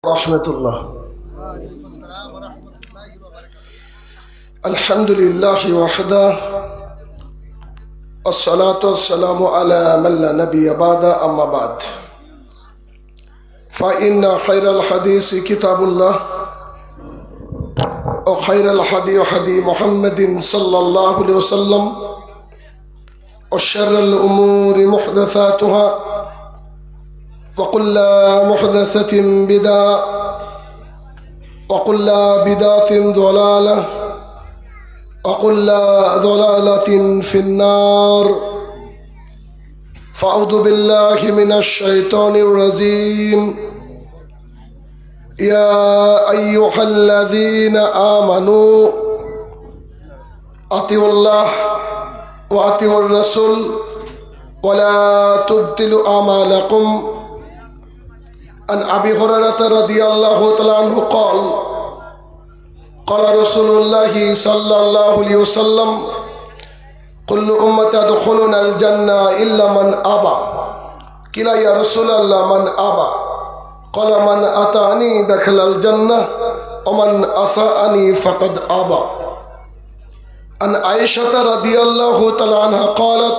রহমতুল্লাহ। আলহামদুলিল্লাহ ওয়াহদা والصلاة والسلام على من لا نبي بعد أما بعد فإن خير الحديث كتاب الله وخير الهدي هدي محمد صلى الله عليه وسلم وشر الأمور محدثاتها وكل محدثة بدعة وكل بدعة ضلالة وكل ضلالة في النار فأعوذ بالله من الشيطان الرجيم يا أيها الذين آمنوا أطيعوا الله وأطيعوا الرسول ولا تبطلوا أعمالكم عن أبي هريرة رضي الله تعالى عنه قال قال رسول الله صلى الله عليه وسلم كل أمة يدخلون الجنة إلا من أبى قيل يا رسول الله من أبى قال من أطاعني دخل الجنة ومن أساءني فقد أبى. عن عائشة رضي الله تعالى عنها قالت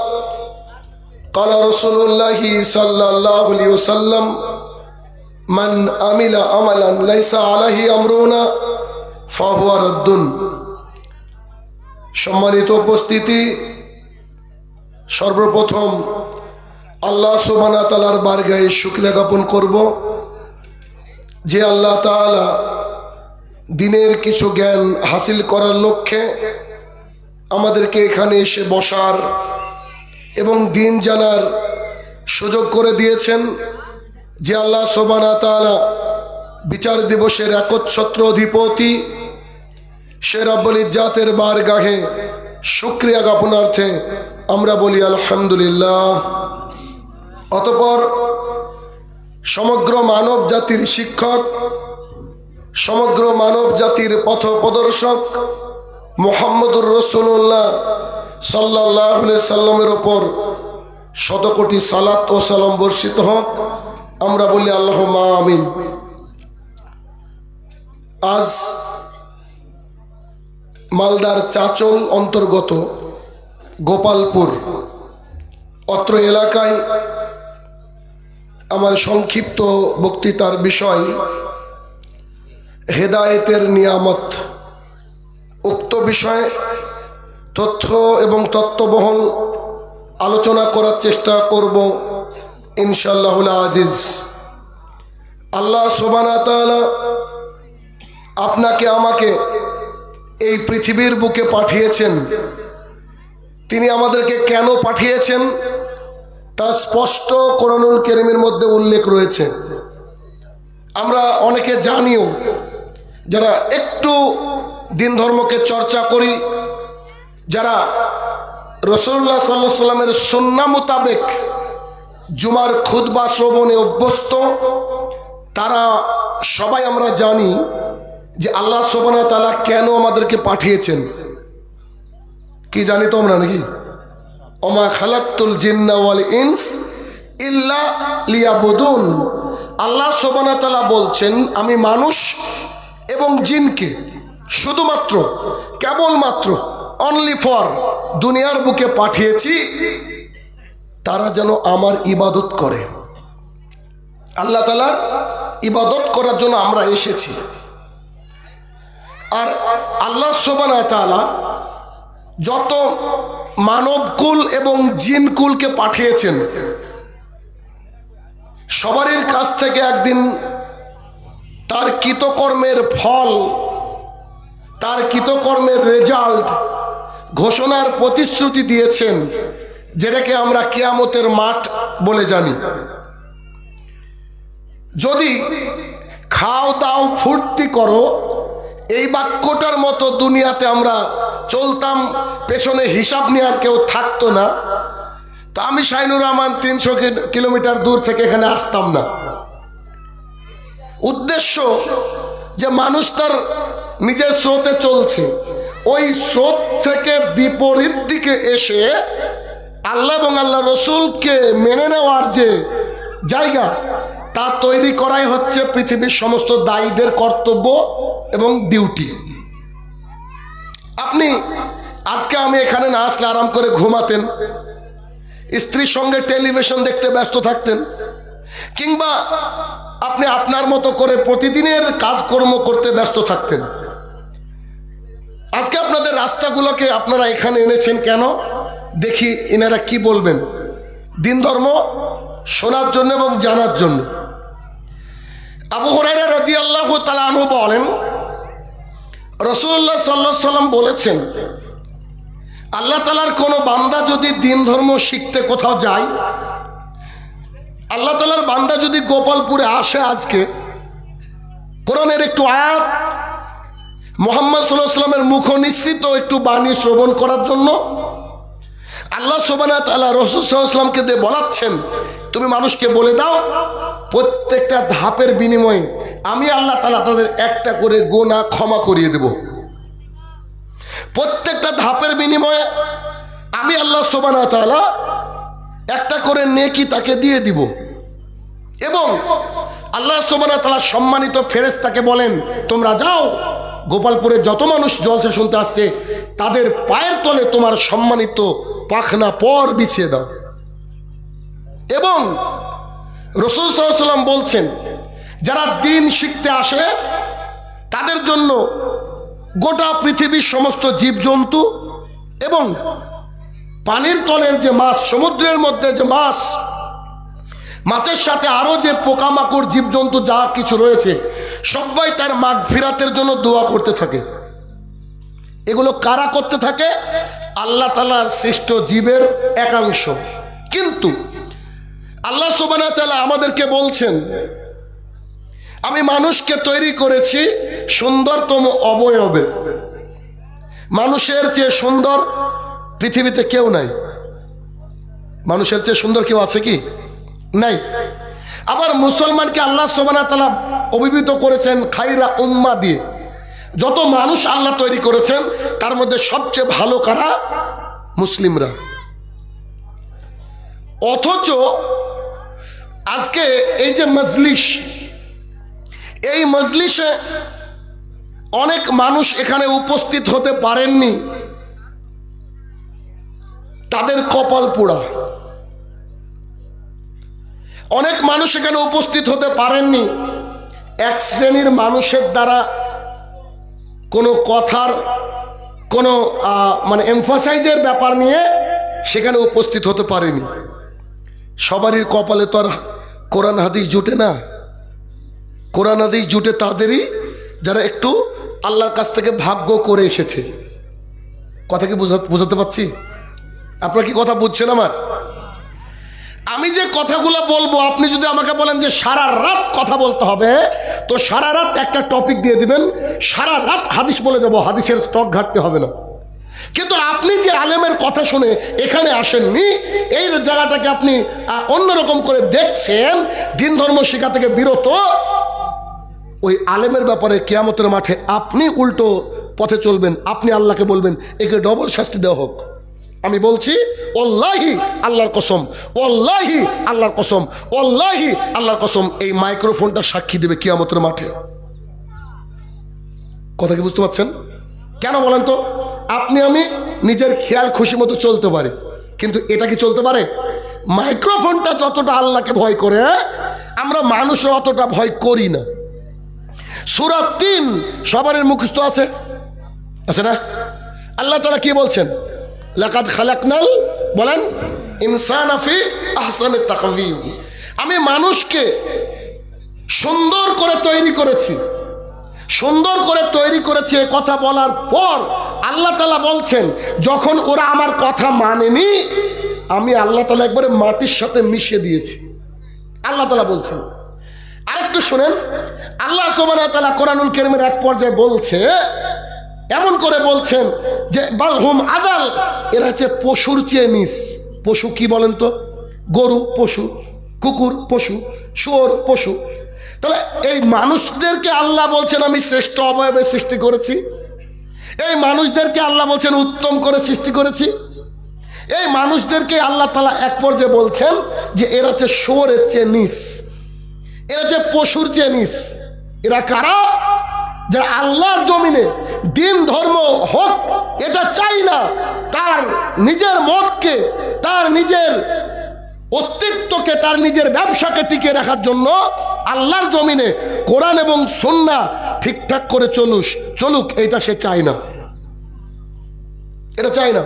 قال رسول الله صلى الله عليه وسلم من عمل عملا ليس عليه أمرنا ফাহুয়া রাদ্দুন। সম্মানিত উপস্থিতি, সর্বপ্রথম আল্লাহ সুবহানাহু ওয়া তাআলার বারগাহে শুকরিয়া জ্ঞাপন করব যে আল্লাহ তাআলা দিনের কিছু জ্ঞান হাসিল করার লক্ষ্যে আমাদেরকে এখানে এসে বসার এবং দিন জানার সুযোগ করে দিয়েছেন। যে আল্লাহ সুবহানাহু ওয়া তাআলা বিচার দিবসের একচ্ছত্র অধিপতি সে রব্বুল ইজ্জাতের বারগাহে শুকরিয়া জ্ঞাপনার্থে আমরা বলি আলহামদুলিল্লাহ। অতঃপর সমগ্র মানব জাতির শিক্ষক, সমগ্র মানব জাতির পথ প্রদর্শক মুহাম্মদুর রাসূলুল্লাহ সাল্লাল্লাহু আলাইহি সাল্লামের ওপর শতকোটি সালাত ও সালাম বর্ষিত হোক, আমরা বলি আল্লাহুম্মা আমিন। আজ মালদার চাচল অন্তর্গত গোপালপুর অত্র এলাকায় আমার সংক্ষিপ্ত বক্তৃতার বিষয় হেদায়েতের নিয়ামত। উক্ত বিষয়ে তথ্য এবং তত্ত্ববহল আলোচনা করার চেষ্টা করব ইনশাআল্লাহুল আজিজ। আল্লাহ সুবহানাহু ওয়া তাআলা আপনাকে আমাকে এই পৃথিবীর বুকে পাঠিয়েছেন। তিনি আমাদেরকে কেন পাঠিয়েছেন তা স্পষ্ট কোরআনুল কারীমের মধ্যে উল্লেখ রয়েছে। আমরা অনেকে জানিও, যারা একটু দিন ধর্মকে চর্চা করি, যারা রাসূলুল্লাহ সাল্লাল্লাহু আলাইহি ওয়াসাল্লামের সুন্নাহ মোতাবেক জুমার খুতবা শ্রবণে অভ্যস্ত, তারা সবাই আমরা জানি যে আল্লাহ সুবহানাহু ওয়া তাআলা কেন আমাদেরকে পাঠিয়েছেন। কি জানি তো আমরা নাকি? ওমা খালাকতুল জিন্না ওয়াল ইনস ইল্লা লিয়াবুদুন। আল্লাহ সুবহানাহু ওয়া তাআলা বলছেন, আমি মানুষ এবং জিনকে শুধুমাত্র, কেবলমাত্র, অনলি ফর দুনিয়ার বুকে পাঠিয়েছি তারা যেন আমার ইবাদত করে। আল্লাহ তাআলার ইবাদত করার জন্য আমরা এসেছি। আর আল্লাহ সুবহানাহু ওয়া তাআলা যত মানবকুল এবং জিনকুলকে পাঠিয়েছেন, সবারই কাছ থেকে একদিন তার কৃতকর্মের ফল, তার কৃতকর্মের রেজাল্ট ঘোষণার প্রতিশ্রুতি দিয়েছেন, যেটাকে আমরা কিয়ামতের মাঠ বলে জানি। যদি খাও দাও ফুর্তি করো এই বাক্যটার মতো দুনিয়াতে আমরা চলতাম, পেছনে হিসাব নেওয়ার কেউ থাকতো না, তা আমি শাইনুর রহমান 300 কিলোমিটার দূর থেকে এখানে আসতাম না। উদ্দেশ্য যে মানুষ তার নিজের স্রোতে চলছে, ওই স্রোত থেকে বিপরীত দিকে এসে আল্লাহ এবং আল্লাহ রসুলকে মেনে নেওয়ার যে জায়গা, তা তৈরি করাই হচ্ছে পৃথিবীর সমস্ত দায়ীদের কর্তব্য এবং ডিউটি। আপনি আজকে আমি এখানে না আসলে আরাম করে ঘুমাতেন, স্ত্রীর সঙ্গে টেলিভিশন দেখতে ব্যস্ত থাকতেন, কিংবা আপনি আপনার মতো করে প্রতিদিনের কাজকর্ম করতে ব্যস্ত থাকতেন। আজকে আপনাদের রাস্তাগুলোকে আপনারা এখানে এনেছেন কেন? দেখি এনারা কি বলবেন, দিন ধর্ম শোনার জন্য এবং জানার জন্য। আবু হুরায়রা রাদিয়াল্লাহু তাআলা আনহু বলেন, রাসূলুল্লাহ সাল্লাল্লাহু আলাইহি ওয়াসাল্লাম বলেছেন, আল্লাহ তাআলার কোনো বান্দা যদি দিন ধর্ম শিখতে কোথাও যায়, আল্লাহ তাআলার বান্দা যদি গোপালপুরে আসে, আজকে কোরআনের একটু আয়াত, মুহাম্মদ সাল্লাল্লাহু আলাইহি ওয়াসাল্লামের মুখ নিঃসৃত একটু বাণী শ্রবণ করার জন্য আল্লাহ সুবহানাহু ওয়া তাআলা রাসূল সাল্লাল্লাহু আলাইহি ওয়াসাল্লামকে দিয়ে বলাচ্ছেন, তুমি মানুষকে বলে দাও প্রত্যেকটা ধাপের বিনিময়ে আমি আল্লাহ তাআলা তাদের একটা করে গুনাহ ক্ষমা করিয়ে দেব। প্রত্যেকটা ধাপের বিনিময়ে আমি আল্লাহ সুবহানাহু ওয়া তাআলা একটা করে নেকি তাকে দিয়ে দিব। এবং আল্লাহ সুবহানাহু ওয়া তাআলা সম্মানিত ফেরেশতাকে বলেন, তোমরা যাও গোপালপুরে যত মানুষ জলসা শুনতে আসছে তাদের পায়ের তলে তোমার সম্মানিত পাখনা পর বিছিয়ে দাও। এবং রাসূল সাল্লাল্লাহু আলাইহি ওয়াসাল্লাম বলছেন, যারা দিন শিখতে আসে তাদের জন্য গোটা পৃথিবীর সমস্ত জীবজন্তু এবং পানির তলের যে মাছ, সমুদ্রের মধ্যে যে মাছ, মাছের সাথে আরো যে পোকামাকড় জীবজন্তু যা কিছু রয়েছে, সবাই তার মাগফিরাতের জন্য দোয়া করতে থাকে। এগুলো কারা করতে থাকে? আল্লাহ তাআলার সৃষ্ট জীবের একাংশ। কিন্তু আল্লাহ সুবহানাহু ওয়া তাআলা আমাদেরকে বলছেন, আমি মানুষকে তৈরি করেছি সুন্দরতম অবয়বে। মানুষের চেয়ে সুন্দর পৃথিবীতে কেউ নাই। মানুষের চেয়ে সুন্দর কেউ আছে কি? নাই। আবার মুসলমানকে আল্লাহ সুবহানাহু ওয়া তাআলা অভিহিত করেছেন খায়রা উম্মাহ দিয়ে। যত মানুষ আল্লাহ তৈরি করেছেন তার মধ্যে সবচেয়ে ভালো কারা? মুসলিমরা। অথচ আজকে এই যে মজলিস, এই মজলিসে অনেক মানুষ এখানে উপস্থিত হতে পারেননি, তাদের কপাল পোড়া। অনেক মানুষ এখানে উপস্থিত হতে পারেননি, এক শ্রেণীর মানুষের দ্বারা কোনো কথার কোনো মানে এমফাসাইজের ব্যাপার নিয়ে সেখানে উপস্থিত হতে পারেনি। সবারই কপালে তো আর কোরআন হাদিস জুটে না। কোরআন হাদিস জুটে তাদেরই যারা একটু আল্লাহর কাছ থেকে ভাগ্য করে এসেছে। কথা কি বোঝাতে পারছি? আপনারা কি কথা বুঝছেন আমার? আমি যে কথাগুলো বলবো, আপনি যদি আমাকে বলেন যে সারা রাত কথা বলতে হবে, তো সারা রাত একটা টপিক দিয়ে দিবেন, সারা রাত হাদিস বলে যাব, হাদিসের স্টক ঘাটতে হবে না। কিন্তু আপনি যে আলেমের কথা শুনে এখানে আসেননি, এই জায়গাটাকে আপনি অন্যরকম করে দেখছেন, দিন ধর্ম শিক্ষা থেকে বিরত, ওই আলেমের ব্যাপারে কিয়ামতের মাঠে আপনি উল্টো পথে চলবেন। আপনি আল্লাহকে বলবেন একে ডবল শাস্তি দেওয়া হোক। আমি বলছি ওয়াল্লাহি আল্লাহর কসম, ওয়াল্লাহি আল্লাহর কসম, ওয়াল্লাহি আল্লাহর কসম, এই মাইক্রোফোনটা সাক্ষী দেবে কিয়ামতের মাঠে। কথা কি বুঝতে পারছেন? কেন বলেন তো? আপনি আমি নিজের খেয়াল খুশি মতো চলতে পারি, কিন্তু এটা কি চলতে পারে? মাইক্রোফোনটা যতটা আল্লাহকে ভয় করে, আমরা মানুষরা অতটা ভয় করি না। সূরা ৩ সবার মুখস্থ আছে, আছে না? আল্লাহ তাআলা কি বলছেন? লাকাদ খালাকনাল, বলেন, ইনসানা ফি আহসানি তাকওয়িম। আমি মানুষকে সুন্দর করে তৈরি করেছি। সুন্দর করে তৈরি করেছি এই কথা বলার পর আল্লাহ তাআলা বলছেন, যখন ওরা আমার কথা মানেনি, আমি আল্লাহ তাআলা একবারে মাটির সাথে মিশিয়ে দিয়েছি। আল্লাহ তাআলা বলছেন। আরেকটু শুনেন, আল্লাহ সুবহানাহু ওয়া তাআলা কোরআনুল কারীমের এক পর্যায়ে বলছে, এমন করে বলছেন যে বালহুম আদাল, এরা হচ্ছে পশুর চেয়ে নিস। পশু কি বলেন তো? গরু পশু, কুকুর পশু, শুয়োর পশু। তাহলে এই মানুষদেরকে আল্লাহ বলছেন আমি শ্রেষ্ঠ অবয়বে সৃষ্টি করেছি। এই মানুষদেরকে আল্লাহ বলছেন উত্তম করে সৃষ্টি করেছি। এই মানুষদেরকে আল্লাহ তাআলা এক পর্যায়ে বলছেন যে এরা হচ্ছে শুয়োরের চেয়ে নিস। এরা যে পশুর জিনিস। এরা কারা? যারা আল্লাহর জমিনে দিন ধর্ম হোক এটা চাই না, তার নিজের মতকে, তার নিজের অস্তিত্বকে, তার নিজের ব্যবসাকে টিকিয়ে রাখার জন্য আল্লাহর জমিনে কোরআন এবং সুন্নাহ ঠিকঠাক করে চলুক, এটা সে চায় না, এটা চাই না।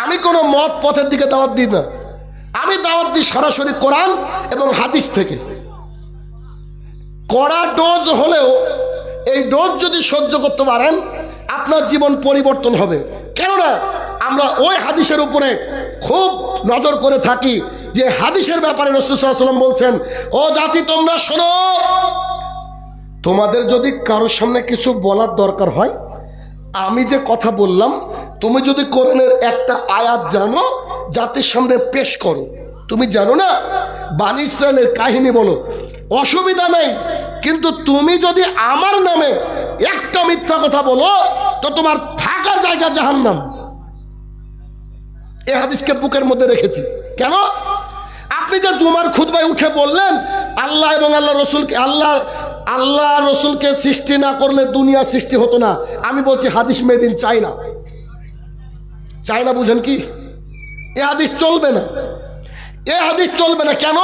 আমি কোনো মত পথের দিকে দাওয়াত দিই না, আমি দাওয়াত দিই সরাসরি কোরআন এবং হাদিস থেকে। কড়া ডোজ হলেও এই ডোজ যদি সহ্য করতে পারেন আপনার জীবন পরিবর্তন হবে। কেননা আমরা ওই হাদিসের উপরে খুব নজর করে থাকি যে হাদিসের ব্যাপারে রাসূল সাল্লাল্লাহু আলাইহি ওয়াসাল্লাম বলছেন, ও জাতি তোমরা শোনো, তোমাদের যদি কারোর সামনে কিছু বলার দরকার হয়, আমি যে কথা বললাম তুমি যদি কোরআনের একটা আয়াত জানো জাতির সামনে পেশ করো। তুমি জানো না বনী ইসরাইলের কাহিনী বলো, অসুবিধা নেই, কিন্তু তুমি যদি আমার নামে একটা মিথ্যা কথা বলো তো তোমার থাকার জায়গা জাহান্নাম। এই হাদিসকে বুকের মধ্যে রেখেছি। কেন? আপনি যে জুমার খুতবায় উঠে বললেন আল্লাহ এবং আল্লাহ রসুলকে সৃষ্টি না করলে দুনিয়া সৃষ্টি হতো না, আমি বলছি হাদিস মেড ইন চায়না। চায়না বুঝেন কি? এ হাদিস চলবে না, এ হাদিস চলবে না। কেন?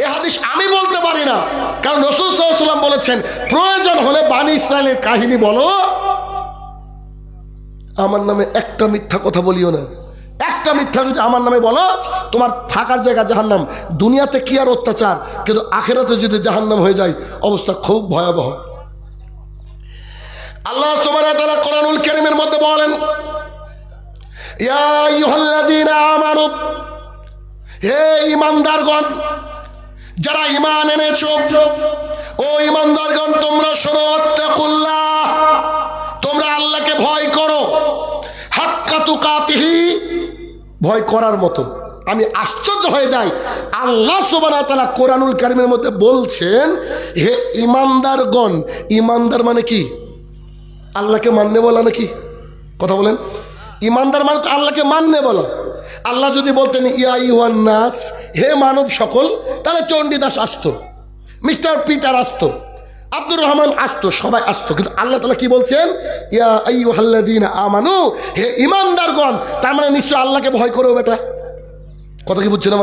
এ হাদিস আমি বলতে পারি না, কারণ রাসূল সাল্লাল্লাহু আলাইহি ওয়াসাল্লাম বলেছেন প্রয়োজন হলে বনী ইসরাইলের কাহিনী বলো, আমার নামে একটা মিথ্যা কথা বলিও না। একটা মিথ্যা যদি আমার নামে বলো তোমার থাকার জায়গা জাহান্নাম। দুনিয়াতে কি আর অত্যাচার, কিন্তু আখিরাতে যদি জাহান্নাম হয়ে যায় অবস্থা খুব ভয়াবহ। আল্লাহ সুবহানাহু ওয়া তাআলা কোরআনুল কারীমের মধ্যে বলেন, ইয়া আইয়ুহাল্লাযীনা আমানু, হে ঈমানদারগণ, যারা ঈমান এনেছো, ও ঈমানদারগণ তোমরা শোনো, আত্তাকুল্লাহ, তোমরা আল্লাহকে ভয় করো, হাক্কা তুকাতিহি, ভয় করার মতো। আমি আশ্চর্য হয়ে যাই, আল্লাহ সুবহানাহু ওয়া তাআলা কোরআনুল কারীমের মধ্যে বলছেন হে ঈমানদারগণ। ঈমানদার মানে কি? আল্লাহকে মাননে বলা নাকি? কথা বলেন। ঈমানদার মানে তো আল্লাহকে মাননে বলা। আল্লাহ যদি বলতেন ইয়া আইয়ুহান নাস, হে মানব সকল, তাহলে চণ্ডীদাস আসতো, মিস্টার পিটার আসতো, আব্দুর রহমান আসতো, সবাই আসতো। কিন্তু আল্লাহ তাআলা কি বলছেন? ইয়া আইয়ুহাল্লাযীনা আমানু, হে ঈমানদারগণ। তার মানে নিশ্চয় আল্লাহকে ভয় করো বেটা। কথা কি বুঝছেন?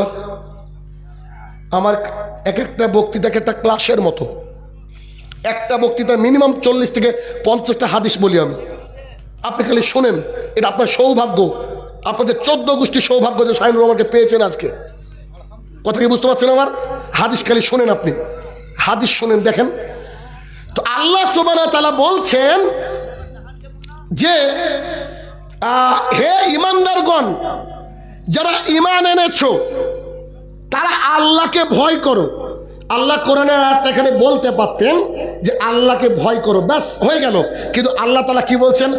আমার এক একটা বক্তৃতাকে একটা ক্লাসের মতো, একটা বক্তৃতা মিনিমাম 40 থেকে 50টা হাদিস বলি আমি। আপনি খালি শোনেন, এটা আপনার সৌভাগ্য, আপনাদের 14 গোষ্ঠীর সৌভাগ্য যে শাহিনুর রহমানকে পেয়েছেন আজকে। কথা কি বুঝতে পারছেন? আমার হাদিস খালি শোনেন, আপনি হাদিস শোনেন, দেখেন তো আল্লাহ সুবহানাহু ওয়া তাআলা বলছেন যে হে ঈমানদারগণ, যারা ঈমান এনেছো তারা আল্লাহকে ভয় করো। আল্লাহ কোরআনের আয়াত এখানে বলতে পারতেন যে আল্লাহকে ভয় করো, ব্যাস হয়ে গেল। কিন্তু আল্লাহ তাআলা কি বলছেন?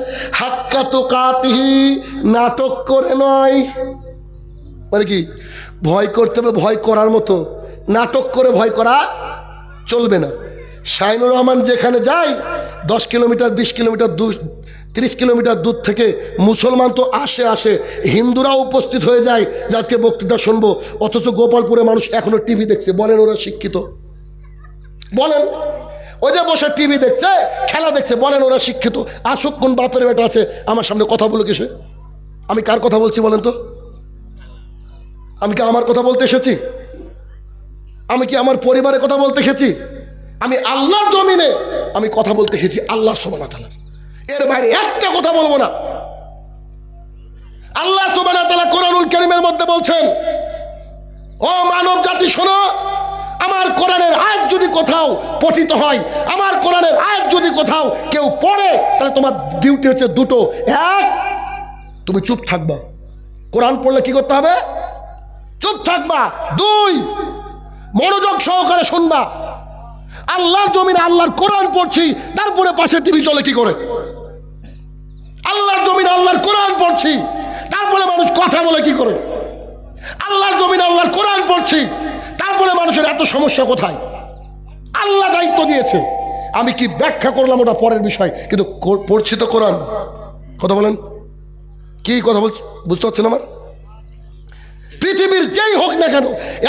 হাক্কা তুকাতিহি, নাটক করে নয়। মানে কি? ভয় করতে হবে ভয় করার মতো, নাটক করে ভয় করা চলবে না। শাহিনুর রহমান যেখানে যায় 10 কিলোমিটার 20 কিলোমিটার 30 কিলোমিটার দূর থেকে মুসলমান তো আসে, হিন্দুরাও উপস্থিত হয়ে যায় যে আজকে বক্তৃতা শুনবো, অথচ গোপালপুরে মানুষ এখনো টিভি দেখছে। বলেন ওরা শিক্ষিত? বলেন ওই যে বসে টিভি দেখছে, খেলা দেখছে, বলেন ওরা শিক্ষিত? আসুক, কোন বাপের বেটা আছে আমার সামনে কথা বলে কিসে? আমি কার কথা বলছি বলেন তো? আমি কি আমার কথা বলতে এসেছি? আমি কি আমার পরিবারের কথা বলতে এসেছি? আমি আল্লাহর জমিনে আমি কথা বলতে এসেছি, আল্লাহ সুবহানাহু ওয়া তাআলা। এর বাইরে একটা কথা বলবো না। আল্লাহ সুবহানাহু ওয়া তাআলা কোরআনুল কারীমের মধ্যে বলছেন, ও মানব জাতি শোনো, আমার কোরআনের আয়াত যদি কোথাও পঠিত হয়, আমার কোরআনের আয়াত যদি কোথাও কেউ পড়ে, তাহলে তোমার ডিউটি হচ্ছে দুটো। এক, তুমি চুপ থাকবা। কোরআন পড়লে কি করতে হবে? চুপ থাকবা। দুই, মনোযোগ সহকারে শুনবা। আল্লাহর জমিনে আল্লাহর কোরআন পড়ছি, তারপরে পাশে টিভি চলে কি করে? আল্লাহর জমিনে আল্লাহর কোরআন পড়ছি, তারপরে মানুষ কথা বলে কি করে? আল্লাহর জমিনে আল্লাহর কোরআন পড়ছি, তারপরে মানুষের এত সমস্যা কোথায়? আল্লাহ দায়িত্ব দিয়েছে। আমি কি ব্যাখ্যা করলাম ওটা পরের বিষয়, কিন্তু পড়ছি তো কোরআন। কথা বলেন, কি কথা বলছি বুঝতে পারছেন আমার? পৃথিবীর যেই হোক না কেন,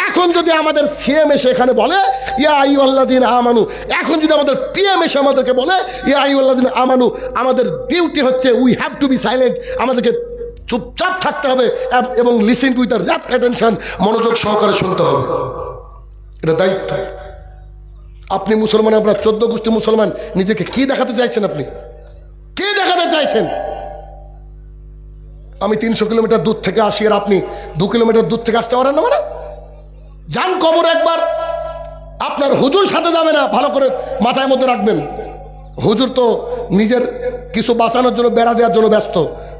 এখন যদি আমাদের সিএম এসে এখানে বলে ইয়া আইয়ুহাল্লাযীনা আমানু, এখন যদি আমাদের পিএম এসে আমাদেরকে বলে ইয়া আইয়ুহাল্লাযীনা আমানু, আমাদের ডিউটি হচ্ছে we have to be silent, আমাদেরকে চুপচাপ থাকতে হবে এবং listen to the rapt attention, মনোযোগ সহকারে শুনতে হবে। এটা দায়িত্ব। আপনি মুসলমান, আপনার 14 গোষ্ঠী মুসলমান, নিজেকে কি দেখাতে চাইছেন? আপনি কি দেখাতে চাইছেন? আমি 300 কিলোমিটার দূর থেকে আসি আর আপনি 2 কিলোমিটার দূর থেকে আসতে পারেন না? মানে যান কবর একবার, আপনার হুজুর সাথে যাবে না, ভালো করে মাথায় মধ্যে রাখবেন। হুজুর তো নিজের কিছু বাঁচানোর জন্য, বেড়া দেওয়ার জন্য ব্যস্ত।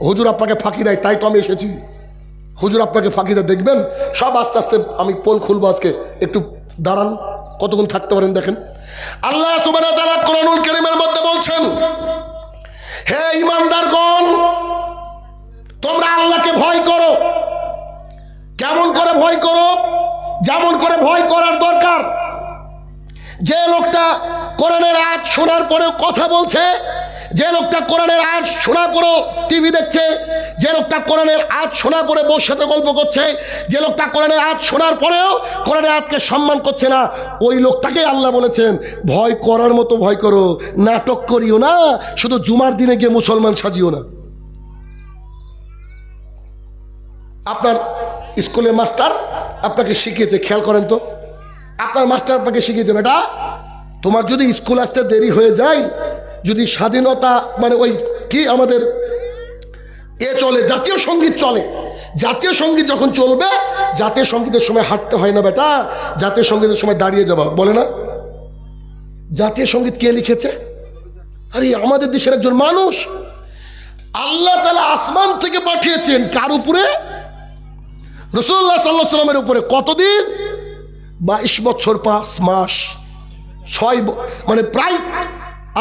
হুজুর আপনাকে ফাঁকি দেয়, তাই তো আমি এসেছি। হুজুর আপনাকে ফাঁকি দেয়, দেখবেন সব আস্তে আস্তে আমি পোল খুলবো আজকে। একটু দাঁড়ান, কতক্ষণ থাকতে পারেন দেখেন। আল্লাহ সুবহানাহু ওয়া তাআলা কোরআনুল কারীমের মধ্যে বলছেন, হে ঈমানদারগণ, তোমরা আল্লাহকে ভয় করো। কেমন করে ভয় করো? যেমন করে ভয় করার দরকার। যে লোকটা কোরআনের আয়াত শোনার পরেও কথা বলছে, যে লোকটা কোরআনের আয়াত শোনার পরেও টিভি দেখছে, যে লোকটা কোরআনের আয়াত শোনার পরে বউর সাথে গল্প করছে, যে লোকটা কোরআনের আয়াত শোনার পরেও কোরআনের আয়াতকে সম্মান করছে না, ওই লোকটাকে আল্লাহ বলেছেন ভয় করার মতো ভয় করো, নাটক করিও না, শুধু জুমার দিনে গিয়ে মুসলমান সাজিও না। আপনার স্কুলের মাস্টার আপনাকে শিখিয়েছে, খেয়াল করেন তো, আপনার মাস্টার আপনাকে শিখিয়েছে, বেটা তোমার যদি স্কুল আসতে দেরি হয়ে যায়, যদি স্বাধীনতা মানে ওই কি আমাদের চলে, জাতীয় সঙ্গীত চলে, জাতীয় সঙ্গীত যখন চলবে, জাতীয় সঙ্গীতের সময় হাঁটতে হয় না বেটা, জাতীয় সঙ্গীতের সময় দাঁড়িয়ে যাবা, বলে না? জাতীয় সঙ্গীত কে লিখেছে? আরে আমাদের দেশের একজন মানুষ। আল্লাহ তাআলা আসমান থেকে পাঠিয়েছেন কার উপরে? রাসূলুল্লাহ সাল্লাল্লাহু আলাইহি ওয়াসাল্লামের উপরে। কতদিন? 22 বছর 5 মাস, 6 মানে প্রায়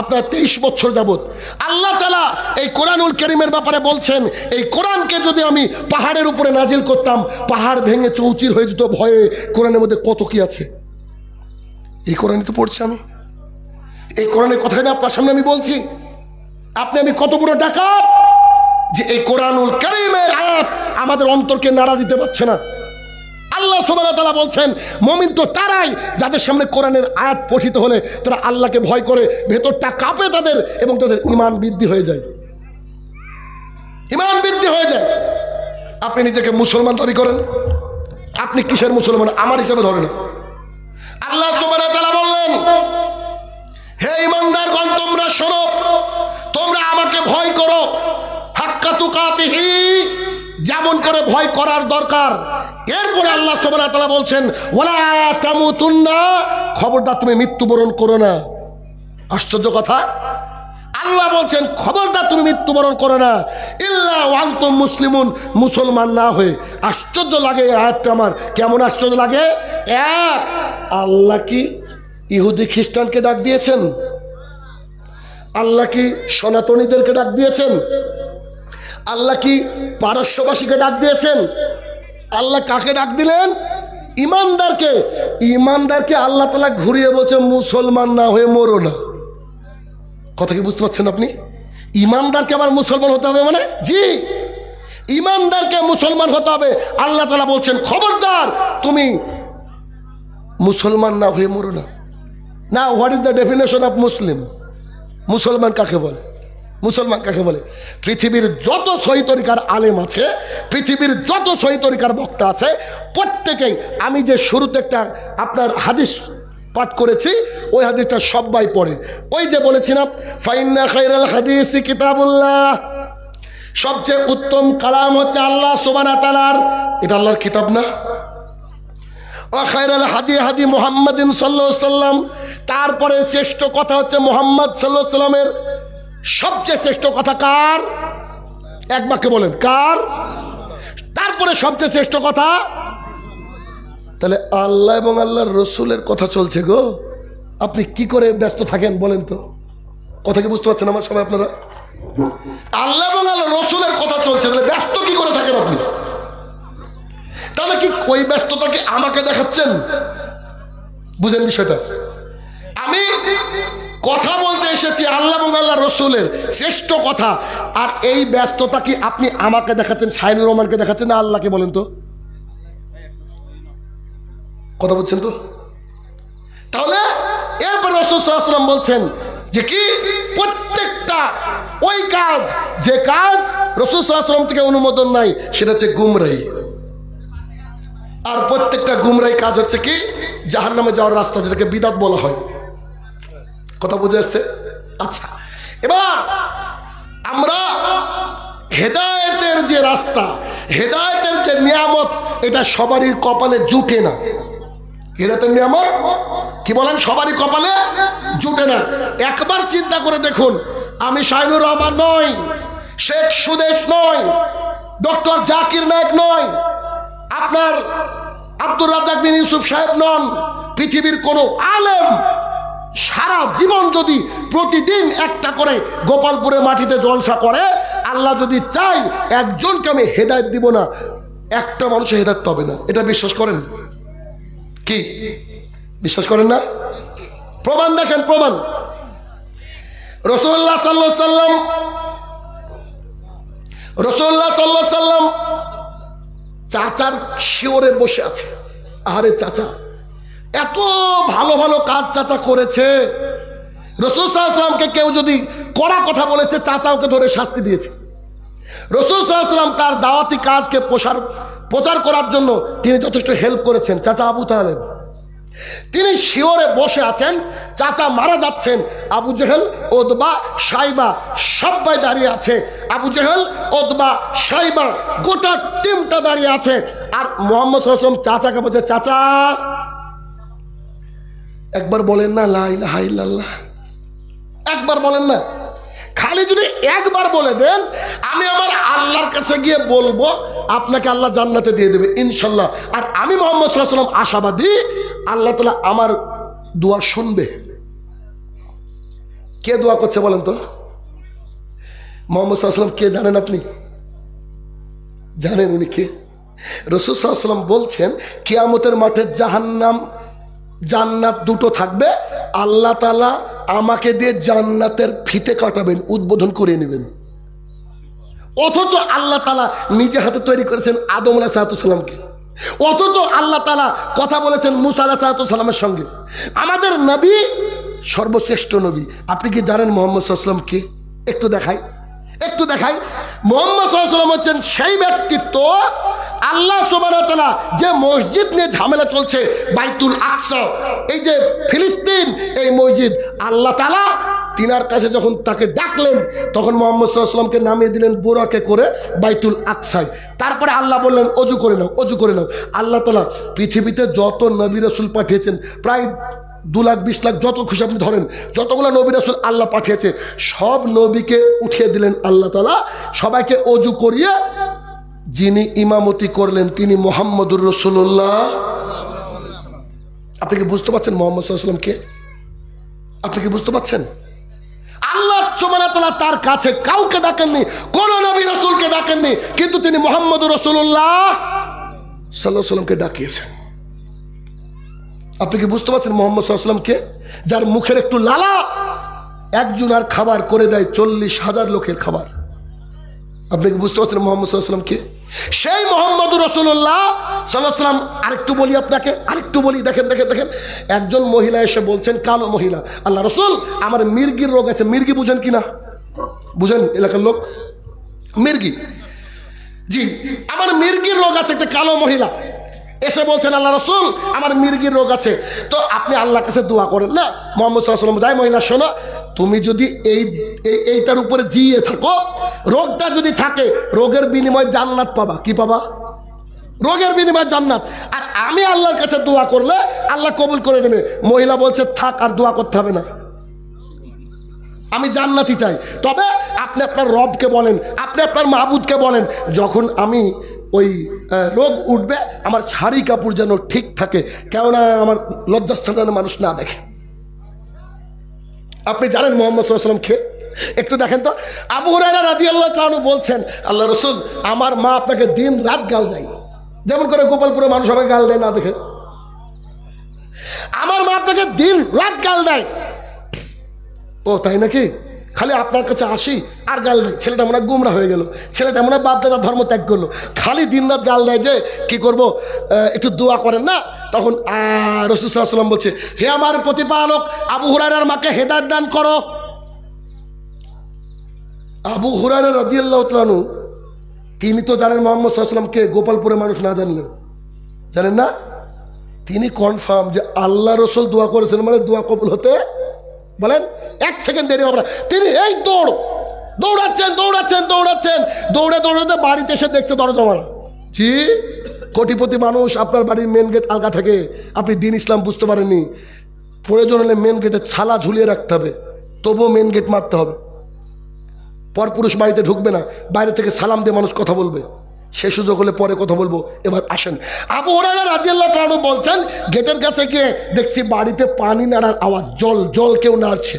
আপনার 23 বছর যাবত আল্লাহ তাআলা এই কোরআনুল কারীমের ব্যাপারে বলছেন, এই কোরআনকে যদি আমি পাহাড়ের উপরে নাজিল করতাম, পাহাড় ভেঙে চৌচির হয়ে যেত ভয়ে। কোরআনের মধ্যে কত কি আছে, এই কোরআনই তো পড়ছি আমি। এই কোরআনের কথাই না আপনার সামনে আমি বলছি। আমি কত বড় ডাকাত যে এই কোরআনুল কারীমের আয়াত আমাদের অন্তরকে নাড়া দিতে পারছে না। আল্লাহ সুবহানাহু ওয়া তাআলা বলছেন, মুমিন তো তারাই যাদের সামনে কোরআনের আয়াত পঠিত হলে তারা আল্লাহকে ভয় করে, ভেতরটা কাঁপে তাদের, এবং তাদের ঈমান বৃদ্ধি হয়ে যায়, ঈমান বৃদ্ধি হয়ে যায়। আপনি নিজেকে মুসলমান দাবি করেন, আপনি কিসের মুসলমান? আমার হিসাবে ধরে না। আল্লাহ সুবহানাহু ওয়া তাআলা বললেন, হে ঈমানদারগণ, তোমরা শোনো, তোমরা আমাকে ভয় করো, হাক্কা তুকাতিহি, যেমন করে ভয় করার দরকার। এরপরে আল্লাহ সুবহানাহু ওয়া তাআলা বলছেন, ওয়ালা তামুতুন্না, খবরদার তুমি মৃত্যুবরণ করো না। আশ্চর্য কথা, আল্লাহ বলছেন খবরদার তুমি মৃত্যুবরণ করো না, ইল্লা ওয়া আনতুম মুসলিমুন, মুসলমান না হয়ে। আশ্চর্য লাগে এই আয়াতটা আমার। কেমন আশ্চর্য লাগে? এক, আল্লাহ কি ইহুদি খ্রিস্টানকে ডাক দিয়েছেন? আল্লাহ কি সনাতনীদেরকে ডাক দিয়েছেন? আল্লাহ কি পারস্যবাসীকে ডাক দিয়েছেন? আল্লাহ কাকে ডাক দিলেন? ইমানদারকে। ইমানদারকে আল্লাহ তাআলা ঘুরিয়ে বলছে মুসলমান না হয়ে মরো না। কথা কি বুঝতে পারছেন আপনি? ইমানদারকে আবার মুসলমান হতে হবে মানে? জি, ইমানদারকে মুসলমান হতে হবে। আল্লাহ তাআলা বলছেন খবরদার তুমি মুসলমান না হয়ে মরো না। না, what is the definition of Muslim? মুসলমান কাকে বলে? মুসলমান কাকে বলে? পৃথিবীর যত সহি তরিকার আলেম আছে, পৃথিবীর যত সহি তরিকার বক্তা আছে, প্রত্যেকেই, আমি যে শুরুতে একটা আপনার হাদিস পাঠ করেছি, ওই হাদিসটা সবাই পড়ে। ওই যে বলেছিলাম, ফাইন্না খায়রাল হাদিসি কিতাবুল্লাহ, সবচেয়ে উত্তম কালাম হচ্ছে আল্লাহ সুবহানাহু ওয়া তাআলার। এটা আল্লাহর কিতাব না? খায়রাল হাদি হাদি মুহাম্মাদিন সাল্লাল্লাহু আলাইহি ওয়াসাল্লাম, তারপরে শ্রেষ্ঠ কথা হচ্ছে মুহাম্মদ সাল্লাল্লাহু আলাইহি ওয়াসাল্লামের। সবচেয়ে শ্রেষ্ঠ কথা কার? এক বাক্যে বলেন, কার? তারপরে সবচেয়ে শ্রেষ্ঠ কথা, তাহলে আল্লাহ এবং আল্লাহর রসুলের কথা চলছে গো। আপনি কি করে ব্যস্ত থাকেন বলেন তো? কথা কি বুঝতে পারছেন আমার সবাই আপনারা? আল্লাহ এবং আল্লাহর রসুলের কথা চলছে, তাহলে ব্যস্ত কি করে থাকেন আপনি? তাহলে কি ওই ব্যস্ততাকে আমাকে দেখাচ্ছেন? বুঝেন বিষয়টা? আমি কথা বলতে এসেছি আল্লাহ এবং আল্লাহ রসুলের শ্রেষ্ঠ কথা, আর এই ব্যস্ততা কি আপনি আমাকে দেখাচ্ছেন, শাহিনুর রহমানকে দেখাচ্ছেন না আল্লাহকে? বলেন তো, কথা বলছেন তো? তাহলে এরপর রাসূল সাল্লাল্লাহু আলাইহি ওয়াসাল্লাম বলছেন যে কি প্রত্যেকটা ওই কাজ যে কাজ রাসূল সাল্লাল্লাহু আলাইহি ওয়াসাল্লাম থেকে অনুমোদন নাই সেটা হচ্ছে গুমরাহি। আর প্রত্যেকটা গুমরাহি কাজ হচ্ছে কি জাহান্নামে যাওয়ার রাস্তা, যেটাকে বিদআত বলা হয়। কথা বুঝে আসছে? আচ্ছা, এবার আমরা হেদায়েতের যে রাস্তা, হেদায়েতের যে নিয়ামত, এটা সবারই কপালে জুটে না। হেদায়েতের নিয়ামত কি বলেন? সবারই কপালে জুটে না। একবার চিন্তা করে দেখুন, আমি শাহিনুর রহমান নই, শেখ সুদেশ নই, ডক্টর জাকির নায়েক নই, আপনার আব্দুর রাজ্জাক বিন ইউসুফ সাহেব নন, পৃথিবীর কোনো আলেম সারা জীবন যদি প্রতিদিন একটা করে গোপালপুরে মাটিতে জলসা করে, আল্লাহ যদি চাই একজনকে আমি হেদায়েত দিব না, একটা মানুষের হেদায়েত পাবে না। এটা বিশ্বাস করেন কি? বিশ্বাস করেন না? প্রমাণ দেখেন, প্রমাণ। রাসূলুল্লাহ সাল্লাল্লাহু আলাইহি সাল্লাম, রাসূলুল্লাহ সাল্লাল্লাহু আলাইহি সাল্লাম চাচার শিওরে বসে আছে। আরে চাচা, এত ভালো ভালো কাজ চাচা করেছে, রাসূল সাল্লাল্লাহু আলাইহি সাল্লামকে কেউ যদি কড়া কথা বলেছে, চাচা ওকে ধরে শাস্তি দিয়েছে। রাসূল সাল্লাল্লাহু আলাইহি সাল্লাম তার দাওয়াতি কাজকে প্রচার করার জন্য তিনি যথেষ্ট হেল্প করেছেন। চাচা আবু তালেব, তিনি শিওরে বসে আছেন, চাচা মারা যাচ্ছেন, আবু জেহেল, উতবা, শাইবা সবাই দাঁড়িয়ে আছে। আবু জেহেল, উতবা, শাইবা গোটা টিমটা দাঁড়িয়ে আছে। আর মুহাম্মদ সাল্লাল্লাহু আলাইহি ওয়াসাল্লাম চাচাকে বলছে, চাচা একবার বলেন না লা ইলাহা ইল্লাল্লাহ, একবার বলেন না। খালি যদি একবার বলে দেন, আমি আমার আল্লাহর কাছে গিয়ে বলবো, আপনাকে আল্লাহ জান্নাতে দিয়ে দেবে ইনশাল্লাহ। আর আমি মুহাম্মদ সাল্লাল্লাহু আলাইহি ওয়াসাল্লাম আশাবাদী, আল্লাহ তাআলা আমার দোয়া শুনবে। কে দোয়া করছে বলেন তো? মুহাম্মদ সাল্লাল্লাহু আলাইহি ওয়াসাল্লাম কে জানেন? আপনি জানেন উনি কে? রাসূল সাল্লাল্লাহু আলাইহি ওয়াসাল্লাম বলছেন, কিয়ামতের মাঠে জাহান্নাম জান্নাত দুটো থাকবে, আল্লাহ তাআলা আমাকে দিয়ে জান্নাতের ফিতে কাটাবেন, উদ্বোধন করে নেবেন। অথচ আল্লাহ তাআলা নিজে হাতে তৈরি করেছেন আদম আলাইহিস সালামকে, অথচ আল্লাহ তাআলা কথা বলেছেন মুসা আলাইহিস সালামের সঙ্গে। আমাদের নবী সর্বশ্রেষ্ঠ নবী। আপনি কি জানেন মুহাম্মদ সাল্লাল্লাহু আলাইহি ওয়াসাল্লাম কে? একটু দেখাই, একটু দেখাই। মুহাম্মদ সাল্লাল্লাহু আলাইহি ওয়াসাল্লাম হচ্ছেন সেই ব্যক্তিত্ব, আল্লাহ সুবহানাহু ওয়া তাআলা যে মসজিদ নিয়ে ঝামেলা চলছে, বাইতুল আকসা, এই যে ফিলিস্তিন, এই মসজিদ, আল্লাহ তাআলা তিনার কাছে যখন তাকে ডাকলেন, তখন মুহাম্মদ সাল্লাল্লাহু আলাইহি ওয়াসাল্লামকে নামিয়ে দিলেন বোরাকে করে বাইতুল আকসায়। তারপরে আল্লাহ বললেন অজু করে নাও, অজু করে নাও। আল্লাহ তাআলা পৃথিবীতে যত নবী রাসূল পাঠিয়েছেন, প্রায় 2,20,00,000 যত খুশি আপনি ধরেন, যতগুলো নবী রাসূল আল্লাহ পাঠিয়েছে, সব নবীকে উঠিয়ে দিলেন আল্লাহ তাআলা, সবাইকে অজু করিয়ে যিনি ইমামতি করলেন তিনি মুহাম্মদুর রাসূলুল্লাহ। আপনি কি বুঝতে পারছেন মুহাম্মদ সাল্লাল্লাহু আলাইহি ওয়াসাল্লাম কে? আপনি কি বুঝতে পারছেন? আল্লাহ সুবহানাহু ওয়া তাআলা তার কাছে কাউকে ডাকেননি, কোন নবী রাসূলকে ডাকেননি, কিন্তু তিনি মুহাম্মদুর রাসূলুল্লাহ সাল্লাল্লাহু আলাইহি ওয়াসাল্লামকে ডাকিয়েছেন। আপনি কি বুঝতে পারছেন মুহাম্মদ সাল্লাল্লাহু আলাইহি ওয়াসাল্লাম কে? যার মুখের একটু লালা একজনের খাবার করে দেয় 40,000 লোকের খাবার। আপনি কি বুঝতে পারছেন মুহাম্মদ সাল্লাল্লাহু আলাইহি ওয়াসাল্লাম কে? সেই মুহাম্মদুর রাসূলুল্লাহ সাল্লাল্লাহু আলাইহি ওয়াসাল্লাম। আরেকটু বলি আপনাকে, আরেকটু বলি, দেখেন দেখেন দেখেন। একজন মহিলা এসে বলছেন, কালো মহিলা, আল্লাহ রাসূল আমার মির্গির রোগ আছে। মির্গি বুঝেন কিনা? বুঝেন এলাকার লোক? মির্গি, জি, আমার মির্গির রোগ আছে। একটা কালো মহিলা এসে বলছেন, আল্লাহ রাসূল আমার মির্গির রোগ আছে, তো আপনি আল্লাহর কাছে দোয়া করেন না। মুহাম্মদ সাল্লাল্লাহু আলাইহি ওয়াসাল্লাম, যাই মহিলা শোনো, তুমি যদি এইটার উপরে জিয়ে থাকো, রোগটা যদি থাকে, রোগের বিনিময়ে জান্নাত পাবা। কি পাবা? রোগের বিনিময়ে জান্নাত। আর আমি আল্লাহর কাছে দোয়া করলে আল্লাহ কবুল করে নেবে। মহিলা বলছে, থাক, আর দোয়া করতে হবে না, আমি জান্নাতই চাই। তবে আপনি আপনার রবকে বলেন, আপনি আপনার মাবুদকে বলেন, যখন আমি ওই রোগ উঠবে আমার শাড়ি কাপড় যেন ঠিক থাকে, কেননা আমার লজ্জাস্থান যেন মানুষ না দেখে। আপনি জানেন মুহাম্মদ সাল্লাল্লাহু আলাইহি ওয়াসাল্লাম কে? একটু দেখেন তো। আবু হুরায়রা রাদিয়াল্লাহু তাআলা বলছেন, আল্লাহ রাসূল আমার মা আপনাকে দিন রাত গাল দেয়, যেমন করে গোপালপুরে মানুষ আমাকে গাল দেয় না দেখে, আমার মা আপনাকে দিন রাত গাল দেয়। ও তাই নাকি? খালি আপনার কাছে আসি আর গাল দেয়। ছেলেটা মনে হয় গুমরা হয়ে গেল, ছেলেটা মনে হয় বাপ দাদা ধর্ম ত্যাগ করলো, খালি দিন রাত গাল দেয়। যে কি করব, একটু দোয়া করেন না, তখন রাসূল সাল্লাল্লাহু আলাইহি ওয়াসাল্লাম বলছে, হে আমার প্রতিপালক, আবু হুরায়রার মাকে হেদায়েত দান করো। আবু হুরায়রা রাদিয়াল্লাহু তাআলা আনহু তিনি তো জানেন মুহাম্মদ সাল্লাল্লাহু আলাইহি ওয়াসাল্লামকে, গোপালপুরের মানুষ না জানলেও জানেন না, তিনি কনফার্ম যে আল্লাহ রসুল দোয়া করেছেন মানে দোয়া কবুল হতে, বলেন 1 সেকেন্ড দেরি হবে না। তিনি এই দৌড়াচ্ছেন দৌড়ে দৌড়াতে বাড়িতে এসে দেখছে দরজা মারা। জি, কোটিপতি মানুষ, আপনার বাড়ির মেন গেট আলগা থাকে, আপনি দ্বীন ইসলাম বুঝতে পারেননি, প্রয়োজন হলে মেন গেটে ছালা ঝুলিয়ে রাখতে হবে, তবুও মেন গেট মারতে হবে। পরপুরুষ বাড়িতে ঢুকবে না, বাইরে থেকে সালাম দিয়ে মানুষ কথা বলবে, সে সুযোগ হলে পরে কথা বলবো। এবার আসেন, আবু হুরায়রা রাদিয়াল্লাহু তাআলা বলছেন, গেটের কাছে গিয়ে দেখছি বাড়িতে পানি নাড়ার আওয়াজ, জল কেউ নাড়ছে।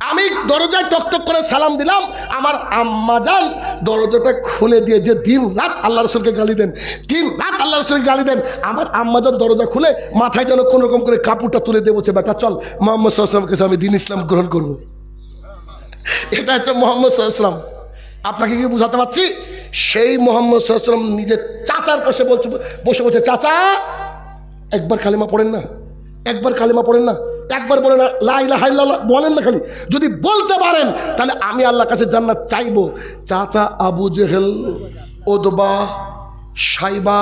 আমি দরজায় টকটক করে সালাম দিলাম, আমার আম্মা জান দরজাটা খুলে দিয়ে, যে দিন রাত আল্লাহ রসুলকে গালি দেন, আমার আম্মা জান দরজা খুলে মাথায় যেন কোনো রকম করে কাপড়টা তুলে দিয়ে বলছে, বেটা চল মুহাম্মদ সাল্লাল্লাহু আলাইহি ওয়াসাল্লামের কাছে আমি দ্বীন ইসলাম গ্রহণ করবো। এটা হচ্ছে মুহাম্মদ সাল্লাল্লাহু আলাইহি ওয়াসাল্লাম। আপনাকে কি বুঝাতে পারছি? সেই মুহাম্মদ সাল্লাল্লাহু আলাইহি ওয়াসাল্লাম নিজের চাচার পাশে বসে চাচা একবার কালিমা পড়েন না, একবার বলেন না, লা ইলাহা ইল্লাল্লাহ বলেন না, খালি যদি বলতে পারেন তাহলে আমি আল্লাহর কাছে জান্নাত চাইবো। চাচা আবু জেহেল, ওদবা, সাইবা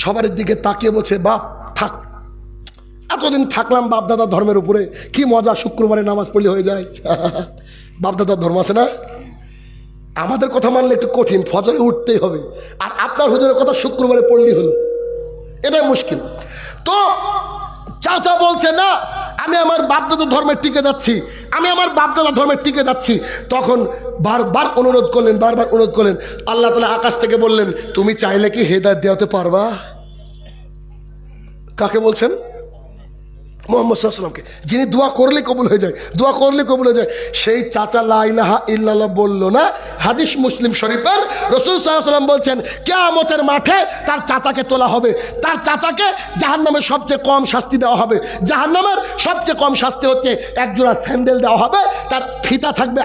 সবার দিকে তাকিয়ে বলছে, বাপ থাক, এতদিন থাকলাম বাপ দাদার ধর্মের উপরে, কি মজা, শুক্রবারে নামাজ পড়লে হয়ে যায়। বাপ দাদার ধর্ম আছে না, আমাদের কথা মানলে একটু কঠিন, ফজরে উঠতেই হবে, আর আপনার হুজুরের কথা শুক্রবারে পড়লেই হলো, এটাই মুশকিল। তো চাচা বলছে না, আমি আমার বাপদাদার ধর্মে টিকে যাচ্ছি, তখন বারবার অনুরোধ করলেন, আল্লাহ তাআলা আকাশ থেকে বললেন, তুমি চাইলে কি হেদায়েত দেওয়াতে পারবা? কাকে বলছেন? মুহাম্মদ সাল্লাল্লাহু আলাইহি ওয়াসাল্লামকে, যিনি দোয়া করলে কবুল হয়ে যায়। সেই চাচা লা ইলাহা ইল্লাল্লাহ বলল না। হাদিস মুসলিম শরীফের, রাসূল সাল্লাল্লাহু আলাইহি ওয়াসাল্লাম বলছেন, কিয়ামতের মাঠে তার চাচাকে তোলা হবে, তার চাচাকে জাহান্নামের সবচেয়ে কম শাস্তি দেওয়া হবে। জাহান্নামের সবচেয়ে কম শাস্তি হচ্ছে একজোড়া স্যান্ডেল দেওয়া হবে, তার ফিতা থাকবে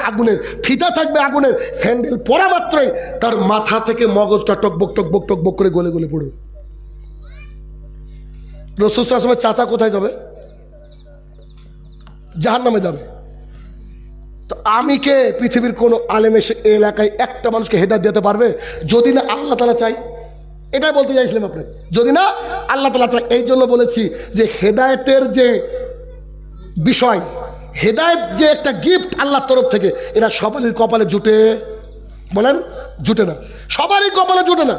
আগুনের, স্যান্ডেল পরা মাত্রই তার মাথা থেকে মগজটা টকবক করে গলে পড়বে। রাসূল সাল্লাল্লাহু আলাইহি ওয়াসাল্লামের চাচা কোথায় যাবে? জাহান্নামে যাবে। তো আমি কে, পৃথিবীর কোনো আলেম এসে এলাকায় একটা মানুষকে হেদায়েত দিতে পারবে যদি না আল্লাহ তাআলা চাই? এটাই বলতে চাইছিলাম আপনাকে, যদি না আল্লাহ তাআলা চাই। এই জন্য বলেছি যে হেদায়েতের যে বিষয়, হেদায়েত যে একটা গিফট আল্লাহর তরফ থেকে, এরা সবারই কপালে জুটে, বলেন জুটে না, সবারই কপালে জুটে না।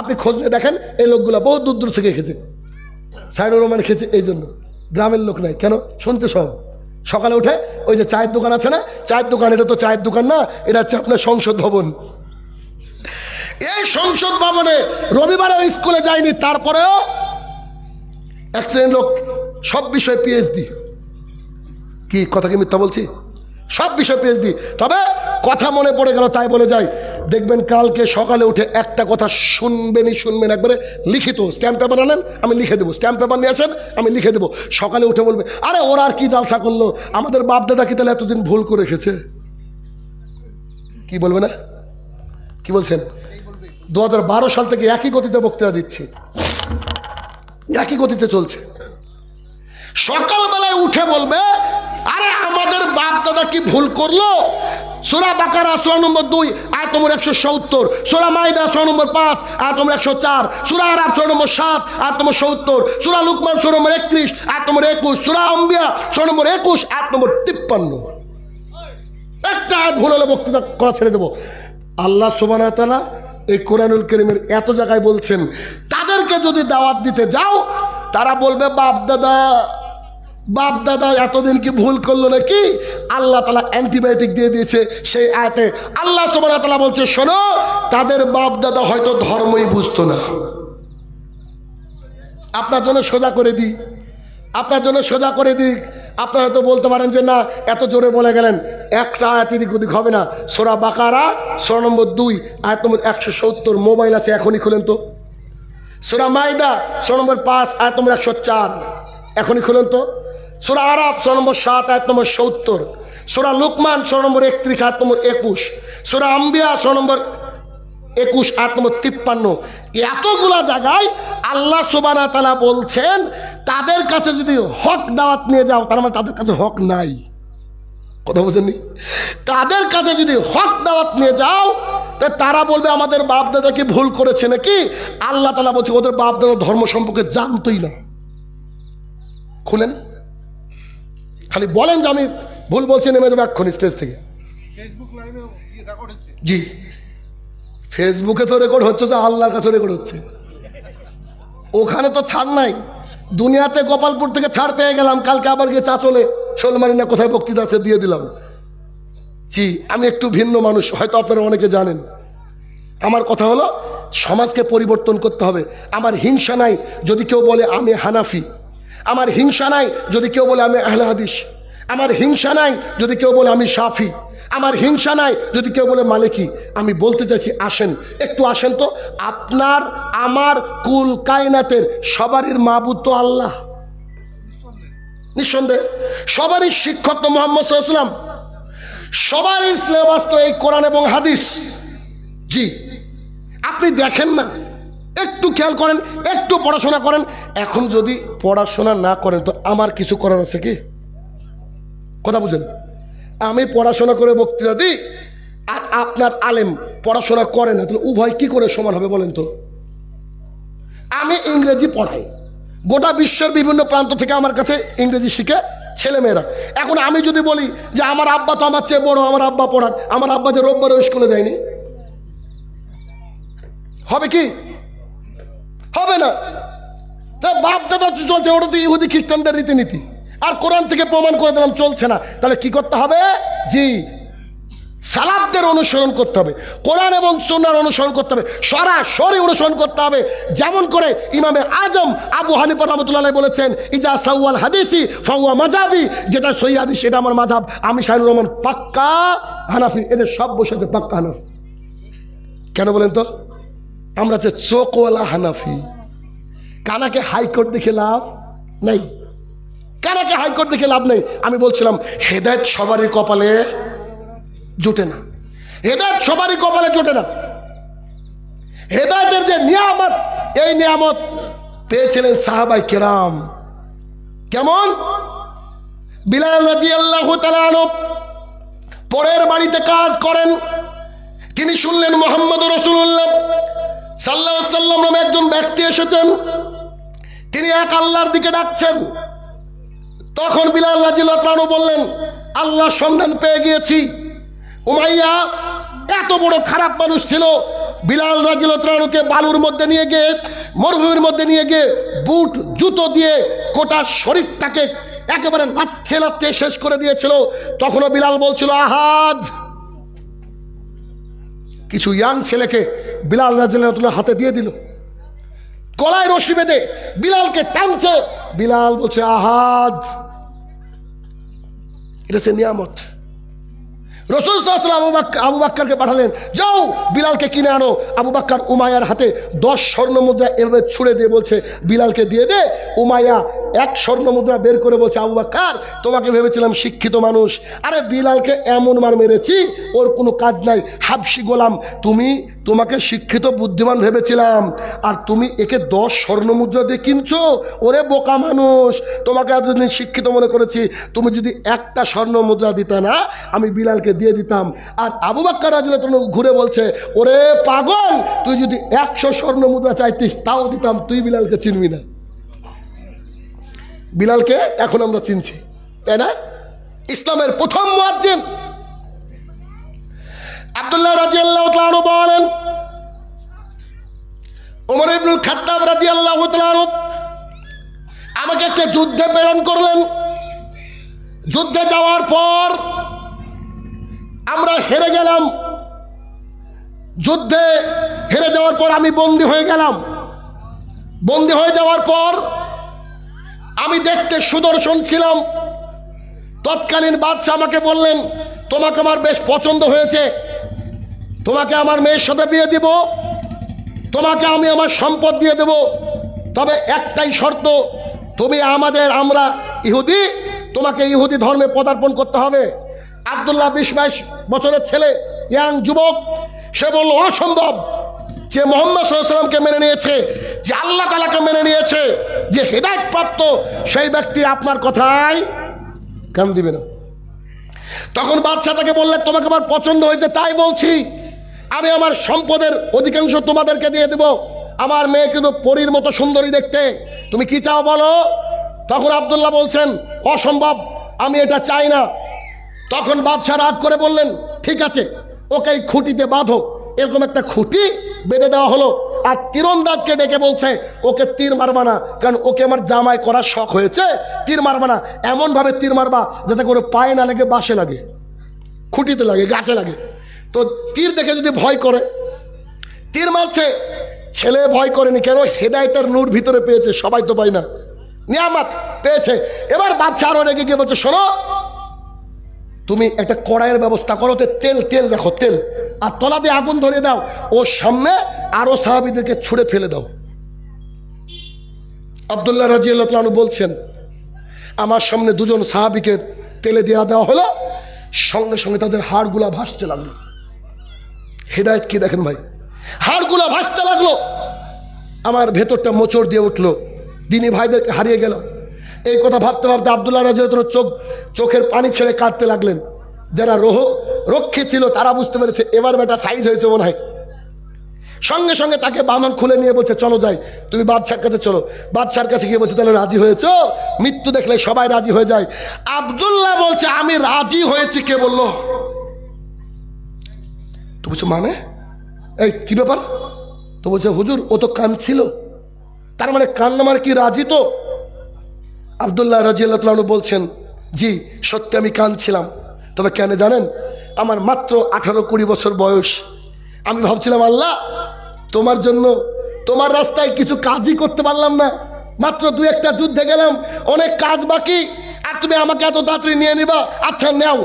আপনি খোঁজ নিয়ে দেখেন, এই লোকগুলা বহু দূর থেকে খেয়েছে, সাইনুর রহমান খেয়েছে, এই জন্য গ্রামের লোক নাই কেন, শুনছে সব। সকালে উঠে ওই যে চায়ের দোকান আছে না, চায়ের দোকান, এটা তো চায়ের দোকান না, এটা হচ্ছে আপনার সংসদ ভবন। এই সংসদ ভবনে রবিবারে স্কুলে যায়নি, তারপরেও এক শ্রেণীর লোক সব বিষয়ে পিএইচডি। কি কথা কি মিথ্যা বলছি? সব বিষয় পিএইচডি। তবে কথা মনে পড়ে গেল তাই বলে যাই, দেখবেন কালকে সকালে উঠে একটা কথা শুনবেন একবারে লিখিত, স্ট্যাম্প পেপার আনেন, আমি লিখে দেবো, স্ট্যাম্প পেপার নিয়ে আসেন, আমি লিখে দেবো। সকালে উঠে বলবে, আরে ওরা আর কি জালসা করলো, আমাদের বাপ দাদা কি তাহলে এতদিন ভুল করে রেখেছে? কি বলবে না? কি বলছেন? 2012 সাল থেকে একই গতিতে বক্তৃতা দিচ্ছি, একই গতিতে চলছে। সকালবেলায় উঠে বলবে, আরে আমাদের বাপ দাদা কি ভুল করলো? সূরা বাকারা সূরা নম্বর 2 আয়াত নম্বর 170, সূরা মাইদা সূরা নম্বর 5 আয়াত নম্বর 104, সূরা আরাফ সূরা নম্বর 7 আয়াত নম্বর 70, সূরা লুকমান সূরা নম্বর 31 আয়াত নম্বর 21, সূরা আম্বিয়া সূরা নম্বর 21 আয়াত নম্বর 53। একটা আয়াত ভুল হলে বক্তৃতা করা ছেড়ে দেবো। আল্লাহ সুবহানাহু ওয়া তাআলা এই কোরআনুল কারীমের এত জায়গায় বলছেন, তাদেরকে যদি দাওয়াত দিতে যাও তারা বলবে বাপ দাদা এতদিন কি ভুল করলো নাকি? আল্লাহ তাআলা অ্যান্টিবায়োটিক দিয়ে দিয়েছে। সেই আয়াতে আল্লাহ সুবহানাহু ওয়া তাআলা বলছে, শোনো, তাদের বাপ দাদা হয়তো ধর্মই বুঝতো না। আপনার জন্য সোজা করে দিই, আপনারা হয়তো বলতে পারেন যে না এত জোরে বলে গেলেন, একটা আয়াত এদিক ওদিক হবে না। সূরা বাকারা সূরা নম্বর 2 আয়াত নম্বর 170, মোবাইল আছে এখনই খুলেন তো। সূরা মাইদা সূরা নম্বর 5 আয়াত নম্বর 104, এখনই খুলেন তো। সূরা আরাফ সূরা নম্বর 7 আয়াত নম্বর 70, সূরা লুকমান সূরা নম্বর 31 আয়াত নম্বর 21, সূরা আম্বিয়া সূরা নম্বর 21 আয়াত নম্বর 53, এতগুলা জায়গায় আল্লাহ সুবহানাহু ওয়া তাআলা বলছেন তাদের কাছে যদি হক দাওয়াত নিয়ে যাও, তার মানে তাদের কাছে হক নাই। কথা বুঝেননি? তাদের কাছে যদি হক দাওয়াত নিয়ে যাও তারা বলবে আমাদের বাপ দাদা কি ভুল করেছে নাকি? আল্লাহ তাআলা বলছে ওদের বাপ দাদা ধর্ম সম্পর্কে জানতোই না। খুলেন, খালি বলেন যে আমি ভুল বলছি, নেমে যাবে এক্ষুনি স্টেজ থেকে। জি, ফেসবুকে তো রেকর্ড হচ্ছে, যে আল্লাহর কাছে রেকর্ড হচ্ছে, ওখানে তো ছাড় নাই। দুনিয়াতে গোপালপুর থেকে ছাড় পেয়ে গেলাম, কালকে আবার গিয়ে চাচলে শোলমারি না কোথায় বক্তৃতা আছে দিয়ে দিলাম। জি, আমি একটু ভিন্ন মানুষ, হয়তো আপনারা অনেকে জানেন। আমার কথা হলো সমাজকে পরিবর্তন করতে হবে। আমার হিংসা নাই যদি কেউ বলে আমি হানাফি, আমার হিংসা নাই যদি কেউ বলে আমি আহলে হাদিস, আমার হিংসা নাই যদি কেউ বলে আমি শাফি, আমার হিংসা নাই যদি কেউ বলে মালিকি। আমি বলতে চাইছি আসেন, একটু আসেন তো, আপনার আমার কুল কায়নাতের সবারই মাবুদ তো আল্লাহ, নিঃসন্দেহে। সবারই শিক্ষক তো মুহাম্মদ সাল্লাল্লাহু আলাইহি ওয়াসাল্লাম, সবারই সিলেবাস তো এই কোরআন এবং হাদিস। জি, আপনি দেখেন না, একটু খেয়াল করেন, একটু পড়াশোনা করেন। এখন যদি পড়াশোনা না করেন তো আমার কিছু করার আছে কি? কথা বুঝেন? আমি পড়াশোনা করে বক্তৃতা দিই আর আপনার আলেম পড়াশোনা করে না, তাহলে উভয় কি করে সমান হবে বলেন তো? আমি ইংরেজি পড়াই, গোটা বিশ্বের বিভিন্ন প্রান্ত থেকে আমার কাছে ইংরেজি শিখে ছেলেমেয়েরা। এখন আমি যদি বলি যে আমার আব্বা তো আমার চেয়ে বড়, আমার আব্বা পড়ান, আমার আব্বা যে রোববারে স্কুলে যায়নি, হবে কি? হবে না। তা বাপ দাদা চলছে, ওটা তো ইহুদি খ্রিস্টানদের রীতিনীতি, আর কোরআন থেকে প্রমাণ করে দিলাম চলছে না। তাহলে কি করতে হবে? জি, সালাফদের অনুসরণ করতে হবে, কোরআন এবং সুন্নাহর অনুসরণ করতে হবে, সরাসরি অনুসরণ করতে হবে। যেমন করে ইমামে আজম আবু হানিফা রাহমাতুল্লাহ আলাইহি বলেছেন, ইজা সাওয়াল হাদিসি ফাহুয়া মাযহাবি, যেটা সহিহ হাদিস সেটা আমার মাযহাব। আমি শাহিনুর রহমান পাক্কা হানাফি, এদের সব বসেছে পাক্কা হানাফি। কেন বলেন তো? আমরা যে চোখওয়ালা হানাফি। কানাকে হাইকোর্ট দেখে লাভ নাই, কানাকে হাইকোর্ট দেখে লাভ নেই। আমি বলছিলাম হেদায়েত সবারই কপালে জোটে না, হেদায়েত সবারই কপালে জোটে না। হেদায়েতের যে নিয়ামত, এই নিয়ামত পেয়েছিলেন সাহাবায়ে কেরাম। কেমন? বিলাল রাদিয়াল্লাহু তাআলা আনহু পরের বাড়িতে কাজ করেন, তিনি শুনলেন মুহাম্মদুর রাসূলুল্লাহ সাল্লাল্লাহু আলাইহি ওয়াসাল্লাম নামে একজন ব্যক্তি এসেছেন, তিনি এক আল্লাহর দিকে ডাকছেন। তখন বিলাল রাদিয়াল্লাহু তাআলা বললেন, আল্লাহর সন্ধান পেয়ে গিয়েছি। উমাইয়া এত বড় খারাপ মানুষ ছিল, বিলাল রাদিয়াল্লাহু তাআলাকে বালুর মধ্যে নিয়ে গিয়ে, মরুভূমির মধ্যে নিয়ে গিয়ে বুট জুতো দিয়ে গোটা শরীরটাকে একেবারে লাথে লাথে শেষ করে দিয়েছিল। তখনও বিলাল বলছিল আহাদ। কিছু ইয়াং ছেলেকে বিলাল রাদিয়াল্লাহু তাআলা হাতে দিয়ে দিল, গলায় রশি বেঁধে বিলালকে টানছে। বিলাল বলছে আহাদ। এটা হচ্ছে নিয়ামত। রাসূল সাল্লাল্লাহু আলাইহি ওয়াসাল্লাম আবু বকরকে পাঠালেন, যাও বিলালকে কিনে আনো। আবু বকর উমাইয়ার হাতে 10 স্বর্ণ মুদ্রা এভাবে ছুঁড়ে দিয়ে বলছে বিলালকে দিয়ে দে। উমাইয়া 1 স্বর্ণ মুদ্রা বের করে বলছে, আবু বকর তোমাকে ভেবেছিলাম শিক্ষিত মানুষ, আরে বিলালকে এমন মার মেরেছি ওর কোনো কাজ নাই, হাবশি গোলাম। তোমাকে শিক্ষিত বুদ্ধিমান ভেবেছিলাম, আর তুমি একে 10 স্বর্ণ মুদ্রা দিয়ে কিনছো। ওরে বোকা মানুষ, তোমাকে এতদিন শিক্ষিত মনে করেছি, তুমি যদি একটা স্বর্ণ মুদ্রা দিতে না আমি বিলালকে দিয়ে দিতাম। আর আবু বকর রাদিয়াল্লাহু তাআলা ঘুরে বলছে, ওরে পাগল, তুই যদি 100 স্বর্ণ মুদ্রা চাইতিস তাও দিতাম, তুই বিলালকে চিনবি না। বিলালকে এখন আমরা চিনছি, তাই না? ইসলামের প্রথম মুয়াজ্জিন আব্দুল্লাহ রাদিয়াল্লাহু তাআলা বলেন, ওমর ইবনুল খাত্তাব রাদিয়াল্লাহু তাআলা আমাকে একটা যুদ্ধে প্রেরণ করলেন। যুদ্ধে যাওয়ার পর আমরা হেরে গেলাম। যুদ্ধে হেরে যাওয়ার পর আমি বন্দী হয়ে গেলাম। বন্দী হয়ে যাওয়ার পর আমি দেখতে সুদর্শন ছিলাম। তৎকালীন বাদশা আমাকে বললেন, তোমাকে আমার বেশ পছন্দ হয়েছে, তোমাকে আমার মেয়ের সাথে বিয়ে দিব, তোমাকে আমি আমার সম্পদ দিয়ে দেব, তবে একটাই শর্ত, আমরা ইহুদি, তোমাকে ইহুদি ধর্মে পদার্পণ করতে হবে। আব্দুল্লাহ 20-22 বছরের ছেলে, ইয়াং যুবক, সে বলল অসম্ভব, যে মুহাম্মদ সাল্লাল্লাহু আলাইহি ওয়াসাল্লামকে মেনে নিয়েছে, যে আল্লাহ তাআলাকে মেনে নিয়েছে, যে হেদায়েত প্রাপ্ত, সেই ব্যক্তি আপনার কথায় কান দিবে না। তখন বাদশা তাকে বললেন, তোমাকে আমার পছন্দ হয়েছে তাই বলছি, আমি আমার সম্পদের অধিকাংশ তোমাদেরকে দিয়ে দেব, আমার মেয়ে কিন্তু পরীর মতো সুন্দরী দেখতে, তুমি কি চাও বলো। তখন আব্দুল্লাহ বলছেন, অসম্ভব, আমি এটা চাই না। তখন বাদশা রাগ করে বললেন, ঠিক আছে, ওকে এই খুঁটিতে বাঁধো। এরকম একটা খুঁটি বেঁধে দেওয়া হলো। আর তীরন্দাজকে ডেকে বলছে, ওকে তীর মারবা না, কারণ ওকে আমার জামাই করার শখ হয়েছে, তীর মারবা না, এমনভাবে তীর মারবা যাতে করে পায়ে না লাগে, বাসে লাগে, খুঁটিতে লাগে, গাছে লাগে। তো তীর দেখে যদি ভয় করে, তীর মারছে, ছেলে ভয় করেনি, কেন? হেদায়েতের নূর ভিতরে পেয়েছে, সবাই তো পায় না, নিয়ামত পেয়েছে। এবার বাদশা আরো রেগে গিয়ে বলছে, শোনো, তুমি একটা কড়াইয়ের ব্যবস্থা করো, তেল তেল দেখো, তেল, আর তলা দিয়ে আগুন ধরিয়ে দাও, ওর সামনে আরো সাহাবীদেরকে ছুঁড়ে ফেলে দাও। আব্দুল্লাহ রাদিয়াল্লাহু তাআলা বলছেন, আমার সামনে দুজন সাহাবীকে তেলে দেওয়া হলো, সঙ্গে সঙ্গে তাদের হাড়গুলা ভাসতে লাগলো। হেদায়েত কি দেখেন ভাই, হাড়গুলা ভাসতে লাগলো। আমার ভেতরটা মোচড় দিয়ে উঠলো, দিনী ভাইদেরকে হারিয়ে গেল। এই কথা ভাবতে ভাবতে আব্দুল্লাহ রাদিয়াল্লাহু তাআলা চোখের পানি ছেড়ে কাঁদতে লাগলেন। যারা রক্ষী ছিল তারা বুঝতে পেরেছে এবার বেটা সাইজ হয়েছে মনে হয়। সঙ্গে সঙ্গে তাকে বাঁধন খুলে নিয়ে বলছে, চলো যাই, তুমি বাদশার কাছে চলো। বাদশার কাছে গিয়ে বলছে, তাহলে রাজি হয়েছো? মৃত্যু দেখলে সবাই রাজি হয়ে যায়। আব্দুল্লাহ বলছে, আমি রাজি হয়েছি। কে বললো? তো বলছে, মানে এই কি ব্যাপার? তো বলছে, হুজুর ও তো কাঁদছিল। তার মানে কান্না মানে কি, রাজি তো? আব্দুল্লাহ রাদিয়াল্লাহু তাআলা বলছেন, জি সত্যি আমি কাঁদছিলাম। তবে কেন জানেন? আমার মাত্র 18-20 বছর বয়স। আমি ভাবছিলাম, আল্লাহ তোমার জন্য, তোমার রাস্তায় কিছু কাজই করতে পারলাম না, মাত্র 2-1টা যুদ্ধে গেলাম, অনেক কাজ বাকি, আর তুমি আমাকে এত তাড়াতাড়ি নিয়ে নিবা। আচ্ছা নাও,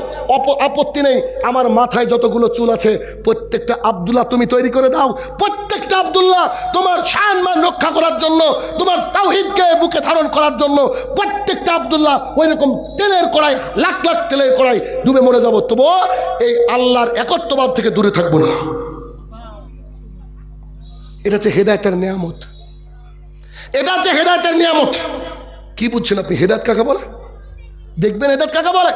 আপত্তি নেই। আমার মাথায় যতগুলো চুল আছে প্রত্যেকটা আব্দুল্লাহ তুমি তৈরি করে দাও। প্রত্যেকটা আব্দুল্লাহ তোমার সম্মান রক্ষা করার জন্য, তোমার তাওহীদকে বুকে ধারণ করার জন্য, প্রত্যেকটা আব্দুল্লাহ ওই রকম তেলের কড়াই, লাখ লাখ তেলের কড়াই ডুবে মরে যাবো, তবুও এই আল্লাহর একত্ববাদ থেকে দূরে থাকবো না। এটা হচ্ছে হেদায়েতের নিয়ামত, এটা হচ্ছে হেদায়েতের নিয়ামত। কি বুঝছেন আপনি? হেদায়েত কাকে বলে দেখবেন, হেদায়েত কাকে বলে?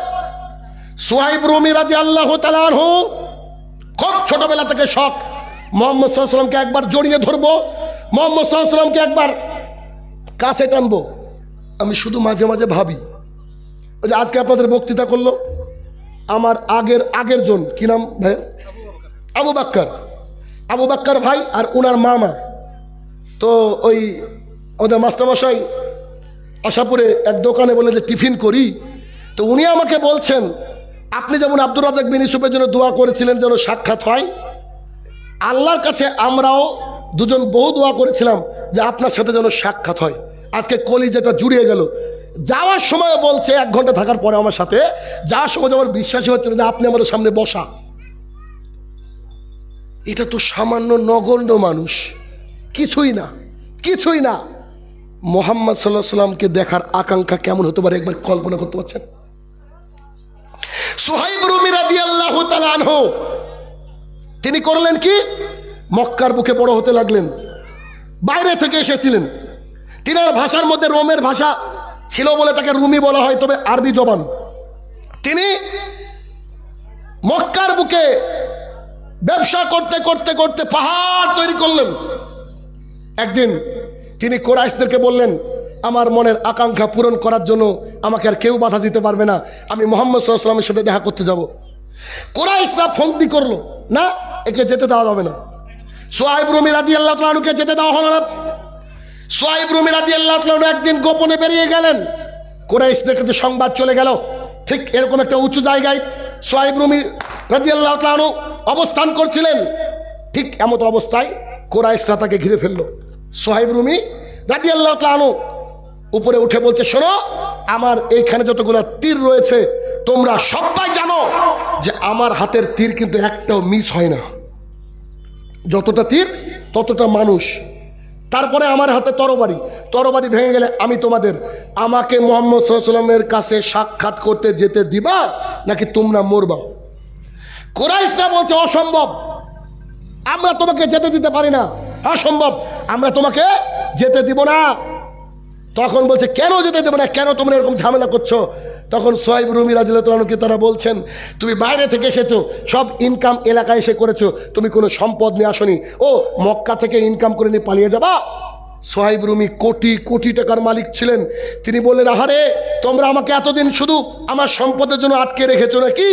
সুহাইব রুমি রাদিয়াল্লাহু তাআলা আনহু খুব ছোটবেলা থেকে শখ, মুহাম্মদ সাল্লাল্লাহু আলাইহি ওয়াসাল্লামকে একবার জড়িয়ে ধরবো, মুহাম্মদ সাল্লাল্লাহু আলাইহি ওয়াসাল্লামকে একবার কাছে টানবো। আমি শুধু মাঝে মাঝে ভাবি, ওই যে আজকে আপনাদের বক্তৃতা করলো আমার আগের জন, কি নাম ভাই? আবু বাক্কার ভাই আর ওনার মামা। তো ওই ওদের মাস্টারমশাই আশাপুরে এক দোকানে বলে যে টিফিন করি, তো উনি আমাকে বলছেন, আপনি যেমন আব্দুর রাজ্জাক বিন ইউসুফের জন্য দোয়া করেছিলেন যেন সাক্ষাৎ হয়, আল্লাহর কাছে আমরাও দুজন বহু দোয়া করেছিলাম যে আপনার সাথে যেন সাক্ষাৎ হয়। আজকে কলিজাটা জুড়িয়ে গেল। যাওয়ার সময় বলছে, 1 ঘন্টা থাকার পরে আমার সাথে যাওয়ার সময় আমার বিশ্বাসই হচ্ছে না যে আপনি আমাদের সামনে বসা। এটা তো সামান্য নগণ্য মানুষ, কিছুই না, কিছুই না। মুহাম্মদ সাল্লাল্লাহু আলাইহি ওয়াসাল্লামকে দেখার আকাঙ্ক্ষা কেমন হতে পারে একবার কল্পনা করতে পারছেন? সুহাইব রুমি রাদিয়াল্লাহু তাআলা আনহু তিনি করলেন কি, মক্কার বুকে বড় হতে লাগলেন, বাইরে থেকে এসেছিলেন। তিনার ভাষার মধ্যে রোমের ভাষা ছিল বলে তাকে রুমি বলা হয়, তবে আরবি জবান। তিনি মক্কার বুকে ব্যবসা করতে করতে করতে পাহাড় তৈরি করলেন। একদিন তিনি কুরাইশদেরকে বললেন, আমার মনের আকাঙ্ক্ষা পূরণ করার জন্য আমাকে আর কেউ বাধা দিতে পারবে না, আমি মুহাম্মদ সাল্লাল্লাহু আলাইহি ওয়াসাল্লামের সাথে দেখা করতে যাব। কুরাইশরা ফন্দি করলো, না একে যেতে দেওয়া যাবে না। সুহাইব রুমি রাদিয়াল্লাহু তাআলা আনহুকে যেতে দেওয়া হলো না। সুহাইব রুমি রাদিয়াল্লাহু তাআলা আনহু একদিন গোপনে বেরিয়ে গেলেন। কুরাইশদের কাছে সংবাদ চলে গেল, ঠিক এরকম একটা উঁচু জায়গায় সুহাইব রুমি রাদিয়াল্লাহু তাআলা আনহু অবস্থান করছিলেন। ঠিক এমত অবস্থায় কুরাইশরা তাকে ঘিরে ফেললো। সুহাইব রুমি রাদিয়াল্লাহু তাআলা আনহু উপরে উঠে বলছে, শোনো, আমার এইখানে যতগুলো তীর রয়েছে তোমরা সবাই জানো যে আমার হাতের তীর কিন্তু একটাও মিস হয় না, যতটা তীর ততটা মানুষ। তারপরে আমার হাতে তরবারি ভেঙে গেলে আমি তোমাদের, আমাকে মুহাম্মদ সাল্লাল্লাহু আলাইহি ওয়াসাল্লামের কাছে সাক্ষাৎ করতে যেতে দিবা নাকি তোমরা মরবা? কুরাইশরা বলছে, অসম্ভব, আমরা তোমাকে যেতে দিতে পারি না, অসম্ভব, আমরা তোমাকে যেতে দিব না। তখন বলছে কেন যেতে দেবো না, কেন তোমরা এরকম ঝামেলা করছো? তখন সোহাইব রুমি রাদিয়াল্লাহু তাআলাকে তারা বলছেন, তুমি বাইরে থেকে এসেছো, সব ইনকাম এলাকায় এসে করেছো, তুমি কোনো সম্পদ নিয়ে আসনি, ও মক্কা থেকে ইনকাম করে নিয়ে পালিয়ে যাবা? সোহাইব রুমি কোটি কোটি টাকার মালিক ছিলেন। তিনি বললেন, আহারে তোমরা আমাকে এতদিন শুধু আমার সম্পদের জন্য আটকে রেখেছো নাকি?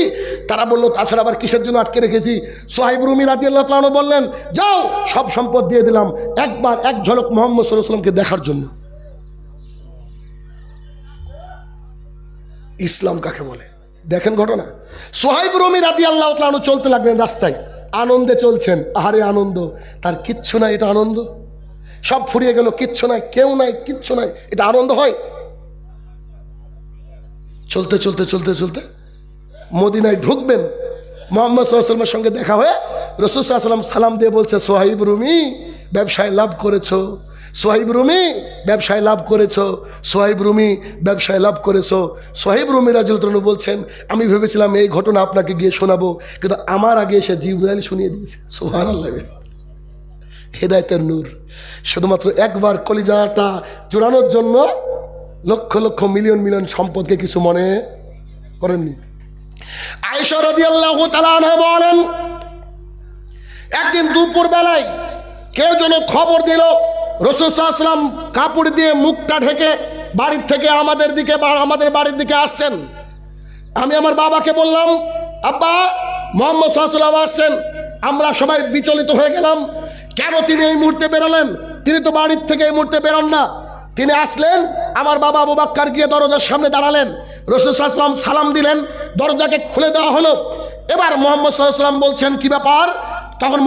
তারা বললো, তাছাড়া আবার কিসের জন্য আটকে রেখেছি? সোহাইব রুমি রাদিয়াল্লাহু তাআলা বললেন, যাও সব সম্পদ দিয়ে দিলাম, একবার এক ঝলক মুহাম্মদ সাল্লাল্লাহু আলাইহি ওয়াসাল্লামকে দেখার জন্য। ইসলাম কাকে বলে দেখেন ঘটনা। সোহাইব রুমি রাদিয়াল্লাহু তাআলা চলতে লাগলেন রাস্তায়, আনন্দে চলছেন। আহারে আনন্দ, তার কিচ্ছু নাই, এটা আনন্দ? সব ফুরিয়ে গেল, কিচ্ছু নাই, কেউ নাই, কিচ্ছু নাই, এটা আনন্দ হয়? চলতে চলতে চলতে চলতে মদিনায় ঢুকবেন, মুহাম্মদ সাল্লাল্লাহু আলাইহি ওয়াসাল্লামের সঙ্গে দেখা হয়ে রাসূল সাল্লাল্লাহু আলাইহি ওয়াসাল্লাম সালাম দিয়ে বলছে, সোহাইব রুমি ব্যবসায় লাভ করেছো, সোহাইব রুমি ব্যবসায় লাভ করেছো, সোহাইব রুমি ব্যবসায় লাভ করেছো। সোহাইব রুমি রাদিয়াল্লাহু তাআলা বলছেন, আমি ভেবেছিলাম এই ঘটনা আপনাকে গিয়ে শোনাবো, কিন্তু আমার আগে এসে জিবরাইল শুনিয়ে দিয়েছে। সুবহানাল্লাহ, হেদায়েতের নূর। শুধুমাত্র একবার কলিজাটা জোড়ানোর জন্য লক্ষ লক্ষ মিলিয়ন মিলিয়ন সম্পদকে কিছু মনে করেননি। আয়েশা রাদিয়াল্লাহু তাআলা আনহা বলেন, একদিন দুপুর বেলায় কেউ যেন খবর দিল রাসূল সাল্লাল্লাহু আলাইহি ওয়াসাল্লাম কাপড় দিয়ে মুখটা ঢেকে বাড়ির থেকে আমাদের দিকে বা আমাদের বাড়ির দিকে আসছেন। আমি আমার বাবাকে বললাম, আব্বা মুহাম্মদ সাল্লাল্লাহু আলাইহি ওয়াসাল্লাম আসছেন। আমরা সবাই বিচলিত হয়ে গেলাম, কেন তিনি এই মুহূর্তে বেরোলেন? তিনি তো বাড়ির থেকে এই মুহূর্তে বেরোন না। তিনি আসলেন, আমার বাবা আবু বকর গিয়ে দরজার সামনে দাঁড়ালেন, রাসূল সাল্লাল্লাহু আলাইহি ওয়াসাল্লাম সালাম দিলেন, দরজাকে খুলে দেওয়া হলো। এবার মুহাম্মদ সাল্লাল্লাহু আলাইহি ওয়াসাল্লাম বলছেন, কি ব্যাপার? তখন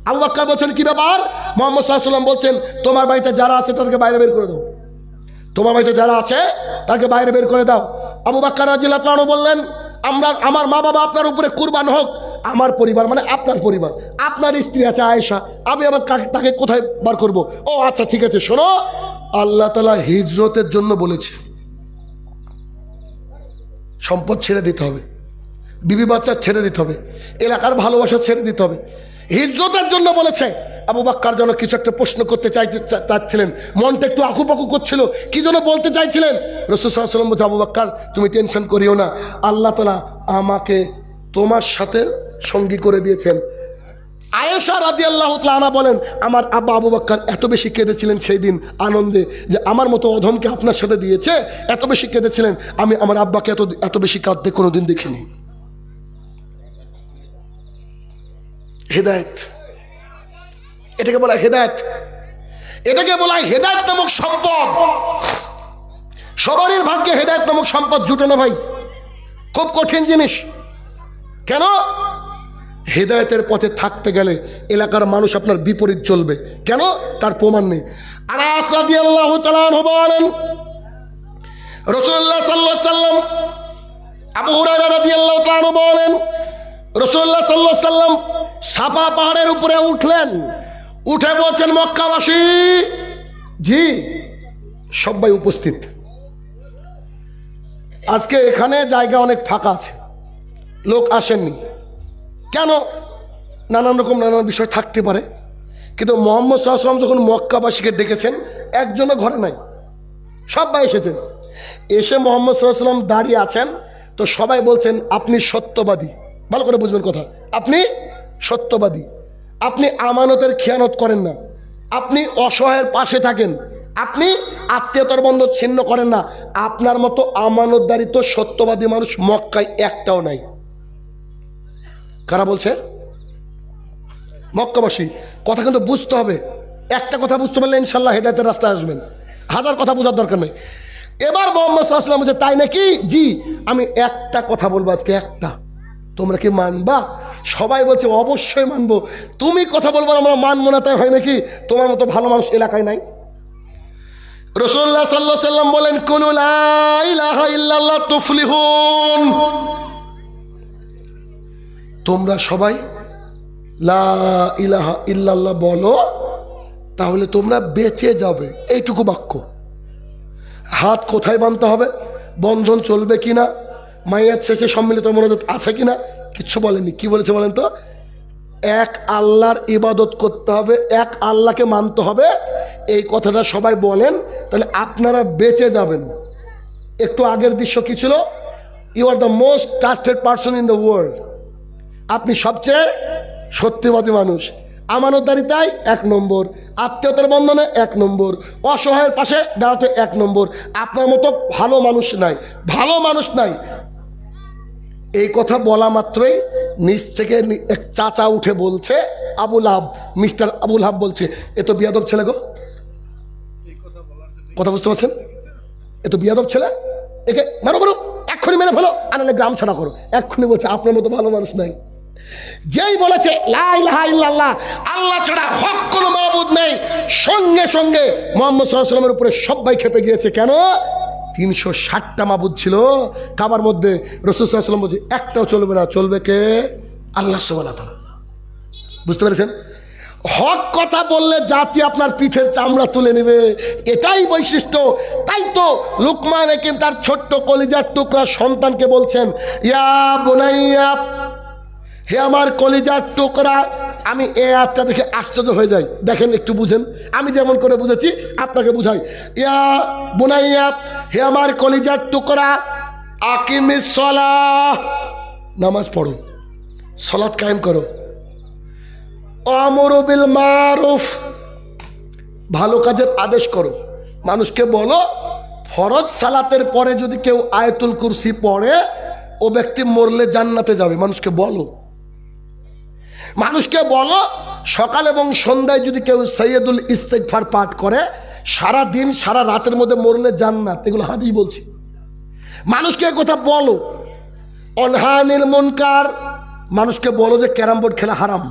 আবু বকর বলছেন, কি ব্যাপার? মুহাম্মদ সাল্লাল্লাহু আলাইহি ওয়াসাল্লাম বলছেন, তোমার বাড়িতে যারা আছে তাদেরকে বাইরে বের করে দাও, তোমার বাড়িতে যারা আছে তাকে বাইরে বের করে দাও। আবু বকর রাদিয়াল্লাহু তাআলা বললেন, আমার মা বাবা আপনার উপরে কুরবান হোক। আমার পরিবার মানে আপনার পরিবার, আপনার স্ত্রী আছে আয়েশা, আমি আবার তাকে কোথায় বার করব? ও আচ্ছা ঠিক আছে, শোনো, আল্লাহ তাআলা হিজরতের জন্য বলেছে, সম্পদ ছেড়ে দিতে হবে, বিবি বাচ্চা ছেড়ে দিতে হবে, এলাকার ভালোবাসা ছেড়ে দিতে হবে, হিজরতের জন্য বলেছে। আবু বকর যেন কিছু একটা প্রশ্ন করতে চাচ্ছিলেন, মনটা একটু আকুপাকু করছিল, কি যেন বলতে চাইছিলেন। রাসূল সাল্লাল্লাহু আলাইহি ওয়াসাল্লাম বলছে, আবু বকর তুমি টেনশন করিও না, আল্লাহ তাআলা আমাকে তোমার সাথে সঙ্গী করে দিয়েছেন। আয়েশা রাদিয়াল্লাহু তাআলা আনহা বলেন, আমার আব্বা আবু বকর এত বেশি কেঁদেছিলেন সেই দিন আনন্দে, যে আমার মতো অধমকে আপনার সাথে দিয়েছে, এত বেশি কেঁদেছিলেন, আমি আমার আব্বাকে এত বেশি কাঁদতে কোনোদিন দেখিনি। হেদায়েত, এটাকে বলা হেদায়েত, এটাকে বলা হেদায়েত নামক সম্পদ। সবারই ভাগ্যে হেদায়েত নামক সম্পদ জুটে না ভাই, খুব কঠিন জিনিস। কেন? হেদায়েতের পথে থাকতে গেলে এলাকার মানুষ আপনার বিপরীত চলবে, কেন? তার প্রমাণ নেই। আনাস রাদিয়াল্লাহু তাআলা আনহু বলেন, রাসূলুল্লাহ সাল্লাল্লাহু আলাইহি ওয়াসাল্লাম, আবু হুরায়রা রাদিয়াল্লাহু তাআলা আনহু বলেন, রাসূলুল্লাহ সাল্লাল্লাহু আলাইহি ওয়াসাল্লাম সাফা পাহাড়ের উপরে উঠলেন, উঠে বলছেন, মক্কাবাসী, জি সবাই উপস্থিত, আজকে এখানে জায়গা অনেক ফাঁকা আছে, লোক আসেননি কেন? নানান বিষয় থাকতে পারে, কিন্তু মুহাম্মদ সাল্লাল্লাহু আলাইহি ওয়াসাল্লাম যখন মক্কাবাসীকে ডেকেছেন, একজনও ঘরে নাই, সবাই এসেছেন। এসে মুহাম্মদ সাল্লাল্লাহু আলাইহি ওয়াসাল্লাম দাঁড়িয়ে আছেন, তো সবাই বলছেন, আপনি সত্যবাদী, ভালো করে বুঝবেন কথা, আপনি সত্যবাদী, আপনি আমানতের খেয়ানত করেন না, আপনি অসহায়ের পাশে থাকেন, আপনি আত্মীয়তার বন্ধন ছিন্ন করেন না, আপনার মতো আমানতদারি তো সত্যবাদী মানুষ মক্কায় একটাও নাই। কারা বলছে? মক্কাবাসী। কথা কিন্তু বুঝতে হবে, একটা কথা বুঝতে পারলে ইনশাল্লাহ হেদায়েতের রাস্তায় আসবেন, হাজার কথা বোঝার দরকার নেই। এবার মুহাম্মদ সাল্লাল্লাহু আলাইহি ওয়াসাল্লাম বলছে, তাই নাকি? জি, আমি একটা কথা বলবো আজকে, একটা, তোমরা কি মানবা? সবাই বলছে, অবশ্যই মানবো। তুমি কথা বলবো, আমরা মানবো না, তাই হয় নাকি? তোমার মতো ভালো মানুষ এলাকায় নাই। রাসূলুল্লাহ সাল্লাল্লাহু আলাইহি ওয়াসাল্লাম বলেন, কুলু লা ইলাহা ইল্লাল্লাহ তুফলিহুন, তোমরা সবাই লা ইলাহা ইল্লাল্লাহ বলো, তাহলে তোমরা বেঁচে যাবে। এইটুকু বাক্য। হাত কোথায় বাঁধতে হবে, বন্ধন চলবে কিনা, মাইয়াত শেষে সম্মিলিত মোনাজাত আছে কিনা, কিচ্ছু বলেনি। কি বলেছে বলেন তো? এক আল্লাহর ইবাদত করতে হবে, এক আল্লাহকে মানতে হবে, এই কথাটা সবাই বলেন, তাহলে আপনারা বেঁচে যাবেন। একটু আগের দৃশ্য কি ছিল? You are the most trusted person in the world. আপনি সবচেয়ে সত্যবাদী মানুষ, আমানতদারিতায় 1 নম্বর, আত্মীয়তার বন্ধনে 1 নম্বর, অসহায়ের পাশে দাঁড়াতে 1 নম্বর। আপনার মতো ভালো মানুষ নাই, ভালো মানুষ নাই। এই কথা বলা মাত্রই নিচ থেকে এক চাচা উঠে বলছে, আবুল আহাব, মিস্টার আবুল আহাব বলছে, এ তো বিয়াদব ছেলে গো। কথা বুঝতে পারছেন? এ তো বিয়াদব ছেলে, একে মারো মারো, এক্ষুনি মেরে ফেলো, আনালে গ্রাম ছাড়া করো। এক্ষুনি বলছে আপনার মতো ভালো মানুষ নাই। যেই বলেছে লা ইলাহা ইল্লাল্লাহ, আল্লাহ ছাড়া হক কোনো মাবুদ নেই, সঙ্গে সঙ্গে মুহাম্মদ সাল্লাল্লাহু আলাইহি ওয়াসাল্লামের উপরে সবাই খেপে গিয়েছে। কেন? 360টা মাবুদ ছিল কাবার মধ্যে। রাসূল সাল্লাল্লাহু আলাইহি ওয়াসাল্লাম বলছে একটাও চলবে না, চলবে কে? আল্লাহ সুবহানাহু ওয়া তাআলা। বুঝতে পেরেছেন? হক কথা বললে জাতি আপনার পিঠের চামড়া তুলে নেবে, এটাই বৈশিষ্ট্য। তাই তো লুকমান হাকিম তার ছোট্ট কলিজার টুকরা সন্তানকে বলছেন, ইয়া বুনাইয়া, হে আমার কলিজার টুকরা। আমি এই আয়াতটা দেখে আশ্চর্য হয়ে যাই। দেখেন, একটু বুঝেন, আমি যেমন করে বুঝেছি আপনাকে বুঝাই। ইয়া বুনাইয়া, হে আমার কলিজার টুকরা, আকিমিস সালাহ, নামাজ পড়ো, সালাত কায়েম করো। আমরু বিল মারুফ, ভালো কাজের আদেশ করো। মানুষকে বলো ফরজ সালাতের পরে যদি কেউ আয়াতুল কুরসি পড়ে ও ব্যক্তি মরলে জান্নাতে যাবে। মানুষকে বলো, মানুষকে বলো সকাল এবং সন্ধ্যায় যদি কেউ সৈয়দুল ইস্তেগফার পাঠ করে সারা দিন সারা রাতের মধ্যে মরলে জান্নাত। এগুলো হাদিস বলছি। মানুষকে কথা বলো। অনহানিল মুনকার, মানুষকে বলো যে ক্যারাম বোর্ড খেলা হারাম।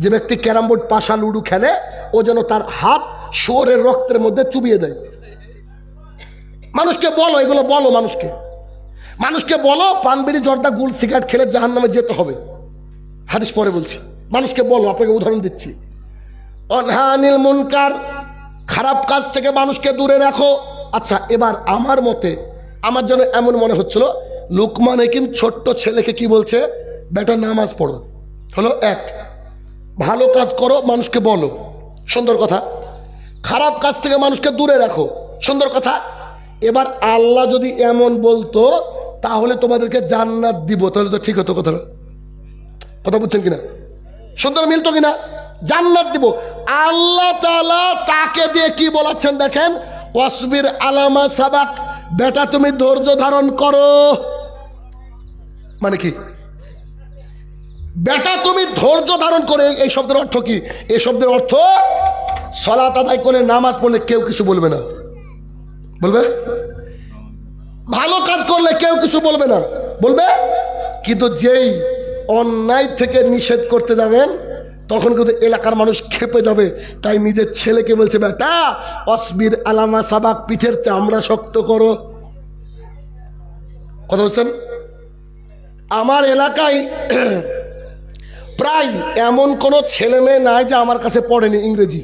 যে ব্যক্তি ক্যারাম বোর্ড, পাশা, লুডু খেলে ও যেন তার হাত শুয়োরের রক্তের মধ্যে চুবিয়ে দেয়। মানুষকে বলো, এগুলো বলো মানুষকে। মানুষকে বলো পানবিড়ি, জর্দা, গুল, সিগারেট খেলে জাহান্নামে যেতে হবে। হাদিস পরে বলছি। মানুষকে বলো, আপনাকে উদাহরণ দিচ্ছি। অনহানিল মুনকার, খারাপ কাজ থেকে মানুষকে দূরে রাখো। আচ্ছা, এবার আমার মতে, আমার জন্য এমন মনে হচ্ছিল লুকমান হাকিম ছোট্ট ছেলেকে কি বলছে? বেটা নামাজ পড়ো, হলো 1। ভালো কাজ করো, মানুষকে বলো, সুন্দর কথা। খারাপ কাজ থেকে মানুষকে দূরে রাখো, সুন্দর কথা। এবার আল্লাহ যদি এমন বলতো তাহলে তোমাদেরকে জান্নাত দিব, তাহলে তো ঠিক হতো। কথাটা, কথা বুঝছেন কিনা? সুন্দর মিলতো কিনা? জান্নাত দিব। আল্লাহ তাআলা তাকে দিয়ে কি বলাচ্ছেন দেখেন, ওয়াসবির আলামা সাবাক, বেটা তুমি ধৈর্য ধারণ করো। মানে কি? বেটা তুমি ধৈর্য ধারণ করে, এই শব্দের অর্থ কি? এই শব্দের অর্থ সালাত আদায় করে নামাজ পড়লে কেউ কিছু বলবে না। বলবে? ভালো কাজ করলে কেউ কিছু বলবে না, বলবে। কিন্তু যেই অন্যায় থেকে নিষেধ করতে যাবেন তখন কিন্তু এলাকার মানুষ খেপে যাবে। তাই নিজের ছেলেকে বলছে, বেটা অসবির আলামা সাবাক, পিঠের চামড়া শক্ত করো। কথা বলছেন? আমার এলাকায় প্রায় এমন কোনো ছেলে মেয়ে নাই যে আমার কাছে পড়েনি ইংরেজি।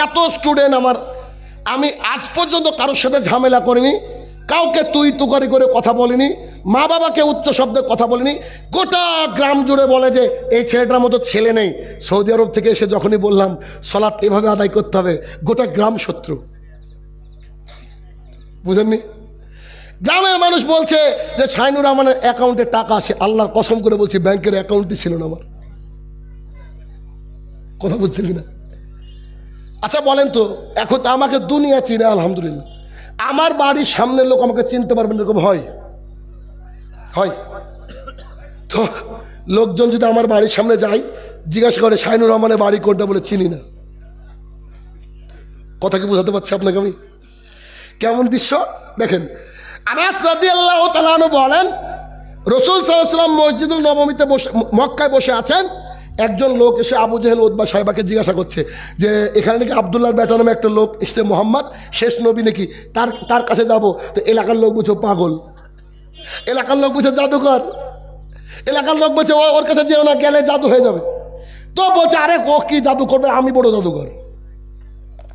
এত স্টুডেন্ট আমার, আমি আজ পর্যন্ত কারোর সাথে ঝামেলা করিনি, কাউকে তুই তুকারি করে কথা বলিনি, মা বাবাকে উচ্চ শব্দে কথা বলিনি। গোটা গ্রাম জুড়ে বলে যে এই ছেলেটার মতো ছেলে নেই। সৌদি আরব থেকে এসে যখনই বললাম সালাত এভাবে আদায় করতে হবে, গোটা গ্রাম শত্রু। বুঝেননি? গ্রামের মানুষ বলছে যে শাইনুর রহমানের অ্যাকাউন্টে টাকা আসে। আল্লাহর কসম করে বলছি ব্যাংকের অ্যাকাউন্টই ছিল না আমার। কথা বুঝছেন কিনা? আচ্ছা বলেন তো, এখন তো আমাকে দুনিয়া চিনে আলহামদুলিল্লাহ। আমার বাড়ির সামনের লোক আমাকে চিনতে পারবেন এরকম হয়? হয় তো লোকজন যদি আমার বাড়ির সামনে যায় জিজ্ঞাসা করে শাইনুর রহমানের বাড়ি কোনটা, বলে চিনি না। কথা কি বোঝাতে পারছি আপনাকে আমি? কেমন দৃশ্য দেখেন। আনাস রাদিয়াল্লাহু তাআলা আনহু বলেন, রাসূল সাল্লাল্লাহু আলাইহি ওয়াসাল্লাম মসজিদুল নববীতে বসে, মক্কায় বসে আছেন। একজন লোক এসে আবু জেহেল, উতবা, সাইবাকে জিজ্ঞাসা করছে যে এখানে নাকি আব্দুল্লাহর বেটা নামে একটা লোক এসছে, মোহাম্মদ শেষ নবী নাকি, তার কাছে যাব। তো এলাকার লোক বুঝো পাগল, এলাকার লোক বুঝে জাদুকর, এলাকার লোক বলছে ওর কাছে যেও না, গেলে জাদু হয়ে যাবে। তো বলছে আরে ও কি জাদু করবে, আমি বড় জাদুকর।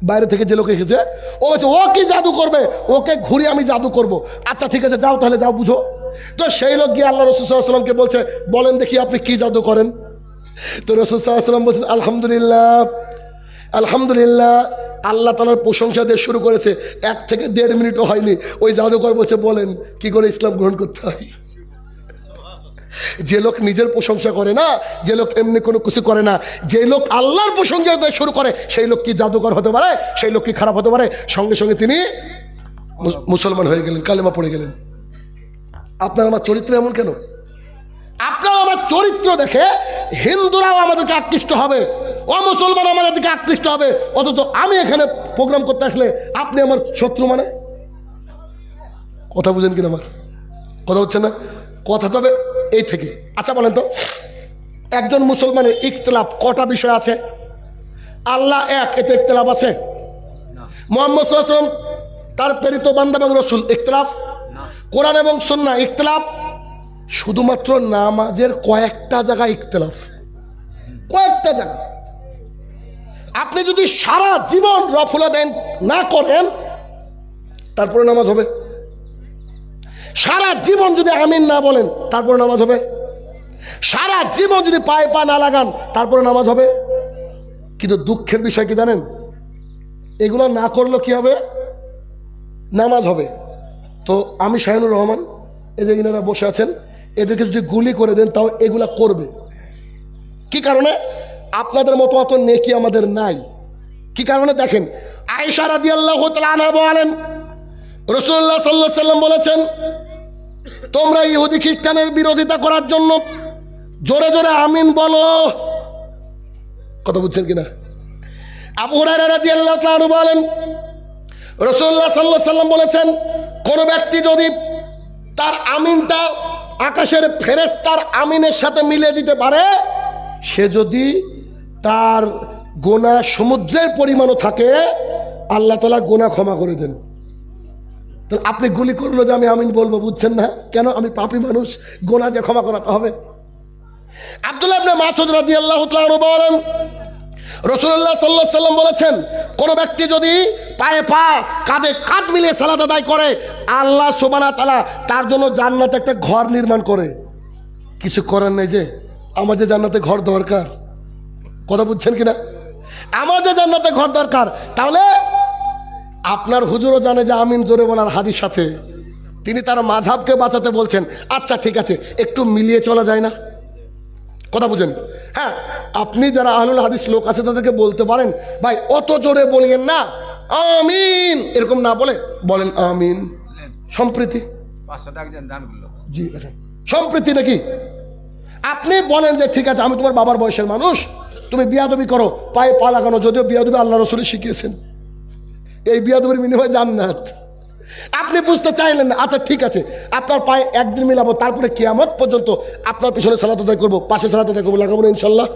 বাইরে থেকে যে লোক এসেছে ও বলছে ও কি জাদু করবে, ওকে ঘুরে আমি জাদু করব। আচ্ছা ঠিক আছে যাও, তাহলে যাও বুঝো। তো সেই লোক গিয়ে আল্লাহ রাসূল সাল্লাল্লাহু আলাইহি ওয়াসাল্লামকে বলছে, বলেন দেখি আপনি কি জাদু করেন। তো রাসূল সাল্লাল্লাহু আলাইহি ওয়াসাল্লাম বলছেন, আলহামদুলিল্লাহ আলহামদুলিল্লাহ। আল্লাহ তাআলার প্রশংসা দিয়ে শুরু করেছে, 1 থেকে 1.5 মিনিটও হয়নি। ওই জাদুকর বলছে, বলেন কি করে ইসলাম গ্রহণ করতে হয়। যে লোক নিজের প্রশংসা করে না, যে লোক এমনি কোনো কিছু করে না, যে লোক আল্লাহর প্রশংসা দিয়ে শুরু করে, সেই লোক কি জাদুকর হতে পারে? সেই লোক কি খারাপ হতে পারে? সঙ্গে সঙ্গে তিনি মুসলমান হয়ে গেলেন, কালেমা পড়ে গেলেন। আপনার আমার চরিত্র এমন কেন? আপনার আমার চরিত্র দেখে হিন্দুরাও আমাদেরকে আকৃষ্ট হবে, অমুসলমান আমাদের দিকে আকৃষ্ট হবে, অথচ আমি এখানে প্রোগ্রাম করতে আসলে আপনি আমার শত্রু। মানে কথা বুঝেন কিনা? আমার কথা হচ্ছে না? কথা তবে এই থেকে। আচ্ছা বলেন তো, একজন মুসলমানের ইখতিলাফ কটা বিষয় আছে? আল্লাহ এক, এতে ইখতিলাফ আছে? মুহাম্মদ সাল্লাল্লাহু আলাইহি ওয়াসাল্লাম তার প্রেরিত বান্দা এবং রাসূল, ইখতিলাফ? কোরআন এবং সুন্নাহ, ইখতিলাফ? শুধুমাত্র নামাজের কয়েকটা জায়গায় ইখতিলাফ, কয়েকটা জায়গা। আপনি যদি সারা জীবন রফুলা দেন না করেন, তারপরে নামাজ হবে। সারা জীবন যদি আমিন না বলেন, তারপরে নামাজ হবে। সারা জীবন যদি পায়ে পা না লাগান, তারপরে নামাজ হবে। কিন্তু দুঃখের বিষয় কি জানেন? এগুলো না করলেও কি হবে? নামাজ হবে। তো আমি শাহিনুর রহমান, এই যে ইনারা বসে আছেন, এদেরকে যদি গুলি করে দেন তাও এগুলা করবে। কি কারণে? আপনাদের মতো অত নেকি আমাদের নাই। কি কারণে? দেখেন, আয়েশা রাদিয়াল্লাহু তাআলা আনহা বলেন, রাসূলুল্লাহ সাল্লাল্লাহু আলাইহি ওয়াসাল্লাম বলেছেন, তোমরা ইহুদি খ্রিস্টানের বিরোধিতা করার জন্য জোরে জোরে আমিন বলো। কথা বুঝছেন কিনা? আবু হুরায়রা রাদিয়াল্লাহু তাআলা আনহু বলেন, রাসূলুল্লাহ সাল্লাল্লাহু আলাইহি ওয়াসাল্লাম বলেছেন, কোন ব্যক্তি যদি তার আমিনটা আকাশের ফেরেশতার আমিনের সাথে মিলিয়ে দিতে পারে, সে যদি তার গোনা সমুদ্রের পরিমাণও থাকে, আল্লাহ তাআলা গোনা ক্ষমা করে দেন। তো আপনি গুলি করলো যে আমি আমিন বলবো, বুঝছেন না কেন? আমি পাপী মানুষ, গোনা যে ক্ষমা করাতে হবে। আব্দুল্লাহ ইবনে মাসউদ রাদিয়াল্লাহু তাআলা আনহু বলেন, রাসূলুল্লাহ সাল্লাল্লাহু আলাইহি ওয়াসাল্লাম বলেছেন, কোন ব্যক্তি যদি পায়ে পা কাঁধে কাঁধ মিলিয়ে সালাত আদায় করে, আল্লাহ সুবহানাহু ওয়া তাআলা তার জন্য জান্নাতে একটা ঘর নির্মাণ করে। কিছু করার নেই যে আমার যে জান্নাতে ঘর দরকার। কথা বুঝছেন কিনা? আমার যে জান্নাতে ঘর দরকার, তাহলে আপনার হুজুরও জানে যে আমিন জোরে বলার হাদিস আছে, তিনি তার মাযহাবকে বাঁচাতে বলছেন। আচ্ছা ঠিক আছে, একটু মিলিয়ে চলা যায় না? কথা বুঝেন? হ্যাঁ, আপনি যারা আহলুল হাদিস লোক আছে তাদেরকে বলতে পারেন, ভাই অত জোরে বলিয়েন না, আমিন এরকম না বলে বলেন আমিন। সম্প্রীতি, জি সম্প্রীতি নাকি? আপনি বলেন যে ঠিক আছে, আমি তোমার বাবার বয়সের মানুষ, তুমি বিয়াদবি করো, পায়ে পা লাগানো, যদিও বিয়াদবি আল্লাহ রাসূল শিখিয়েছেন, এই বিয়াদবির বিনিময়ে জান্নাত। আপনি বুঝতে চাইলেন না, আচ্ছা ঠিক আছে, আপনার পায়ে একদিন মিলাবো, তারপরে কিয়ামত পর্যন্ত আপনার পিছনে সালাত আদায় করবো, পাশে সালাত আদায় করবো, লাগাবো না ইনশাল্লাহ।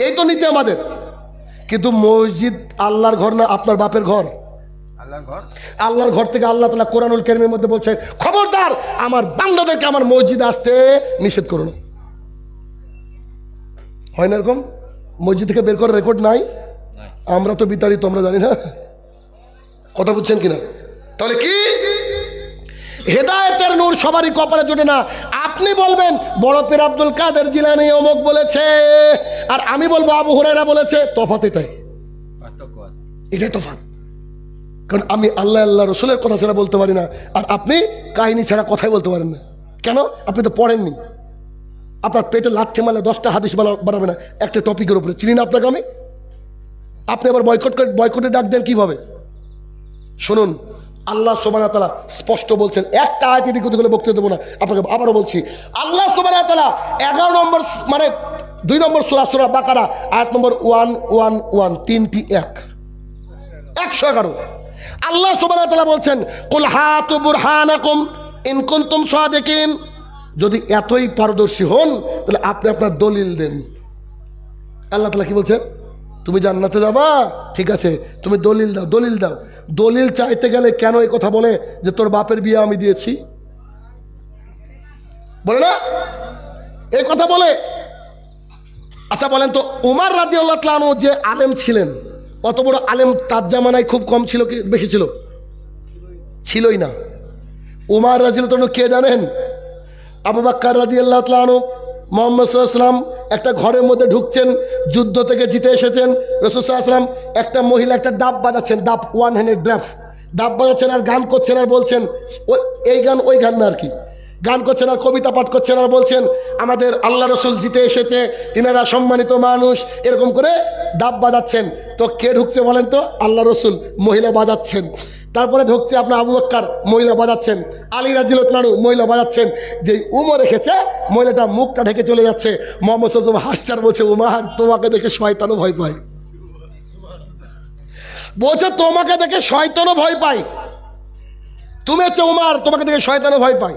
এই তো নীতি আমাদের। কিন্তু মসজিদ আল্লাহর ঘর না আপনার বাপের ঘর? আল্লাহর ঘর থেকে আল্লাহ তাআলা কোরআনুল কারীমের মধ্যে বলছে, খবরদার আমার বান্দাদেরকে আমার মসজিদে আসতে নিষেধ করো না। হয় না এরকম? মসজিদ থেকে বের করার রেকর্ড নাই? আমরা তো বিতাড়িত, আমরা জানি না। কথা বুঝছেন কিনা? তাহলে কি হেদায়েতের নূর সবারই কপালে জোটে না। আপনি বলবেন বড় পীর আব্দুল কাদের জিলানী অমুক বলেছে, আর আমি বলবো আবু হুরায়রা বলেছে। তফাৎ এটাই, এটাই তফাৎ। কারণ আমি আল্লাহ আল্লাহ রসুলের কথা ছাড়া বলতে পারি না, আর আপনি কাহিনী ছাড়া কথাই বলতে পারেন না। কেন? আপনি তো পড়েননি। আপনার পেটে লাথি মারলে 10টা হাদিস বানাবে না একটা টপিকের উপরে। চিনি না আপনাকে আমি? আপনি আবার বয়কটে ডাক দেন কিভাবে? শুনুন, আল্লাহ সুবহানাহু ওয়া তাআলা স্পষ্ট বলছেন, একটা আয়াত এদিক ওদিক হলে বক্তব্য দেবো না আপনাকে, আবারও বলছি। আল্লাহ সুবহানাহু ওয়া তাআলা 11 নম্বর মানে 2 নম্বর সূরা বাকারা আয়াত নম্বর 111, 3টি 111। আল্লাহ সুবহানাহু ওয়া তাআলা বলছেন, কুল হাতু বুরহানাকুম ইন কুনতুম সাদিকিন। যদি এতই পারদর্শী হন তাহলে আপনি আপনার দলিল দেন। আল্লাহ তাআলা কি বলছেন? তুমি জান্নাতে যাবা, ঠিক আছে, তুমি দলিল দাও, দলিল দাও। দলিল চাইতে গেলে কেন এই কথা বলে যে তোর বাপের বিয়ে আমি দিয়েছি? বলে না? এই কথা বলে। আচ্ছা বলেন তো, উমর রাদিয়াল্লাহু তাআলা আনহু যে আলেম ছিলেন, অত বড় আলেম তার জামানায় খুব কম ছিল কি বেশি ছিল? ছিলই না। উমার রাদিয়াল্লাহু তাআলা কে জানেন? আবু বকর রাদিয়াল্লাহু তাআলা আনহু মুহাম্মদ সাল্লাল্লাহু আলাইহি ওয়াসাল্লাম একটা ঘরের মধ্যে ঢুকছেন, যুদ্ধ থেকে জিতে এসেছেন। রাসূল সাল্লাল্লাহু আলাইহি ওয়াসাল্লাম একটা মহিলা একটা ডাব বাজাচ্ছেন, ডাব, ওয়ান হ্যান্ডেড ডাব বাজাচ্ছেন আর গান করছেন আর বলছেন, এই গান ওই গান না আর কি, গান করছেন আর কবিতা পাঠ করছেন আর বলছেন আমাদের আল্লাহ রসুল জিতে এসেছে, তিনারা সম্মানিত মানুষ, এরকম করে ডাব বাজাচ্ছেন। তো কে ঢুকছে বলেন তো? আল্লাহ রসুল, মহিলা বাজাচ্ছেন। তারপরে ঢুকছে আপনার আবু বকর, মহিলা বাজাচ্ছেন। আলী রাদিয়াল্লাহু তাআলা মহিলা বাজাচ্ছেন। যে উমর রেখেছে, মহিলাটা মুখটা ঢেকে চলে যাচ্ছে। মুহাম্মদ সাল্লাল্লাহু আলাইহি ওয়াসাল্লাম হাসচার বলছে, উমার তোমাকে দেখে শয়তানও ভয় পায়। বলছে তোমাকে দেখে শয়তানও ভয় পায়, তুমি হচ্ছে উমার, তোমাকে দেখে শয়তানও ভয় পায়।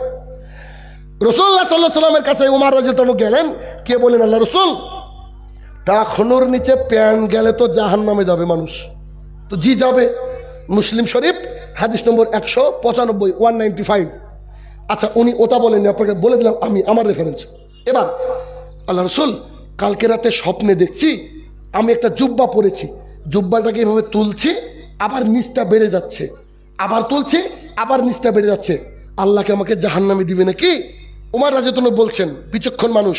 রাসূলুল্লাহ সাল্লাল্লাহু আলাইহি ওয়াসাল্লামের কাছে উমার রাদিয়াল্লাহু তাআলা গেলেন, কে বলেন, আল্লাহ রসুল, টাকনুর নিচে প্যান গেলে তো জাহান্নামে যাবে মানুষ। তো জি যাবে। মুসলিম শরীফ হাদিস নম্বর 195, 195। আচ্ছা, উনি ওটা বলেননি, আপনাকে বলে দিলাম আমি আমার রেফারেন্স। এবার আল্লাহ রসুল, কালকে রাতে স্বপ্নে দেখছি আমি একটা জুব্বা পরেছি, জুব্বাটাকে এভাবে তুলছি, আবার নিচটা বেড়ে যাচ্ছে, আবার তুলছি, আবার নিচটা বেড়ে যাচ্ছে, আল্লাহকে আমাকে জাহান্নামে দিবে নাকি? উমার রাদিয়াল্লাহু তাআলা বলছেন, বিচক্ষণ মানুষ,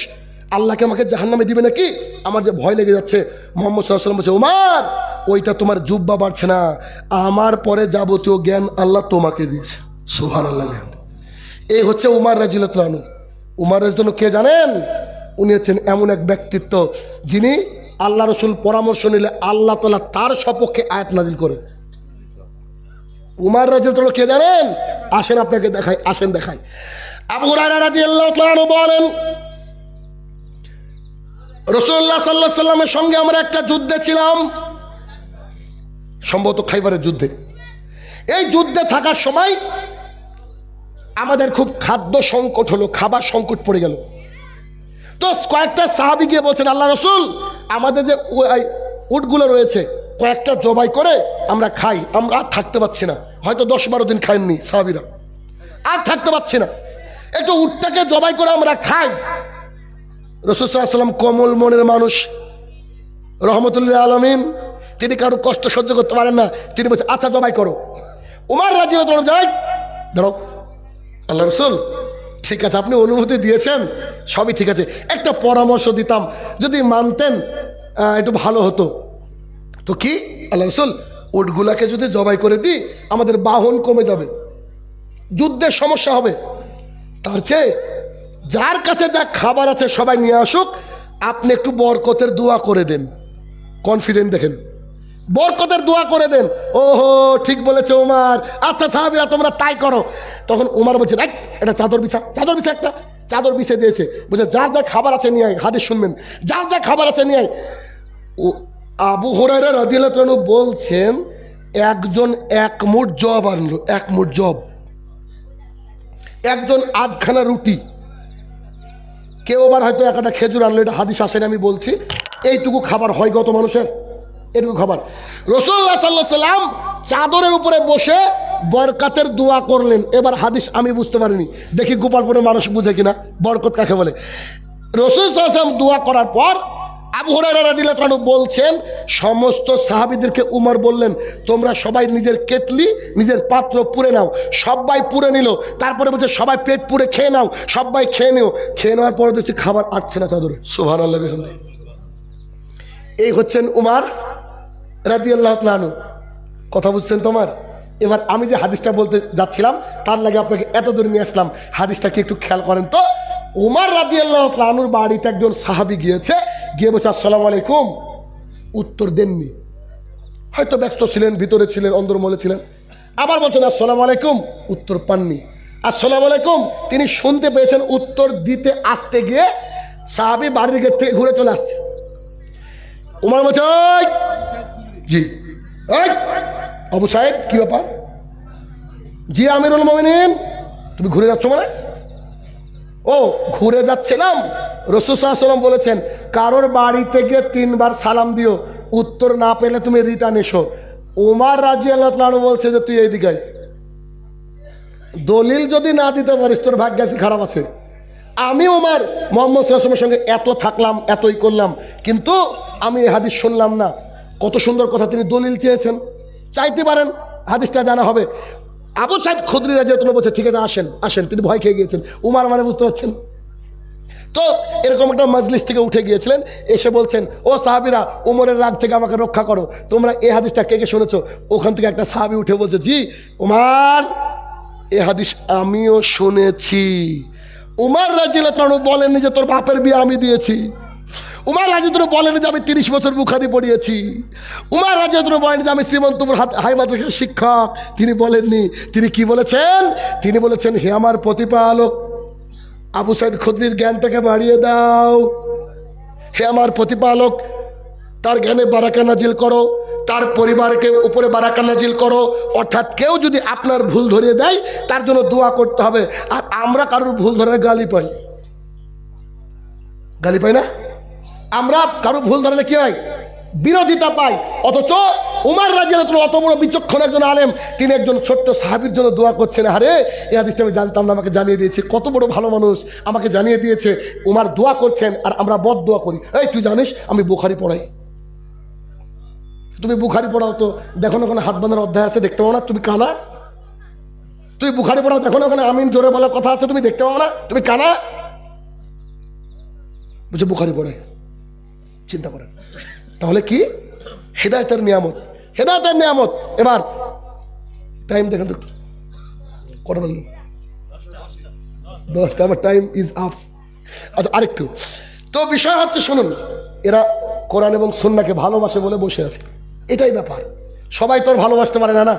আল্লাহকে আমাকে জাহান্নামে দিবে নাকি? আমার যে ভয় লেগে যাচ্ছে। মুহাম্মদ সাল্লাল্লাহু আলাইহি ওয়াসাল্লাম বলছে, উমার ওইটা তোমার জুব্বা বাড়ছে না, আমার পরে যাবতীয় জ্ঞান আল্লাহ তোমাকে দিয়েছে। সুবহানাল্লাহ। এই হচ্ছে উমার রাদিয়াল্লাহু তাআলা। উমার রাদিয়াল্লাহু তাআলা কে জানেন? উনি হচ্ছেন এমন এক ব্যক্তিত্ব যিনি আল্লাহ রসুল পরামর্শ নিলে আল্লাহ তাআলা তার সপক্ষে আয়াত নাজিল করে। উমার রাদিয়াল্লাহু তাআলা কে জানেন? আসেন আপনাকে দেখাই, আসেন দেখাই। আবু হুরায়রা রাদিয়াল্লাহু তাআলা বলেন, রাসূলুল্লাহ সাল্লাল্লাহু আলাইহি ওয়াসাল্লামের সঙ্গে আমরা একটা যুদ্ধে ছিলাম, সম্ভবত খাইবারের যুদ্ধে। এই যুদ্ধে থাকার সময় আমাদের খুব খাদ্য সংকট হলো, খাবার সংকট পড়ে গেল। তো কয়েকটা সাহাবী গিয়ে বলছেন, আল্লাহ রসুল, আমাদের যে উটগুলো রয়েছে কয়েকটা জবাই করে আমরা খাই, আমরা আর থাকতে পারছি না। হয়তো 10-12 দিন খাইনি সাহাবীরা, আর থাকতে পারছি না, একটু উটটাকে জবাই করে আমরা খাই। রাসূল সাল্লাল্লাহু আলাইহি ওয়াসাল্লাম কোমল মনের মানুষ, রহমতুল্লাহ আলামিন, তিনি কারো কষ্ট সহ্য করতে পারেন না। তিনি বলছেন, আচ্ছা জবাই করো। উমার রাদিয়াল্লাহু তাআলা যাই ধরো, আল্লাহ রসুল ঠিক আছে, আপনি অনুমতি দিয়েছেন, সবই ঠিক আছে, একটা পরামর্শ দিতাম, যদি মানতেন একটু ভালো হতো। তো কি? আল্লাহ রসুল, উটগুলাকে যদি জবাই করে দিই আমাদের বাহন কমে যাবে, যুদ্ধের সমস্যা হবে, তার চেয়ে যার কাছে যা খাবার আছে সবাই নিয়ে আসুক, আপনি একটু বরকতের দোয়া করে দেন। কনফিডেন্ট দেখেন, বরকতের দোয়া করে দেন। ওহো, ঠিক বলেছে উমার, আচ্ছা সাহাবীরা তোমরা তাই করো। তখন উমার বলছে, রাইট, একটা চাদর বিছা, একটা চাদর বিছিয়ে দিয়েছে। বলছে, যার যা খাবার আছে নিয়ে আয়, হাদিস শুনবেন, যার যা খাবার আছে নিয়ে আয়। ও আবু হুরায়রা রাদিয়াল্লাহু তাআলা বলছেন, একজন 1 মুঠ জব আনলো, 1 মুঠ জব, একজন আধখানা রুটি, কেউ আবার হয়তো একটা খেজুর আনলো, এটা হাদিস আসেনি আমি বলছি। এইটুকু খাবার হয় গত মানুষের, এটুকু খাবার। রাসূলুল্লাহ সাল্লাল্লাহু আলাইহি ওয়াসাল্লাম চাদরের উপরে বসে বরকতের দোয়া করলেন। এবার হাদিস আমি বুঝতে পারিনি, দেখি গোপালপুরের মানুষ বুঝে কিনা বরকত কাকে বলে। রাসূল সাল্লাল্লাহু আলাইহি ওয়াসাল্লাম দোয়া করার পর আবু হুরায়রা রাদিয়াল্লাহু তাআলা বলছেন, সমস্ত সাহাবীদেরকে উমর বললেন, তোমরা সবাই নিজের কেটলি, নিজের পাত্র পুরে নাও। সবাই পুরে নিল। তারপরে বলছে, সবাই পেট পুরে খেয়ে নাও, সবাই খেয়ে নিও। খেয়ে নেওয়ার পরে দেখছি খাবার আটছে না চাদরে। সুবহানাল্লাহ বিহামদিহি। এই হচ্ছেন উমর রাদিয়াল্লাহু তাআলা আনহু। কথা বুঝছেন তোমার? এবার আমি যে হাদিসটা বলতে যাচ্ছিলাম তার লাগে আপনাকে এত দূর নিয়ে আসলাম, হাদিসটা কি একটু খেয়াল করেন তো। উমর রাদিয়াল্লাহু তাআলা আনহুর বাড়িতে একজন সাহাবী গিয়েছে, গিয়ে বলছে, আসসালামু আলাইকুম। উত্তর দেননি, হয়তো ব্যস্ত ছিলেন, ভিতরে ছিলেন, অন্দরমহলে ছিলেন। আবার বলছেন, আসসালামু আলাইকুম, উত্তর পাননি। আসসালামু আলাইকুম, তিনি শুনতে পেয়েছেন, উত্তর দিতে আসতে গিয়ে সাহাবী বাড়ির গেট থেকে ঘুরে চলে আসছে। উমর বলছে, জি আবু সাইদ, কি ব্যাপার? জি আমিরুল মুমিনিন, তুমি ঘুরে যাচ্ছ মানে? ও ঘুরে যাচ্ছিলাম, রাসূল সাল্লাল্লাহু আলাইহি ওয়াসাল্লাম বলেছেন, কারোর বাড়িতে গিয়ে 3 বার সালাম দিও, উত্তর না পেলে তুমি রিটার্ন এসো। উমর রাদিয়াল্লাহু তাআলা বলছে যে তুই এইদিকে আয়, দলিল যদি না দিতে পারিস তোর ভাগ্য আছে খারাপ আছে। আমি উমর মুহাম্মদ সাল্লাল্লাহু আলাইহি ওয়াসাল্লামের সঙ্গে এত থাকলাম, এতই করলাম, কিন্তু আমি এই হাদিস শুনলাম না। কত সুন্দর কথা, তিনি দলিল চেয়েছেন, চাইতে পারেন, হাদিসটা জানা হবে। আবু সাইদ খুদরি রাদিয়াল্লাহু বলছে ঠিক আছে আসেন আসেন, তিনি ভয় খেয়ে গিয়েছেন। উমার মানে বুঝতে পারছেন তো, এরকম একটা মজলিস থেকে উঠে গিয়েছিলেন, এসে বলছেন ও সাহাবীরা উমরের রাগ থেকে আমাকে রক্ষা করো, তোমরা এই হাদিসটা কে কে শুনেছো? ওখান থেকে একটা সাহাবী উঠে বলছে জি উমার, এই হাদিস আমিও শুনেছি। উমার রাদিয়াল্লাহু আনহু বলেননি যে তোর বাপের বিয়ে আমি দিয়েছি। উমার রাদিয়াল্লাহু আনহু বলেন যে আমি 30 বছর বুখারী পড়িয়েছি। উমার রাদিয়াল্লাহু আনহু বলেন যে আমি শ্রীমন্তপুর হাই মাদ্রাসার শিক্ষক। তিনি বলেননি, তিনি কি বলেছেন? তিনি বলেছেন হে আমার প্রতিপালক, আবু সাইদ খুদরির জ্ঞানটাকে বাড়িয়ে দাও। হে আমার প্রতিপালক, তার জ্ঞানে বারাকা নাজিল করো, তার পরিবারকে উপরে বারাকা নাজিল করো। অর্থাৎ কেউ যদি আপনার ভুল ধরিয়ে দেয় তার জন্য দোয়া করতে হবে। আর আমরা কারোর ভুল ধরে গালি পাই, গালি পাই না? আমরা কারো ভুল ধরলে কি হয়? বিরোধিতা পাই। অথচ উমর রাদিয়াল্লাহু আনহু অত বড় বিচক্ষণ একজন আলেম, তিনি একজন ছোট্ট সাহাবীর জন্য দোয়া করছেন। আরে এই হাদিসটা আমি জানতাম না, আমাকে জানিয়ে দিয়েছে। কত বড় ভালো মানুষ, আমাকে জানিয়ে দিয়েছে। উমর দোয়া করছেন আর আমরা বদ দোয়া করি। এই তুই জানিস আমি বুখারী পড়াই, তুমি বুখারী পড়াও তো, দেখো না ওখানে হাত বাঁধার অধ্যায় আছে, দেখতে পাও না? তুমি কানা? তুই বুখারী পড়াও, দেখো না ওখানে আমিন জোরে বলার কথা আছে, তুমি দেখতে পাও না? তুমি কানা? বুঝে বুখারী পড়ে। চিন্তা করেন তাহলে কি হেদায়েতের নিয়ামত, হেদায়েতের নিয়ামত। এবার টাইম দেখেন তো কটা বললো? 10টা। আমার টাইম ইজ আপ। আচ্ছা আরেকটু তো বিষয় হচ্ছে, শুনুন, এরা কোরআন এবং সুন্নাহকে ভালোবাসে বলে বসে আছে, এটাই ব্যাপার। সবাই তো আর ভালোবাসতে পারে না, না,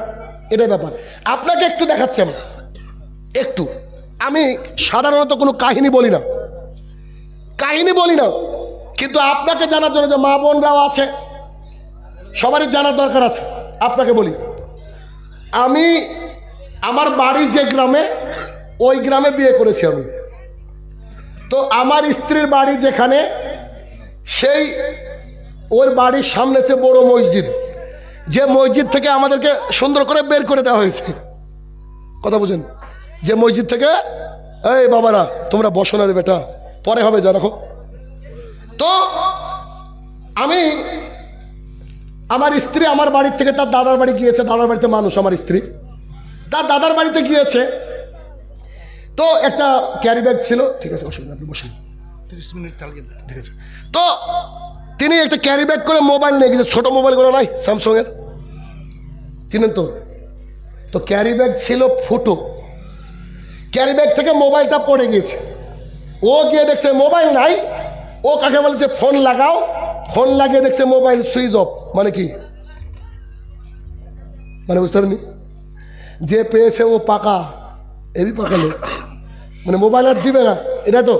এটাই ব্যাপার। আপনাকে একটু দেখাচ্ছি আমি, একটু। আমি সাধারণত কোনো কাহিনী বলি না, কাহিনী বলি না, কিন্তু আপনাকে জানার জন্য যে মা বোনরাও আছে, সবারই জানার দরকার আছে। আপনাকে বলি, আমি আমার বাড়ি যে গ্রামে, ওই গ্রামে বিয়ে করেছি আমি। তো আমার স্ত্রীর বাড়ি যেখানে, সেই ওর বাড়ির সামনে যে বড় মসজিদ, যে মসজিদ থেকে আমাদেরকে সুন্দর করে বের করে দেওয়া হয়েছে। কথা বুঝেন? যে মসজিদ থেকে, এই বাবারা তোমরা বসো না রে বেটা, পরে হবে, যা রাখো। তো আমি, আমার স্ত্রী আমার বাড়ির থেকে তার দাদার বাড়ি গিয়েছে, দাদার বাড়িতে মানুষ, আমার স্ত্রী তার দাদার বাড়িতে গিয়েছে। তো একটা ক্যারি ব্যাগ ছিল, ঠিক আছে অসুবিধা, আপনি বসেন, 30 মিনিট চালিয়ে দেন, ঠিক আছে। তো তিনি একটা ক্যারি ব্যাগ করে মোবাইল নিয়ে গেছে, ছোট মোবাইলগুলো নাই স্যামসংয়ের, চিনেন তো? তো ক্যারি ব্যাগ ছিল ফুটো, ক্যারি ব্যাগ থেকে মোবাইলটা পড়ে গিয়েছে। ও গিয়ে দেখছে মোবাইল নাই। ও কাকে বলেছে ফোন লাগাও, ফোন লাগিয়ে দেখছে মোবাইল সুইচ অফ। মানে কি? মানে বুঝতে পারেনি? যে পেয়েছে ও পাকা, এবি পাকা লোক, মানে মোবাইল আর দিবে না। এটা তো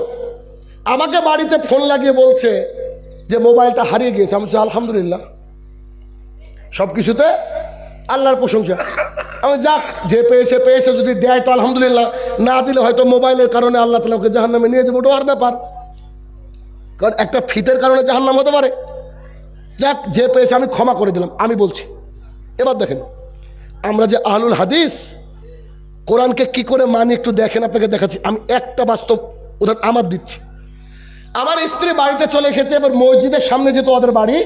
আমাকে বাড়িতে ফোন লাগিয়ে বলছে যে মোবাইলটা হারিয়ে গিয়েছে। আমি বলছি আলহামদুলিল্লাহ, সব কিছুতে আল্লাহর প্রশংসা। আমি যাক, যে পেয়েছে পেয়েছে, যদি দেয় তো আলহামদুলিল্লাহ, না দিলে হয়তো মোবাইলের কারণে আল্লাহ তাআলা ওকে জাহান্নামে নিয়ে যাবে, ওটা আর ব্যাপার। কারণ একটা ফিতের কারণে জাহান্নাম হতে পারে। যাক, যে পেয়েছে আমি ক্ষমা করে দিলাম, আমি বলছি। এবার দেখেন, আমরা যে আহলুল হাদিস, কোরআনকে কি করে মানি একটু দেখেন, আপনাকে দেখাচ্ছি। আমি একটা বাস্তব উদাহরণ আমার দিচ্ছি। আমার স্ত্রী বাড়িতে চলে এসেছে, এবার মসজিদের সামনে যেত ওদের বাড়ি।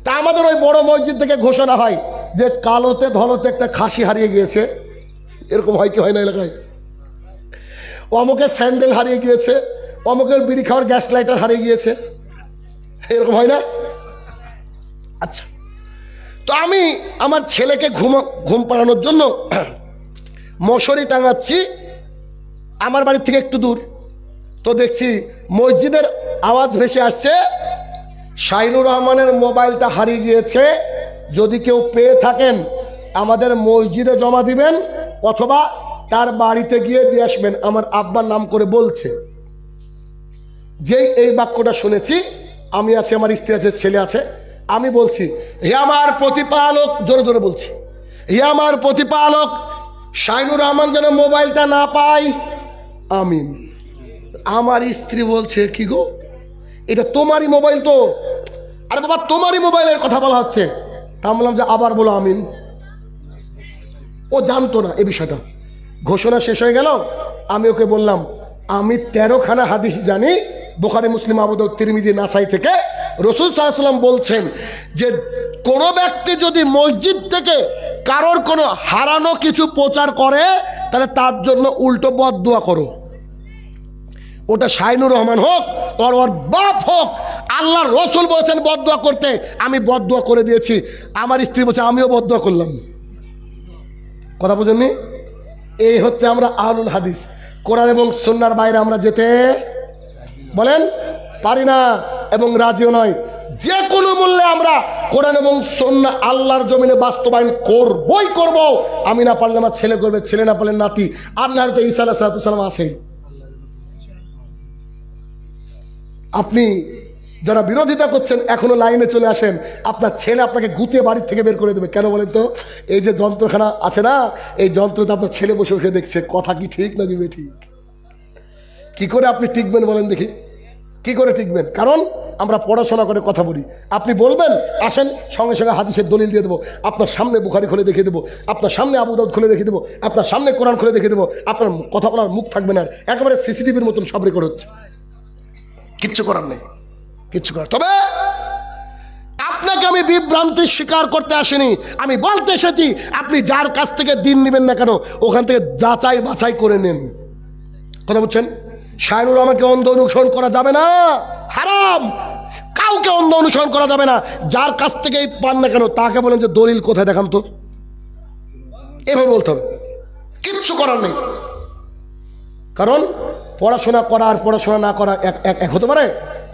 তা আমাদের ওই বড় মসজিদ থেকে ঘোষণা হয় যে কালোতে ধলোতে একটা খাসি হারিয়ে গিয়েছে। এরকম হয় কি হয় না এলাকায়? অমুকের স্যান্ডেল হারিয়ে গিয়েছে, অমুকের বিড়ি খাওয়ার গ্যাস লাইটার হারিয়ে গিয়েছে, এরকম হয় না? আচ্ছা, তো আমি আমার ছেলেকে ঘুম পাড়ানোর জন্য মশারি টাঙাচ্ছি আমার বাড়ির থেকে একটু দূর। তো দেখছি মসজিদের আওয়াজ ভেসে আসছে, শাইনুর রহমানের মোবাইলটা হারিয়ে গিয়েছে, যদি কেউ পেয়ে থাকেন আমাদের মসজিদে জমা দিবেন, অথবা তার বাড়িতে গিয়ে দিয়ে আসবেন, আমার আব্বার নাম করে বলছে। যেই এই বাক্যটা শুনেছি, আমি আছি, আমার স্ত্রী আছে, ছেলে আছে, আমি বলছি হে আমার প্রতিপালক, জোরে জোরে বলছি, হে আমার প্রতিপালক, শাইনুর রহমান যেন মোবাইলটা না পায়, আমিন। আমার স্ত্রী বলছে কি গো, এটা তোমারই মোবাইল তো? আরে বাবা, তোমারই মোবাইলের কথা বলা হচ্ছে। তা বললাম যে আবার বলো আমিন। ও জানতো না এই বিষয়টা। ঘোষণা শেষ হয়ে গেল, আমি ওকে বললাম আমি 13খানা হাদিস জানি, বুখারী, মুসলিম, আবু দাউদ, তিরমিজি, নাসাই থেকে। রাসূল সাল্লাল্লাহু আলাইহি ওয়াসাল্লাম বলছেন যে কোনো ব্যক্তি যদি মসজিদ থেকে কারোর কোনো হারানো কিছু প্রচার করে তাহলে তার জন্য উল্টো বদদুয়া করো। ওটা শাইনুর রহমান হোক আর ওর বাপ হোক, আল্লাহর রসুল বলেছেন বদদুয়া করতে, আমি বদদুয়া করে দিয়েছি। আমার স্ত্রী বলছে আমিও বদদুয়া করলাম। কথা বুঝেননি? এই হচ্ছে আমরা আহলুল হাদিস। কোরআন এবং সুন্নাহর বাইরে আমরা যেতে বলেন পারি না এবং রাজিও নয়। যে কোনো মূল্যে আমরা কোরআন এবং সুন্নাহ আল্লাহর জমিনে বাস্তবায়ন করবই করব। আমি না পারলে আমার ছেলে করবে, ছেলে না পারলে নাতি, আর না হলে ঈসা আলাইহিস সালাম আছেই। আপনি যারা বিরোধিতা করছেন এখনো লাইনে চলে আসেন, আপনার ছেলে আপনাকে গুতিয়ে বাড়ির থেকে বের করে দেবে। কেন বলেন তো? এই যে যন্ত্রখানা আছে না, এই যন্ত্রতে আপনার ছেলে বসে বসে দেখছে কথা কি ঠিক না দিবে ঠিক। কি করে আপনি টিকবেন বলেন দেখি? কি করে টিকবেন? কারণ আমরা পড়াশোনা করে কথা বলি। আপনি বলবেন আসেন, সঙ্গে সঙ্গে হাদিসের দলিল দিয়ে দেবো, আপনার সামনে বুখারী খুলে দেখিয়ে দেবো, আপনার সামনে আবু দাউদ খুলে দেখিয়ে দেবো, আপনার সামনে কোরআন খুলে দেখিয়ে দেবো। আপনার কথা বলার মুখ থাকবে না, একেবারে সিসিটিভির মতন সব রেকর্ড হচ্ছে। কিচ্ছু করার নেই, কিচ্ছু করার। তবে আপনাকে আমি বিভ্রান্তির শিকার করতে আসিনি, আমি বলতে এসেছি আপনি যার কাছ থেকে দিন নেবেন না কেন ওখান থেকে যাচাই বাছাই করে নেন। কথা বলছেন? শাইনুর রহমানকে অন্ধ অনুসরণ করা যাবে না, হারাম। কাউকে অন্ধ অনুসরণ করা যাবে না। যার কাছ থেকেই পান না কেন তাকে বলেন যে দলিল কোথায় দেখান তো, এভাবে বলতে হবে। কিচ্ছু করার নেই। কারণ পড়াশোনা করা আর পড়াশোনা না করা এক হতে পারে?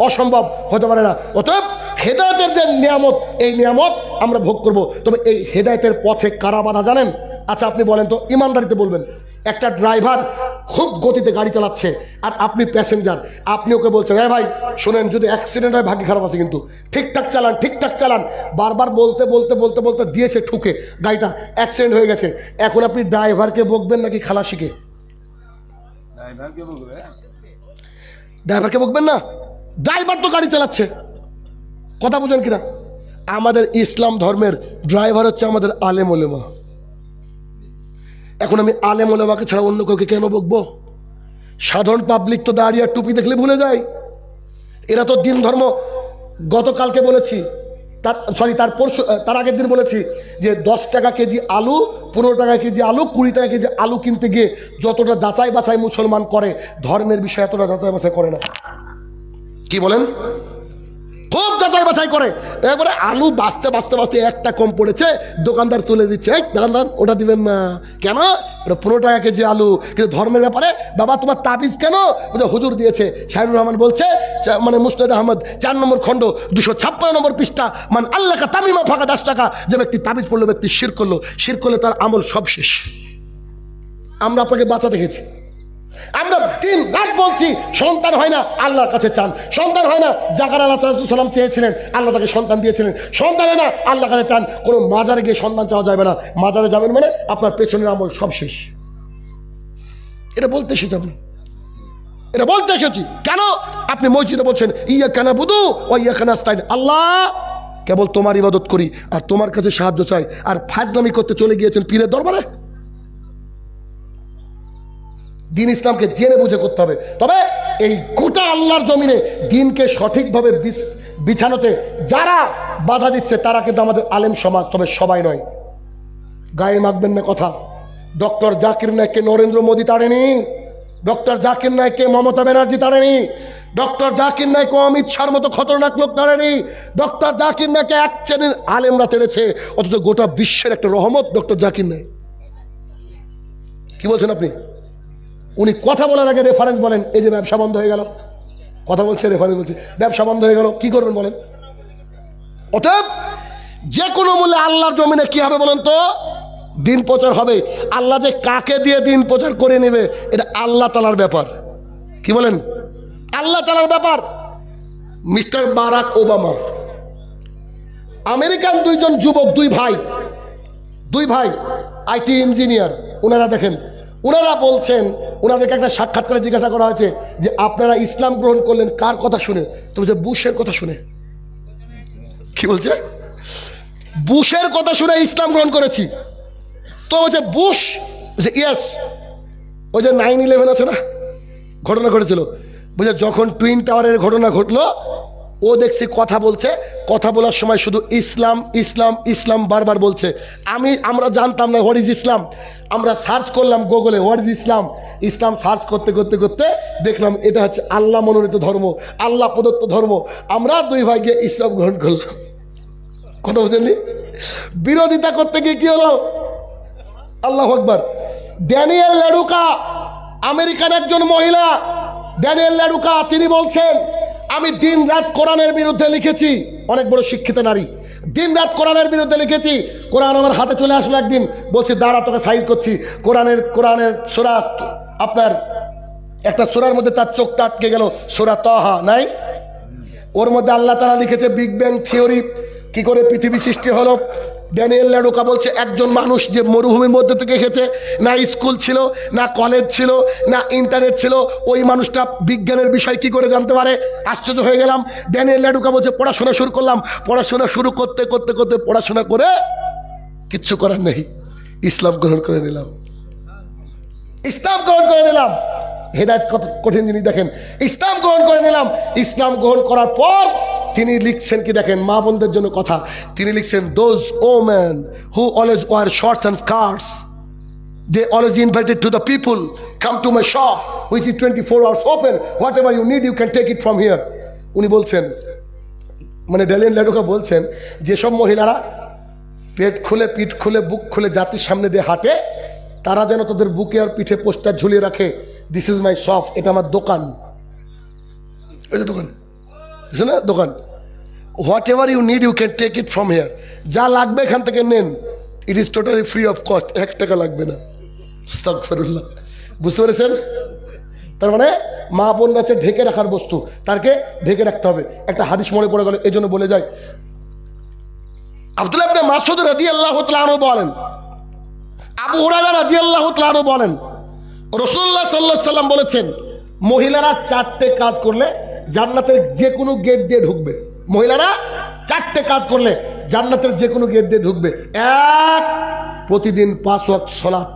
অসম্ভব, হতে পারে না। অতএব হেদায়েতের যে নিয়ামত, এই নিয়ামত আমরা ভোগ করব। তবে এই হেদায়েতের পথে কারা বাধা জানেন? আচ্ছা আপনি বলেন তো, ইমানদারিতে বলবেন। একটা ড্রাইভার খুব গতিতে গাড়ি চালাচ্ছে আর আপনি প্যাসেঞ্জার, আপনি ওকে বলছেন হ্যাঁ ভাই শোনেন, যদি অ্যাক্সিডেন্ট হয় ভাগ্য খারাপ আছে, কিন্তু ঠিকঠাক চালান, ঠিকঠাক চালান। বারবার বলতে বলতে বলতে বলতে দিয়েছে ঠুকে, গাড়িটা অ্যাক্সিডেন্ট হয়ে গেছে। এখন আপনি ড্রাইভারকে বকবেন নাকি খালাসিকে? ড্রাইভারকে বকবেন না, ড্রাইভার তো গাড়ি চালাচ্ছে। কথা বুঝেন কিনা? আমাদের ইসলাম ধর্মের ড্রাইভার হচ্ছে আমাদের আলেম ওলেমা। এখন আমি আলেম ওলেমাকে ছাড়া অন্য কাউকে কেন বকবো? সাধারণ পাবলিক তো দাঁড়িয়ে আর টুপি দেখলে ভুলে যায়। এরা তো দিন ধর্ম, গতকালকে বলেছি, তার আগের দিন বলেছি যে 10 টাকা কেজি আলু, 15 টাকা কেজি আলু, 20 টাকা কেজি আলু কিনতে গিয়ে যতটা যাচাই বাছাই মুসলমান করে, ধর্মের বিষয়ে এতটা যাচাই বাছাই করে না। কি বলেন? খুব যাচাই বাছাই করে। এবারে আলু বাঁচতে বাঁচতে বাঁচতে একটা কম পড়েছে, দোকানদার তুলে দিচ্ছে, দাঁড়ান ওটা দিবেন না। কেন? ওটা 15 টাকা কেজি আলু। কিন্তু ধর্মের ব্যাপারে বাবা তোমার তাবিজ কেন? হুজুর দিয়েছে। শাইনুর রহমান বলছে, মানে মুসনাদ আহমদ 4 নম্বর খণ্ড 256 নম্বর পৃষ্ঠা, মানে আল্লাহ কা তামিমা ফাঁকা 10 টাকা। যে ব্যক্তি তাবিজ পড়লো, ব্যক্তি শিরক করলো, শিরক করলে তার আমল সব শেষ। আমরা আপনাকে বাঁচা দেখেছি। আমরা দিন রাত বলছি সন্তান হয় না, আল্লাহর কাছে চান। সন্তান হয় না, জাকারিয়া আলাইহিস সালাম চেয়েছিলেন, আল্লাহ তাকে সন্তান দিয়েছিলেন। সন্তান হয় না, আল্লাহর কাছে চান। কোনো মাজারে গিয়ে সন্তান চাওয়া যাবে না। মাজারে যাবেন মানে আপনার পেছনের আমল সব শেষ। এটা বলতে এসেছি আপনি, এটা বলতে এসেছি। কেন? আপনি মসজিদে বলছেন ইয়াকা নাবুদু ওয়া ইয়াকা নাস্তাইন, আল্লাহ কেবল তোমার ইবাদত করি আর তোমার কাছে সাহায্য চাই, আর ফাজলামি করতে চলে গিয়েছেন পীরের দরবারে। দিন ইসলামকে জেনে বুঝে করতে হবে। তবে এই গোটা আল্লাহর জমিনে দিনকে সঠিকভাবে বিছানোতে যারা বাধা দিচ্ছে তারা কিন্তু আমাদের আলেম সমাজ, তবে সবাই নয়। গায়ে মাখবেন না কথা। ডক্টর জাকির নায়েককে নরেন্দ্র মোদী তাড়েনি, ডক্টর জাকির নায়েককে মমতা ব্যানার্জি তাড়েনি, ডক্টর জাকির নায়েককে অমিত শাহর মতো খতরনাক লোক তাড়েনি, ডক্টর জাকির নায়েককে এক শ্রেণীর আলেমরা তেড়েছে। অথচ গোটা বিশ্বের একটা রহমত ডক্টর জাকির নায়েক। কি বলছেন আপনি? উনি কথা বলার আগে রেফারেন্স বলেন, এই যে ব্যবসা বন্ধ হয়ে গেল, কথা বলছে রেফারেন্স বলছে ব্যবসা বন্ধ হয়ে গেল, কি করবেন বলেন? অতএব যে কোনো মূল্যে আল্লাহর জমিনে কি হবে বলেন তো? দিন প্রচার হবে। আল্লাহ যে কাকে দিয়ে দিন প্রচার করে নেবে এটা আল্লাহ তাআলার ব্যাপার। কি বলেন? আল্লাহ তাআলার ব্যাপার। মিস্টার বারাক ওবামা, আমেরিকান দুইজন যুবক, দুই ভাই আইটি ইঞ্জিনিয়ার, ওনারা দেখেন, ওনারা বলছেন, ওনাদেরকে একটা সাক্ষাৎকারে জিজ্ঞাসা করা হয়েছে যে আপনারা ইসলাম গ্রহণ করলেন কার কথা শুনে? তো বলছে বুশের কথা শুনে। কি বলছে? বুশের কথা শুনে ইসলাম গ্রহণ করেছি। তো বলছে বুশ, ইয়েস, ওই যে 9/11 আছে না, ঘটনা ঘটেছিল, বলছে যখন টুইন টাওয়ারের ঘটনা ঘটলো ও দেখছি কথা বলছে, কথা বলার সময় শুধু ইসলাম ইসলাম ইসলাম বারবার বলছে। আমরা জানতাম না হোয়াট ইজ ইসলাম। আমরা সার্চ করলাম গুগলে what is Islam. Islam search করতে করতে করতে দেখলাম এটা হচ্ছে আল্লাহ মনোনীত ধর্ম, আল্লাহ প্রদত্ত ধর্ম। আমরা দুই ভাই গিয়ে ইসলাম গ্রহণ করলাম। কথা বলছেন, বিরোধিতা করতে গিয়ে কি হলো? আল্লাহু আকবার। ড্যানিয়েল লেডুকা, আমেরিকান একজন মহিলা, ড্যানিয়েল লেডুকা, তিনি বলছেন আমি দিন রাত কোরআনের বিরুদ্ধে লিখেছি। অনেক বড় শিক্ষিত নারী, দিন রাত কোরআনের বিরুদ্ধে লিখেছি। কোরআন আমার হাতে চলে আসলো একদিন, বলছে দাঁড়া তোকে সাইড করছি। কোরআনের সূরা, আপনার একটা সূরার মধ্যে তার চোখটা আটকে গেল, সূরা তাহা নাই, ওর মধ্যে আল্লাহ তাআলা লিখেছে বিগ ব্যাং থিওরি, কি করে পৃথিবী সৃষ্টি হলো। ড্যানিয়েল লেডুকা বলছে একজন মানুষ যে মরুভূমির মধ্যে থেকে এসেছে, না স্কুল ছিল, না কলেজ ছিল, না ইন্টারনেট ছিল, ওই মানুষটা বিজ্ঞানের বিষয় কি করে জানতে পারে? আশ্চর্য হয়ে গেলাম। ড্যানিয়েল লেডুকা বলছে পড়াশোনা শুরু করলাম, পড়াশোনা শুরু করতে করতে করতে পড়াশোনা করে কিচ্ছু করার নেই, ইসলাম গ্রহণ করে নিলাম, ইসলাম গ্রহণ করে নিলাম। হেদায়েত কত কঠিন জিনিস দেখেন। ইসলাম গ্রহণ করে নিলাম। ইসলাম গ্রহণ করার পর তিনি লিখছেন কি দেখেন, মা বোনদের জন্য কথা। তিনি লিখছেন those women who always wear shorts and skirts, they always invited to the people, come to my shop which is 24 hours open, whatever you need you can take it from here. উনি বলছেন, মানে Daniel লেডুকা বলছেন, যেসব মহিলারা পেট খুলে পিঠ খুলে বুক খুলে জাতির সামনে দিয়ে হাঁটে, তারা যেন তাদের বুকে আর পিঠে পোস্টার ঝুলিয়ে রাখে, দিস ইজ মাই শপ, এটা আমার দোকান। এই যে দোকান, বুঝছেন না, দোকান। Whatever you need you can take it from here, যা লাগবে এখান থেকে নেন, it is totally free of cost, 1 টাকা লাগবে না। আস্তাগফিরুল্লাহ। বুঝতে পেরেছেন? তার মানে মা বোন আছে ঢেকে রাখার বস্তু, তাকে ঢেকে রাখতে হবে। একটা হাদিস মনে পড়ে গেল, এই জন্য বলে যায়। আব্দুল্লাহ ইবনে মাসউদ রাদিয়াল্লাহু তাআলা আনহু বলেন, আবু হুরায়রা রাদিয়াল্লাহু তাআলা আনহু বলেন, রাসূলুল্লাহ সাল্লাল্লাহু আলাইহি সাল্লাম বলেছেন মহিলারা 4টে কাজ করলে জান্নাতের যে কোনো গেট দিয়ে ঢুকবে। মহিলারা 4টে কাজ করলে জান্নাতের যে কোনো গেট দিয়ে ঢুকবে। 1, প্রতিদিন 5 ওয়াক্ত সালাত,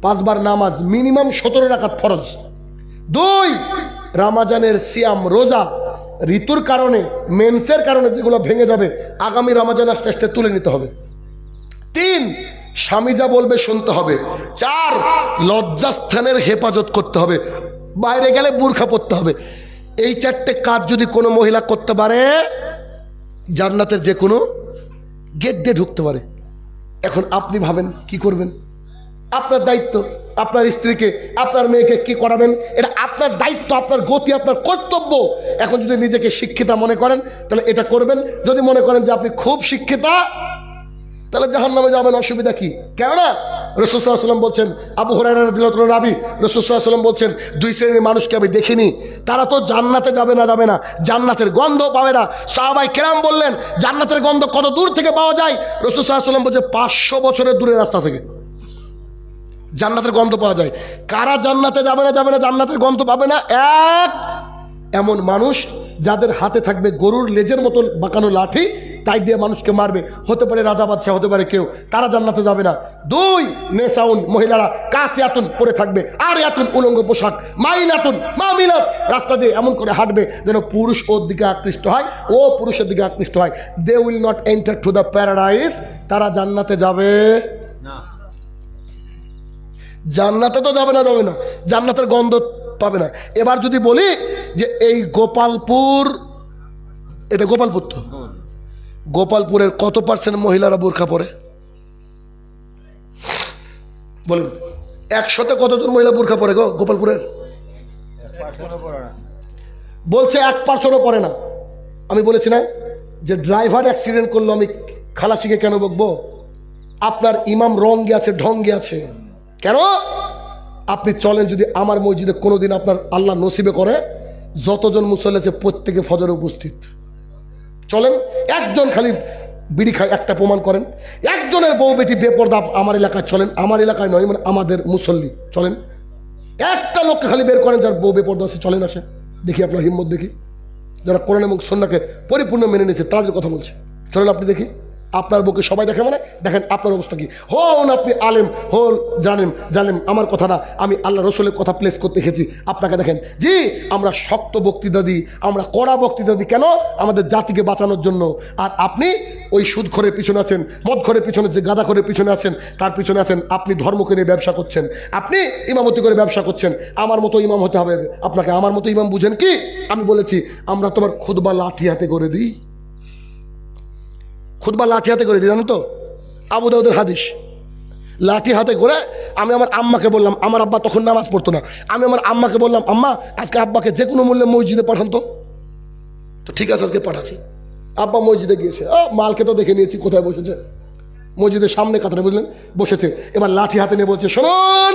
5 বার নামাজ, মিনিমাম 17 রাকাত ফরজ। 2, রমজানের সিয়াম, রোজা, ঋতুর কারণে মেন্সের কারণে যেগুলো ভেঙে যাবে আগামী রমজান আস্তে আস্তে তুলে নিতে হবে। 3, স্বামী যা বলবে শুনতে হবে। 4, লজ্জাস্থানের হেফাজত করতে হবে, বাইরে গেলে বোরখা পরতে হবে। এই 4টে কাজ যদি কোনো মহিলা করতে পারে জান্নাতের যে কোনো গেট দিয়ে ঢুকতে পারে। এখন আপনি ভাবেন কি করবেন? আপনার দায়িত্ব, আপনার স্ত্রীকে আপনার মেয়েকে কি করাবেন এটা আপনার দায়িত্ব, আপনার গতি, আপনার কর্তব্য। এখন যদি নিজেকে শিক্ষিতা মনে করেন তাহলে এটা করবেন, যদি মনে করেন যে আপনি খুব শিক্ষিতা তাহলে জাহান্নামে যাবেন, অসুবিধা কি? কেননা রাসূল সাল্লাল্লাহু আলাইহি ওয়াসাল্লাম বলছেন, আবু হুরায়রা রাদিয়াল্লাহু তাআলা রাবী, রাসূল সাল্লাল্লাহু আলাইহি ওয়াসাল্লাম বলছেন 2 শ্রেণীর মানুষকে আমি দেখিনি, তারা তো জান্নাতে যাবে না, জান্নাতের গন্ধ পাবে না। সাহাবায়ে কেরাম বললেন জান্নাতের গন্ধ কত দূর থেকে পাওয়া যায়? রাসূল সাল্লাল্লাহু আলাইহি ওয়াসাল্লাম বলছে 500 বছরের দূরের রাস্তা থেকে জান্নাতের গন্ধ পাওয়া যায়। কারা জান্নাতে যাবে না, জান্নাতের গন্ধ পাবে না? 1, এমন মানুষ যাদের হাতে থাকবে গরুর লেজের মতো বাঁকানো লাঠি, তাই দিয়ে মানুষকে মারবে, হতে পারে রাজা বাদশাহ, হতে পারে কেউ, তারা জান্নাতে যাবে না। 2, নেসাউন, মহিলারা কাসিয়াতুন পরে থাকবে, আরিয়াতুন উলঙ্গ পোশাক, মাইলাতুন মামিলাত, রাস্তা দিয়ে এমন করে হাঁটবে যেন পুরুষ ওর দিকে আকৃষ্ট হয়, ও পুরুষের দিকে আকৃষ্ট হয়। They will not enter to the paradise, তারা জান্নাতে যাবে না। জান্নাতে তো যাবে না, জান্নাতের গন্ধ পাবে না। এবার যদি বলি যে এই গোপালপুর, এটা গোপালপুর তো, গোপালপুরের কত % মহিলারা বোরখা পরে? বলুন 100-তে কতজন মহিলা বোরখা পরে গো গোপালপুরের? বলছে 1% পরে না। আমি বলেছি না যে ড্রাইভার অ্যাক্সিডেন্ট করলো আমি খালাসিকে কেন বকবো? আপনার ইমাম রঙ্গে আছে, ঢঙ্গে আছে। কেন? আপনি চলেন, যদি আমার মসজিদে কোনোদিন আপনার আল্লাহ নসিবে করে যতজন মুসল্লি আছে প্রত্যেকে ফজরে উপস্থিত, চলেন, একজন খালি বিড়ি খায়, একটা প্রমাণ করেন। একজনের বউ বেটি বেপর্দা আমার এলাকায় চলেন, আমার এলাকায় নয়, মানে আমাদের মুসল্লি চলেন, একটা লোককে খালি বের করেন যার বউ বেপর্দা আছে, চলেন আসেন দেখি আপনার হিম্মত দেখি। যারা কোরআন এবং সুন্নাহকে পরিপূর্ণ মেনে নিয়েছে তাদের কথা বলছে, চলেন আপনি দেখি। আপনার বুকে সবাই দেখে মানে দেখেন আপনার অবস্থা কি। হন আপনি আলেম, হন জানেন আমার কথা না, আমি আল্লাহ রসুলের কথা প্লেস করতে এসেছি। আপনাকে দেখেন জি, আমরা শক্ত বক্তৃতা দিই, আমরা কড়া বক্তৃতা দিই, কেন? আমাদের জাতিকে বাঁচানোর জন্য। আর আপনি ওই সুদখোরের পিছনে আছেন, মদখোরের পিছনে, যে গাঁদাখোরের পিছনে আছেন, তার পিছনে আছেন। আপনি ধর্মকে নিয়ে ব্যবসা করছেন, আপনি ইমামতি করে ব্যবসা করছেন। আমার মতো ইমাম হতে হবে আপনাকে, আমার মতো ইমাম বুঝেন কি? আমি বলেছি আমরা তোমার খুতবা লাঠি হাতে করে দিই, খুতবা লাঠি হাতে করে দিই, জানো তো? আবু দাউদের হাদিস, লাঠি হাতে করে। আমি আমার আম্মাকে বললাম, আমার আব্বা তখন নামাজ পড়তো না, আমি আমার আম্মাকে বললাম, আম্মা আজকে আব্বাকে যে কোনো মূল্যে মসজিদে পাঠান তো। ঠিক আছে, আজকে পাঠাচ্ছি। আব্বা মসজিদে গিয়েছে, মালকে তো দেখে নিয়েছি কোথায় বসেছে, মসজিদের সামনে কাতারে বুঝলেন বসেছে। এবার লাঠি হাতে নিয়ে বলছে, শুনুন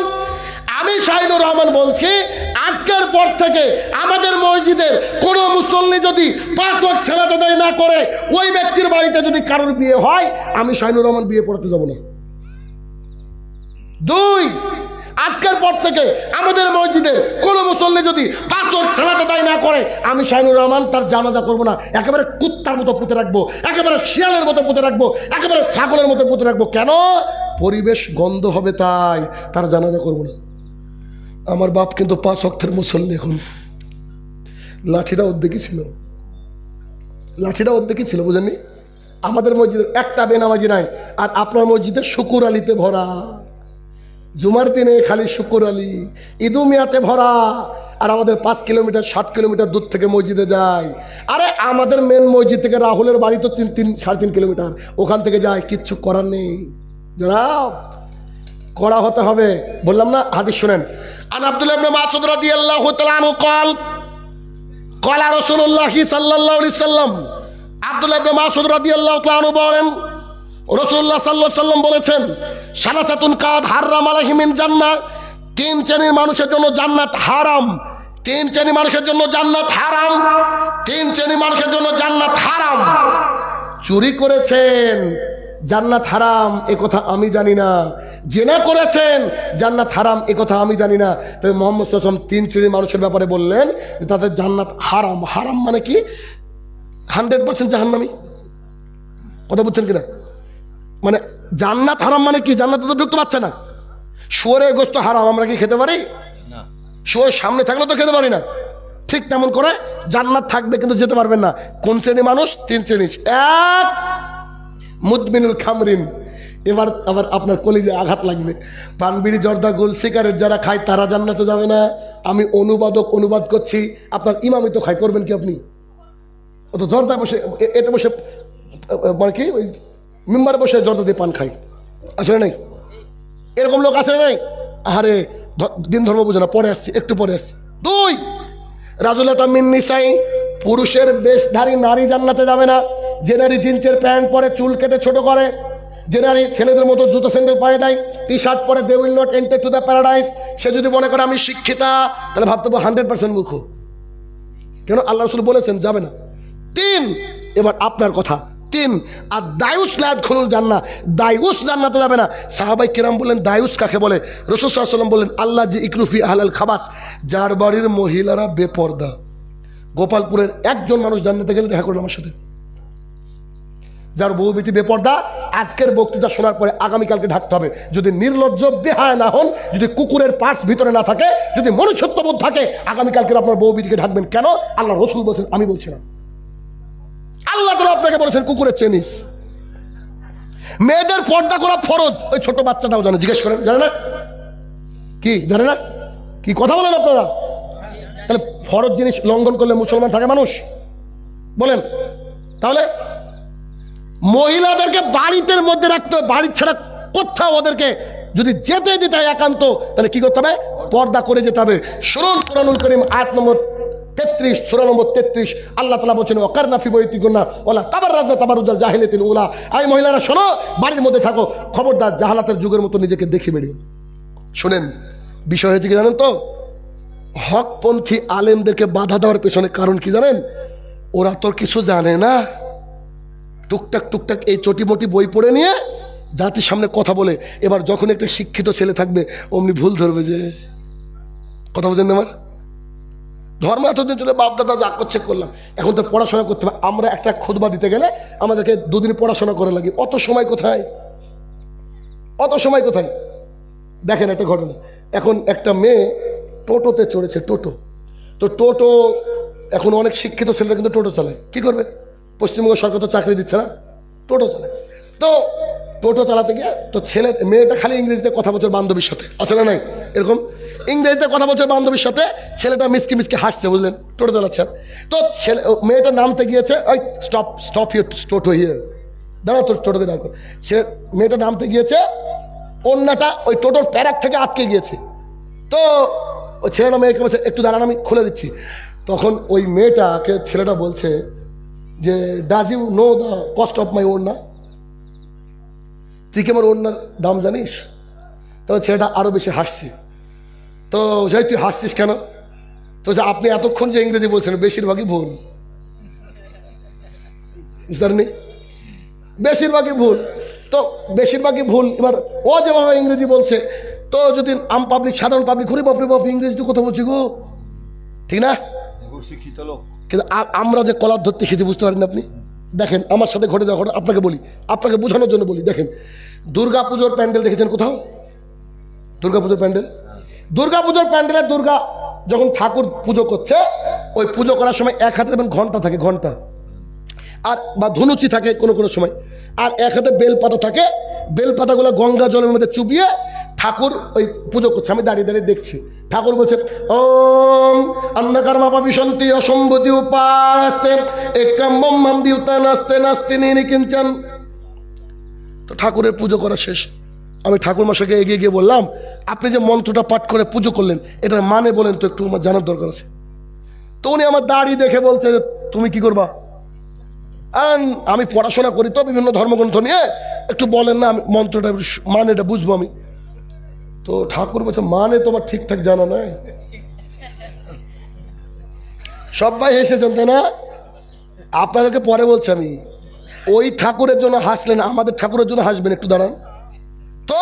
আমি শাহিনুর রহমান বলছি, আজকের পর থেকে আমাদের মসজিদের কোনো মুসল্লি যদি 5 ওয়াক্ত সালাত আদায় না করে, ওই ব্যক্তির বাড়িতে যদি কারোর বিয়ে হয়, আমি শাহিনুর রহমান বিয়ে পড়াতে যাব না। 2, আজকের পর থেকে আমাদের মসজিদের কোনো মুসল্লি যদি 5 ওয়াক্ত সালাত আদায় না করে, আমি শাহিনুর রহমান তার জানাজা করব না। একেবারে কুত্তার মতো পুঁতে রাখবো, একেবারে শিয়ালের মতো পুঁতে রাখবো, একেবারে ছাগলের মতো পুঁতে রাখবো। কেন? পরিবেশ গন্ধ হবে, তাই তার জানাজা করব না। আমার বাপ কিন্তু 5 ওয়াক্তের মুসল্লি। এখন লাঠিটা উদ্যোগী ছিল, লাঠিটা উদ্যোগী ছিল, বুঝেননি? আমাদের মসজিদের একটা বেনামাজি নাই, আর আপনার মসজিদের শুকুর আলীতে ভরা, জুমার দিনে খালি শুকুর আলী, ঈদু মিয়াতে ভরা। আর আমাদের 5 কিলোমিটার 7 কিলোমিটার দূর থেকে মসজিদে যায়। আরে আমাদের মেন মসজিদ থেকে রাহুলের বাড়ি তো 3.5 কিলোমিটার, ওখান থেকে যায়, কিচ্ছু করার নেই। জনাব কড়া হতে হবে, বললাম না? হাদিস শুনেন। আন আব্দুল্লাহ ইবনে মাসউদ রাদিয়াল্লাহু তাআলা আনহু قال قال رسول الله صلى الله عليه وسلم, আব্দুল্লাহ ইবনে মাসউদ রাদিয়াল্লাহু তাআলা আনহু বলেন, রাসূলুল্লাহ সাল্লাল্লাহু আলাইহি ওয়াসাল্লাম বলেছেন, সালাসাতুন কাদ হারাম আলাইহিম মিন জান্নাহ, 3 শ্রেণীর মানুষের জন্য জান্নাত হারাম। 3 শ্রেণীর মানুষের জন্য জান্নাত হারাম, 3 শ্রেণীর মানুষের জন্য জান্নাত হারাম। চুরি করেছেন, জান্নাত হারাম, এ কথা আমি জানি না। জিনা করেছেন, জান্নাত হারাম, এ কথা আমি জানি না। তবে মুহাম্মদ সাল্লাল্লাহু আলাইহি ওয়াসাল্লাম 3 শ্রেণীর মানুষের ব্যাপারে বললেন যে তাদের জান্নাত হারাম। হারাম মানে কি? 100% জাহান্নামী। কথা বুঝছেন কিনা? মানে জান্নাত হারাম মানে কি? জান্নাতে তো ঢুকতে পারছে না। শুয়োরের গোশত হারাম, আমরা কি খেতে পারি? শুয়োর সামনে থাকলে তো খেতে পারি না। ঠিক তেমন করে জান্নাত থাকবে কিন্তু যেতে পারবেন না। কোন শ্রেণী মানুষ? 3 শ্রেণী। 1, মুদমিনুল খামরিন। এবার আবার আপনার কলিজে আঘাত লাগবে। পান, বিড়ি, জর্দা, গোল, সিগারেট যারা খায় তারা জান্নাতে যাবে না। আমি অনুবাদ করছি, আপনার ইমামি তো খাই, করবেন কি আপনি? ও তো জর্দা বসে, এতে বসে মানে কি ওই মেম্বারে বসে জর্দা দিয়ে পান খাই, আসলে নাই? এরকম লোক আছে নাই? আরে দিন ধর্ম বুঝে না, পরে আসছি, একটু পরে আসছি। 2, রাজুলাতা মিন নিসাই, পুরুষের বেশধারী নারী জান্নাতে যাবে না। যে নারী জিন্সের প্যান্ট পরে, চুল কেটে ছোট করে, যে নারী ছেলেদের মতো জুতো স্যান্ডেল পায়ে দেয়, টি-শার্ট পরে, they will not enter to the paradise. সে যদি মনে করে আমি শিক্ষিতা, তাহলে ভাবতে হবে 100% মূর্খ। কেন? আল্লাহ রাসূল বলেছেন যাবে না। 3, এবার আপনার কথা। 3, আর দায়ুস লা ইয়াদখুলুল জান্নাহ, দায়ুস জান্নাতে যাবে না। সাহাবায়ে কেরাম বলেন দায়ুস কাকে বলে? রাসূল সাল্লাল্লাহু আলাইহি ওয়াসাল্লাম বলেন আল্লাহ জি ইকরুফি আহলাল খাবাস, যার বাড়ির মহিলারা বেপর্দা। গোপালপুরের একজন মানুষ জান্নাতে গেলে দেখা করুন আমার সাথে, যার বউ বেটি বেপর্দা। আজকের বক্তৃতা শোনার পরে আগামীকালকে ঢাকতে হবে। যদি নির্লজ্জ বেহায়া না হন, যদি কুকুরের পার্স ভিতরে না থাকে, যদি মনুষ্যত্ববোধ থাকে, আগামীকালকে আপনার বউ বেটিকে ঢাকবেন। কেন? আল্লাহ রাসূল বলছেন, আমি বলছি না। আল্লাহ তাআলা আপনাকে বলেছেন কুকুরের চেনিস। মেয়েদের পর্দা করা ফরজ, ওই ছোট বাচ্চাটাও জানে, জিজ্ঞেস করেন, জানে না? কি জানে না? কি কথা বলেন আপনারা? তাহলে ফরজ জিনিস লঙ্ঘন করলে মুসলমান থাকে মানুষ? বলেন। তাহলে মহিলাদেরকে বাড়িতে মধ্যে রাখতে হবে, বাড়ি ছাড়া কোথাও ওদেরকে যদি যেতে দিতে হয় একান্ত, তাহলে কি করতে হবে? পর্দা করে যেতে হবে। শুনুন কুরআনুল কারীম আয়াত নম্বর 33, সূরা নম্বর 33, আল্লাহ তাআলা বলেন ওয়াকারনা ফি বুয়ুতিকুন্না ওয়ালা তাবাররাজনা তাবাররুজাল জাহিলিয়াতিল উলা। এই মহিলারা শোনো, বাড়ির মধ্যে থাকো, খবরদার জাহালাতের যুগের মতো নিজেকে দেখে বেরিও। শুনেন, বিষয় হয়েছে কি জানেন তো? হকপন্থী আলেমদেরকে বাধা দেওয়ার পেছনে কারণ কি জানেন? ওরা তো কিছু জানে না। টুকটাক এই চটিমটি বই পড়ে নিয়ে জাতির সামনে কথা বলে। এবার যখন একটা শিক্ষিত ছেলে থাকবে, অমনি ভুল ধরবে। যে কথা বোঝেন না আমার? ধর্ম এতদিন চলে বাপ দাদা যা করছে করলাম, এখন তো পড়াশোনা করতে হবে। আমরা একটা খুতবা দিতে গেলে আমাদেরকে দুদিন পড়াশোনা করে লাগে, অত সময় কোথায়, অত সময় কোথায়। দেখেন একটা ঘটনা, এখন একটা মেয়ে টোটোতে চড়েছে, টোটো, তো টোটো এখন অনেক শিক্ষিত ছেলেরা কিন্তু টোটো চালায়, কি করবে, পশ্চিমবঙ্গ সরকার তো চাকরি দিচ্ছে না, টোটো চালায়। তো টোটো চালাতে গিয়ে তো মেয়েটা খালি ইংরেজিতে কথা বলছে বান্ধবীর সাথে, আছে না নাই এরকম, ইংরেজিতে কথা বলছে বান্ধবীর সাথে, ছেলেটা মিসকি মিসকি হাসছে, বুঝলেন, টোটো চালাচ্ছে। তো মেয়েটা নামতে গিয়েছে, ওই stop stop here toto here, দাঁড়া তোর টোটোকে দাঁড় কর। মেয়েটা নামতে গিয়েছে, অন্যটা ওই টোটোর প্যারাক থেকে আটকে গিয়েছে। তো ওই ছেলেটা মেয়েকে বলছে একটু দাঁড়ান আমি খুলে দিচ্ছি। তখন ওই মেয়েটাকে ছেলেটা বলছে যে does you know the cost of my ওড়না, তুই কি আমার ওড়নার দাম জানিস? তো ছেলেটা আরও বেশি হাসছে। তো যাই তুই হাসছিস কেন? তো আপনি এতক্ষণ যে ইংরেজি বলছেন বেশিরভাগই ভুল, বুঝতে বেশিরভাগই ভুল। তো বেশিরভাগই ভুল, এবার ও যেভাবে ইংরেজি বলছে, তো যদি আম পাবলিক সাধারণ পাবলিক ঘুরে বাপরে বাপ ইংরেজি তো কথা বলছি গো, ঠিক না? শিক্ষিত লোক, কিন্তু আমরা যে কলার ধরতে খেয়েছি বুঝতে পারেন আপনি। দেখেন আমার সাথে ঘটে যাওয়া ঘটনা আপনাকে বলি, আপনাকে বোঝানোর জন্য বলি। দেখেন দুর্গা পুজোর প্যান্ডেল দেখেছেন কোথাও? দুর্গা পুজোর প্যান্ডেল, দুর্গা পুজোর প্যান্ডেলে দুর্গা যখন ঠাকুর পুজো করছে, ওই পুজো করার সময় এক হাতে দেখবেন ঘন্টা থাকে, ঘন্টা, আর বা ধনুচি থাকে কোনো কোনো সময়, আর এক হাতে বেলপাতা থাকে, বেলপাতাগুলো গঙ্গা জলের মধ্যে চুবিয়ে ঠাকুর ওই পুজো করছে। আমি দাঁড়িয়ে দাঁড়িয়ে দেখছি, ঠাকুর বলছে ওম অন্নকর্মা বিশন্তি অসম্ভতি উপাস্তে একম দিউতা নাস্তে নাস্তে নিয়ে কিনছেন। তো ঠাকুরের পুজো করা শেষ, আমি ঠাকুর মশাইকে এগিয়ে গিয়ে বললাম, আপনি যে মন্ত্রটা পাঠ করে পুজো করলেন এটার মানে বলেন তো, একটু আমার জানার দরকার আছে। তো উনি আমার দাড়ি দেখে বলছে তুমি কি করবা? আমি পড়াশোনা করি তো বিভিন্ন ধর্মগ্রন্থ নিয়ে, একটু বলেন না, আমি মন্ত্রটা মানেটা বুঝবো আমি। তো ঠাকুর বলছে মানে তোমার ঠিকঠাক জানা নাই। সবাই হেসেছেন তাই না? আপনাদেরকে পরে বলছি আমি, ওই ঠাকুরের জন্য হাসলেন, আমাদের ঠাকুরের জন্য হাসবেন, একটু দাঁড়ান। তো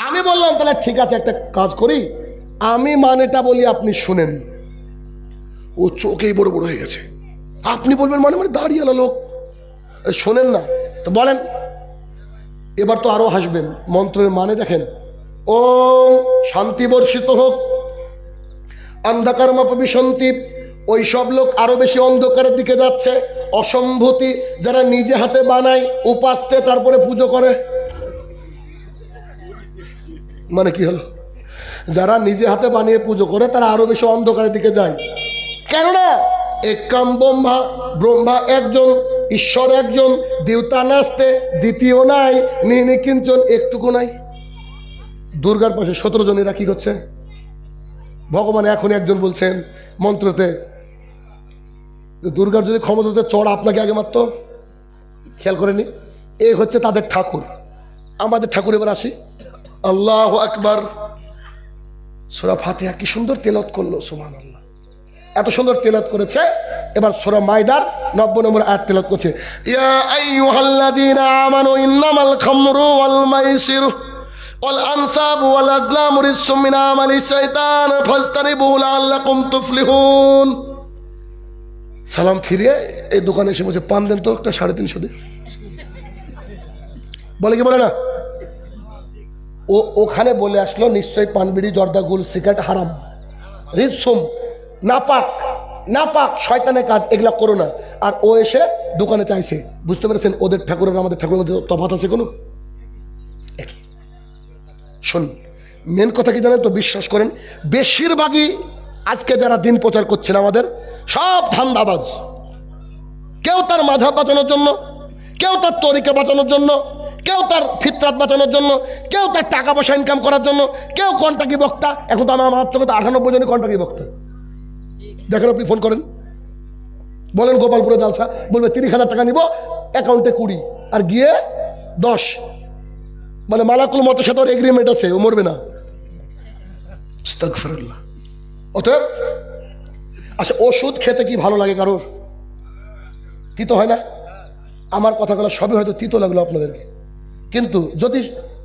আমি বললাম তাহলে ঠিক আছে একটা কাজ করি, আমি মানেটা বলি আপনি শুনেন। ও চোখেই বড় বড় হয়ে গেছে, আপনি বলবেন মানে মানে দাঁড়িয়ে লোক, শোনেন না তো বলেন। এবার তো আরো হাসবেন। মন্ত্রের মানে দেখেন, ওম শান্তি বর্ষিত হোক, অন্ধকারমা বিশন্তি, ওই সব লোক আরো বেশি অন্ধকারের দিকে যাচ্ছে। অসম্ভূতি, যারা নিজে হাতে বানায় উপাস্তে তারপরে পুজো করে, মানে কি হলো, যারা নিজে হাতে বানিয়ে পুজো করে তারা আরো বেশি অন্ধকারের দিকে যায়। কেননা একম ব্রহ্মা, ব্রহ্মা একজন, ঈশ্বর একজন, দেবতা নাস্তে দ্বিতীয় নাই, নিনি কিঞ্চন একটুকু নাই। দুর্গার পাশে 17 জন, এরা কি করছে? ভগবান এখন একজন বলছেন মন্ত্রতে, দুর্গার যদি ক্ষমতাতে চড় আপনাকে আগে মারত, খেয়াল করেনি? এই হচ্ছে তাদের ঠাকুর। আমাদের ঠাকুর এবার আসি, আল্লাহু আকবার। সূরা ফাতিহা কি সুন্দর তেলাওয়াত করলো, সুবহানাল্লাহ, এত সুন্দর তেলাওয়াত করেছে। এবার সূরা মাইদার 90 নম্বর আয়াত তেলাওয়াত করছে, ইয়া আইয়ুহাল্লাযীনা আমানু ইন্নামাল খামরু ওয়াল মাইসিরু ওয়াল আনসাবু ওয়াল আজলামু রিজসুম মিন আমালিশ শাইতান ফাজতানিবুহু লাআল্লাকুম তুফলিহুন। সালাম ফিরিয়ে এই দোকানে এসে বলছে পান দেন তো একটা 350 দিয়ে, বলে কি বলে না? ওখানে বলে আসলো নিশ্চয়ই পান বিড়ি জর্দা গুল সিগারেট হারাম, রিজসুম নাপাক, নাপাক শয়তানের কাজ, এগুলা করো না। আর ও এসে দোকানে চাইছে, বুঝতে পেরেছেন ওদের ঠাকুরের আমাদের ঠাকুরের মধ্যে তফাৎ আছে কোনো? শোন, মেন কথা কি জানেন তো, বিশ্বাস করেন বেশিরভাগই আজকে যারা দিন প্রচার করছেন আমাদের সব ধান্দাবাজ। কেউ তার মাযহাব বাঁচানোর জন্য, কেউ তার তরিকা বাঁচানোর জন্য, কেউ তার ফিতরাত বাঁচানোর জন্য, কেউ তার টাকা পয়সা ইনকাম করার জন্য, কেউ কন্টাকি বক্তা। এখন তো আমার চোখে তো 98 জনই কন্টাকি বক্তা। দেখেন আপনি ফোন করেন, বলেন গোপালপুরে জালসা, বলবে 30,000 টাকা নিব, অ্যাকাউন্টে 20 আর গিয়ে 10, মানে মালাকুল মতের সাথে ওর এগ্রিমেন্ট আছে, ও মরবে না। আস্তাগফিরুল্লাহ। অতএব আচ্ছা, ওষুধ খেতে কি ভালো লাগে কারোর? তিতো হয় না? আমার কথাগুলো সবই হয়তো তিতো লাগলো আপনাদেরকে, কিন্তু যদি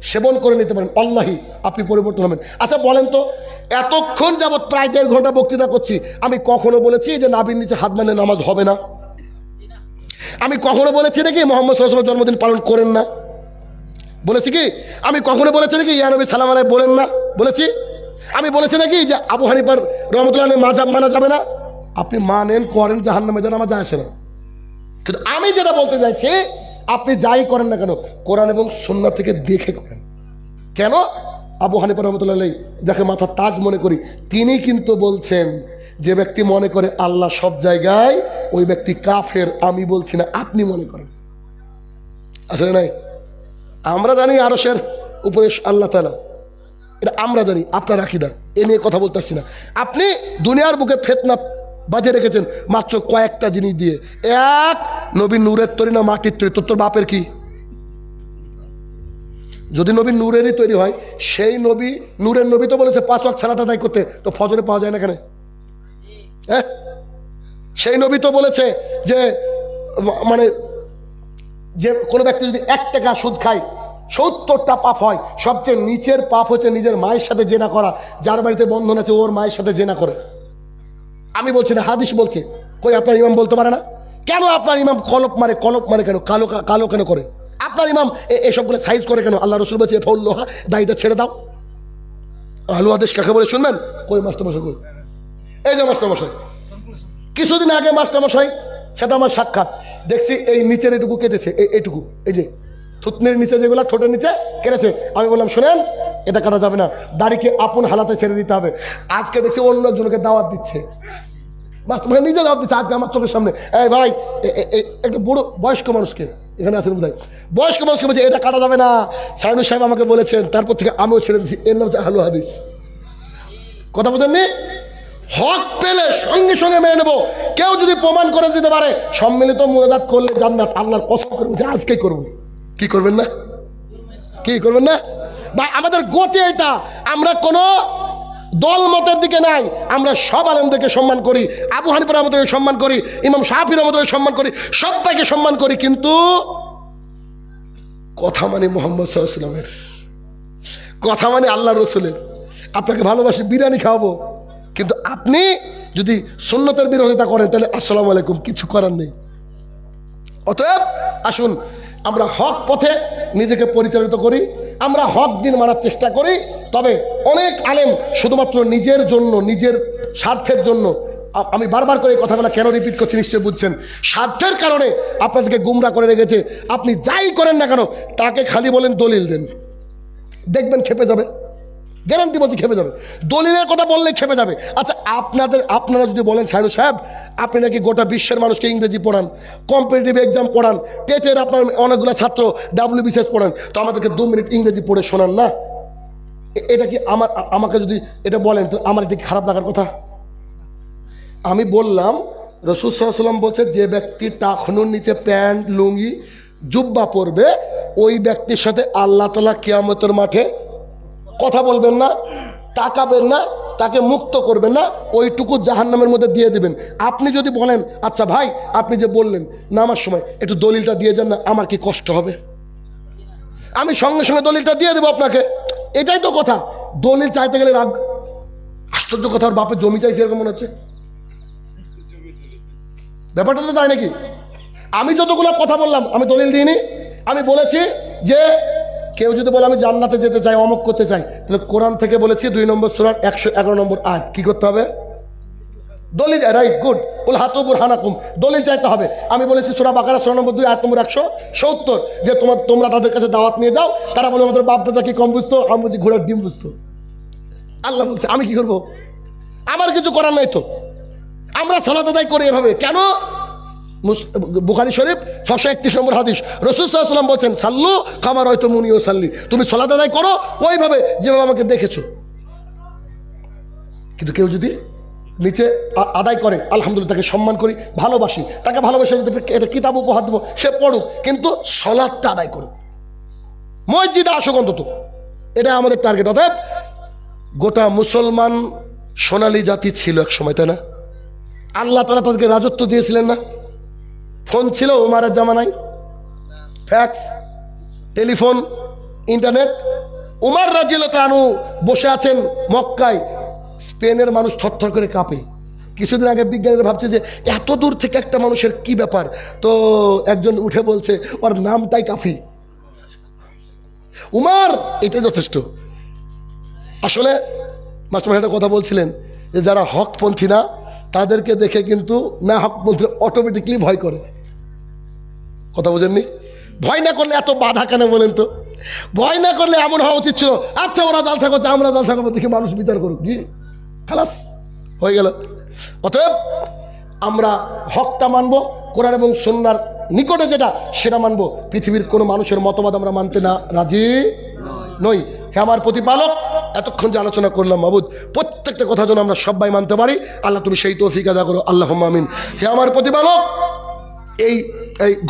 সেবন করে নিতে পারেন, আল্লাহি আপনি পরিবর্তন হবেন। আচ্ছা বলেন তো, এতক্ষণ যাবৎ প্রায় 1.5 ঘন্টা বক্তৃতা করছি, আমি কখনো বলেছি যে নাভির নিচে হাত মানে নামাজ হবে না? আমি কখনো বলেছি নাকি মোহাম্মদ সাল্লাল্লাহু আলাইহি ওয়াসাল্লাম জন্মদিন পালন করেন না? বলেছি কি? আমি কখনো বলেছি নাকি ইয়া নবী সালাম আলাইহি বলেন না? বলেছি? আমি বলেছি নাকি যে আবু হানিফার রহমতুল্লাহ আলাইহি মাযহাব মানা যাবে না? আপনি মানেন, করেন, জাহান্নামে যান, আমার যায় আসে না। কিন্তু আমি যেটা বলতে চাইছি, আপনি যাই করেন না কেন কোরআন এবং সুন্নাহ থেকে দেখে করেন। কেন? আবু হানিফা রহমতুল্লাহ আলাইহি, যাকে মাথা তাজ মনে করি, তিনি কিন্তু বলছেন যে ব্যক্তি মনে করে আল্লাহ সব জায়গায়, ওই ব্যক্তি কাফের। আমি বলছি না, আপনি মনে করেন। আসলে নাই, আমরা জানি আরশের উপরে আল্লাহ তাআলা, এটা আমরা জানি, আপনার আকীদা, এ নিয়ে কথা বলতে আসছি না। আপনি দুনিয়ার বুকে ফিতনা বাজে রেখেছেন মাত্র কয়েকটা জিনিস দিয়ে। এক, নবী নূরের তৈরি না মাটির তৈরি? তোর বাপের কি? যদি নবী নূরেরই তৈরি হয়, সেই নবী, নূরের নবী তো বলেছে 5 ওয়াক্ত সালাত আদায় করতে, তো ফজরে পাওয়া যায় না কেন? হ্যাঁ, সেই নবী তো বলেছে যে মানে যে কোনো ব্যক্তি যদি 1 টাকা সুদ খায় 70টা পাপ হয়। সবচেয়ে নিচের পাপ হচ্ছে নিজের মায়ের সাথে জেনা করা। যার বাড়িতে বন্ধন আছে ওর মায়ের সাথে জেনা করে। আমি বলছি না, হাদিস বলছে। কই আপনার ইমাম বলতে পারে না? কেন আপনার ইমাম কলপ মারে কেন? কালো কেন করে? আপনার ইমাম এসবগুলো সাইজ করে কেন? আল্লাহ রসুল বলছে ফৌল্লোহা, দাড়িটা ছেড়ে দাও। আহলু হাদিস কাকে বলে শুনবেন? কই মাস্টারমশাই কই? এই যে মাস্টারমশাই, কিছুদিন আগে মাস্টারমশাই সাথে আমার সাক্ষাৎ, দেখছি এই নিচের এটুকু কেটেছে, এইটুকু, এই যে থুতনির নিচে যেগুলো, ঠোঁটের নিচে কেটেছে। আমি বললাম শোনেন, এটা কাটা যাবে না, দাড়িকে আপন হালাতে ছেড়ে দিতে হবে। আজকে দেখছি অন্য একজনকে দাওয়াত দিচ্ছে, মাস্টারমশাই নিজে দাওয়াত দিচ্ছে আজকে আমার চোখের সামনে। এই ভাই, একটা বুড়ো বয়স্ক মানুষকে, এখানে আছেন বোধহয়, বয়স্ক মানুষকে বলছে এটা কাটা যাবে না, শাহিনুর সাহেব আমাকে বলেছেন, তারপর থেকে আমিও ছেড়ে দিচ্ছি। এর নাম হচ্ছে আহলু হাদিস। কথা বোঝেননি? হক পেলে সঙ্গে সঙ্গে মেনে নেব। কেউ যদি প্রমাণ করে দিতে পারে সম্মিলিত মুনাজাত করলে জান্নাত, আল্লাহর কসম করে বলছে আজকেই করব। কি করবেন না? কি করবেন না? ভাই আমাদের গতি এটা, আমরা কোনো দল মতের দিকে নাই, আমরা সব আলেমদেরকে সম্মান করি, আবু হানিফা রহমতুল্লাহকে সম্মান করি, ইমাম শাফি রহমতুল্লাহকে সম্মান করি, সবাইকে সম্মান করি, কিন্তু কথা মানে মুহাম্মদ সাল্লাল্লাহু আলাইহি ওয়াসাল্লামের, কথা মানে আল্লাহ রসুলের। আপনাকে ভালোবাসি, বিরিয়ানি খাওয়াবো, কিন্তু আপনি যদি সুন্নতের বিরোধিতা করেন তাহলে আসসালামু আলাইকুম, কিছু করার নেই। অতএব আসুন আমরা হক পথে নিজেকে পরিচালিত করি, আমরা হক দিন মানার চেষ্টা করি। তবে অনেক আলেম শুধুমাত্র নিজের জন্য, নিজের স্বার্থের জন্য, আমি বারবার করে এই কথাগুলো কেন রিপিট করছি নিশ্চয়ই বুঝছেন, স্বার্থের কারণে আপনাদেরকে গুমরা করে রেখেছে। আপনি যাই করেন না কেন তাকে খালি বলেন দলিল দেন, দেখবেন খেপে যাবে, গ্যারান্টি বলছি খেপে যাবে। দলিলের কথা বললে খেপে যাবে। আচ্ছা আপনারা যদি বলেন শাহিনুর সাহেব আপনি নাকি গোটা বিশ্বের মানুষকে ইংরেজি পড়ান, কম্পিটিটিভ এক্সাম পড়ান, টেটের আপনার অনেকগুলো ছাত্র WBCS পড়ান, তো আমাদেরকে 2 মিনিট ইংরেজি পড়ে শোনান না। এটা কি আমাকে যদি এটা বলেন তো আমার এটা খারাপ লাগার কথা? আমি বললাম রাসূল সাল্লাল্লাহু আলাইহি ওয়াসাল্লাম বলছে যে ব্যক্তি টাকনুর নিচে প্যান্ট লুঙ্গি জুব্বা পরবে ওই ব্যক্তির সাথে আল্লাহ তাআলা কিয়ামতের মাঠে কথা বলবেন না, তাকাবেন না, তাকে মুক্ত করবেন না, ওইটুকু জাহান্নামের মধ্যে দিয়ে দিবেন। আপনি যদি বলেন আচ্ছা ভাই আপনি যে বললেন নামার সময় একটু দলিলটা দিয়ে যান না, আমার কি কষ্ট হবে? আমি সঙ্গে সঙ্গে দলিলটা দিয়ে দেবো আপনাকে, এটাই তো কথা। দলিল চাইতে গেলে রাগ, আশ্চর্য কথা, ওর বাপের জমি চাইছে এরকম মনে হচ্ছে, ব্যাপারটা তো তাই নাকি? আমি যতগুলো কথা বললাম আমি দলিল দিইনি। আমি বলেছি যে কেউ যদি বলে আমি জান্নাতে যেতে চাই, অমুক করতে চাই, তাহলে কোরআন থেকে বলেছি 2 নম্বর সূরার 111 নম্বর আয়াত, কি করতে হবে? দলিল। Right, good. উল হাতু বুরহানাকুম, দলিল চাইতে হবে। আমি বলেছি সূরা বাকারা সূরা নম্বর 2 আয়াত নম্বর 170 যে তোমরা তাদের কাছে দাওয়াত নিয়ে যাও, তারা বলে আমাদের বাপ দাদা কি কম বুঝতো, আমি বলছি ঘোড়ার ডিম বুঝতো। আল্লাহ বলছে আমি কি করবো? আমার কিছু করার নাই তো। আমরা সালাত আদায় করি এভাবে কেন? বুখারী শরীফ 631 নম্বর হাদিস, রাসূল সাল্লাল্লাহু আলাইহি ওয়াসাল্লাম বলেন সাল্লু কামা রাআইতুমুনি উসাল্লি, তুমি সালাত আদায় করো ওইভাবে যেভাবে আমাকে দেখেছো। কিন্তু কেউ যদি নিচে আদায় করে আলহামদুলিল্লাহ, তাকে সম্মান করি, ভালোবাসি, তাকে ভালোবাসে, যদি একটা কিতাব উপহার দেবো সে পড়ুক, কিন্তু সালাতটা আদায় করুক, মসজিদে আসুক অন্তত, এটা আমাদের টার্গেট। অতএব গোটা মুসলমান সোনালী জাতি ছিল এক সময়, তাই না? আল্লাহ তাআলা তাদেরকে রাজত্ব দিয়েছিলেন না? ফোন ছিল ওমারের জামানায়, ফ্যাক্স, টেলিফোন, ইন্টারনেট, উমর রাদিয়াল্লাহু আনহু বসে আছেন মক্কায়, স্পেনের মানুষ থরথর করে কাঁপে। কিছুদিন আগে বিজ্ঞানীরা ভাবছে যে এত দূর থেকে একটা মানুষের কি ব্যাপার, তো একজন উঠে বলছে ওর নামটাই কাফি। উমর, এটাই যথেষ্ট। আসলে মাস্টার একটা কথা বলছিলেন যে যারা হকপন্থী না তাদেরকে দেখে কিন্তু না হকপন্থী অটোমেটিকলি ভয় করে। কথা বোঝেননি? ভয় না করলে এত বাধা কেন বলেন তো? ভয় না করলে এমন হওয়া উচিত ছিল, আচ্ছা ওরা জালসা করছে আমরা জালসা করবো, দেখি মানুষ বিচার করুক, কি খালাস হয়ে গেল। অতএব আমরা হকটা মানবো, কোরআন এবং সুন্নাহর নিকটে যেটা সেটা মানবো। পৃথিবীর কোনো মানুষের মতবাদ আমরা মানতে না রাজি নই। হে আমার প্রতিপালক, এতক্ষণ যে আলোচনা করলাম মাবুদ, প্রত্যেকটা কথা যেন আমরা সবাই মানতে পারি। আল্লাহ তুমি সেই তৌফিক আদা করো, আল্লাহুম্মা আমিন। হে আমার প্রতিপালক, এই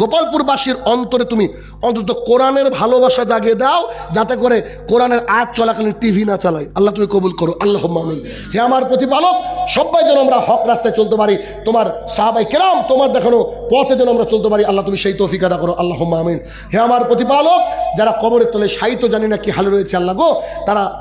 গোপালপুরবাসীর অন্তরে তুমি অন্তত কোরআনের ভালোবাসা জাগিয়ে দাও, যাতে করে কোরআনের আয়াত চলাকালীন টিভি না চালাই। আল্লাহ তুমি কবুল করো, আল্লাহুম্মা আমিন। হে আমার প্রতিপালক, সবাই যেন আমরা হক রাস্তায় চলতে পারি, তোমার সাহাবায়ে কেরাম তোমার দেখানো পথে যেন আমরা চলতে পারি। আল্লাহ তুমি সেই তৌফিক আদা করো, আল্লাহুম্মা আমিন। হে আমার প্রতিপালক, যারা কবরের তলে শায়িত জানি না কি হালে রয়েছে আল্লাহ গো,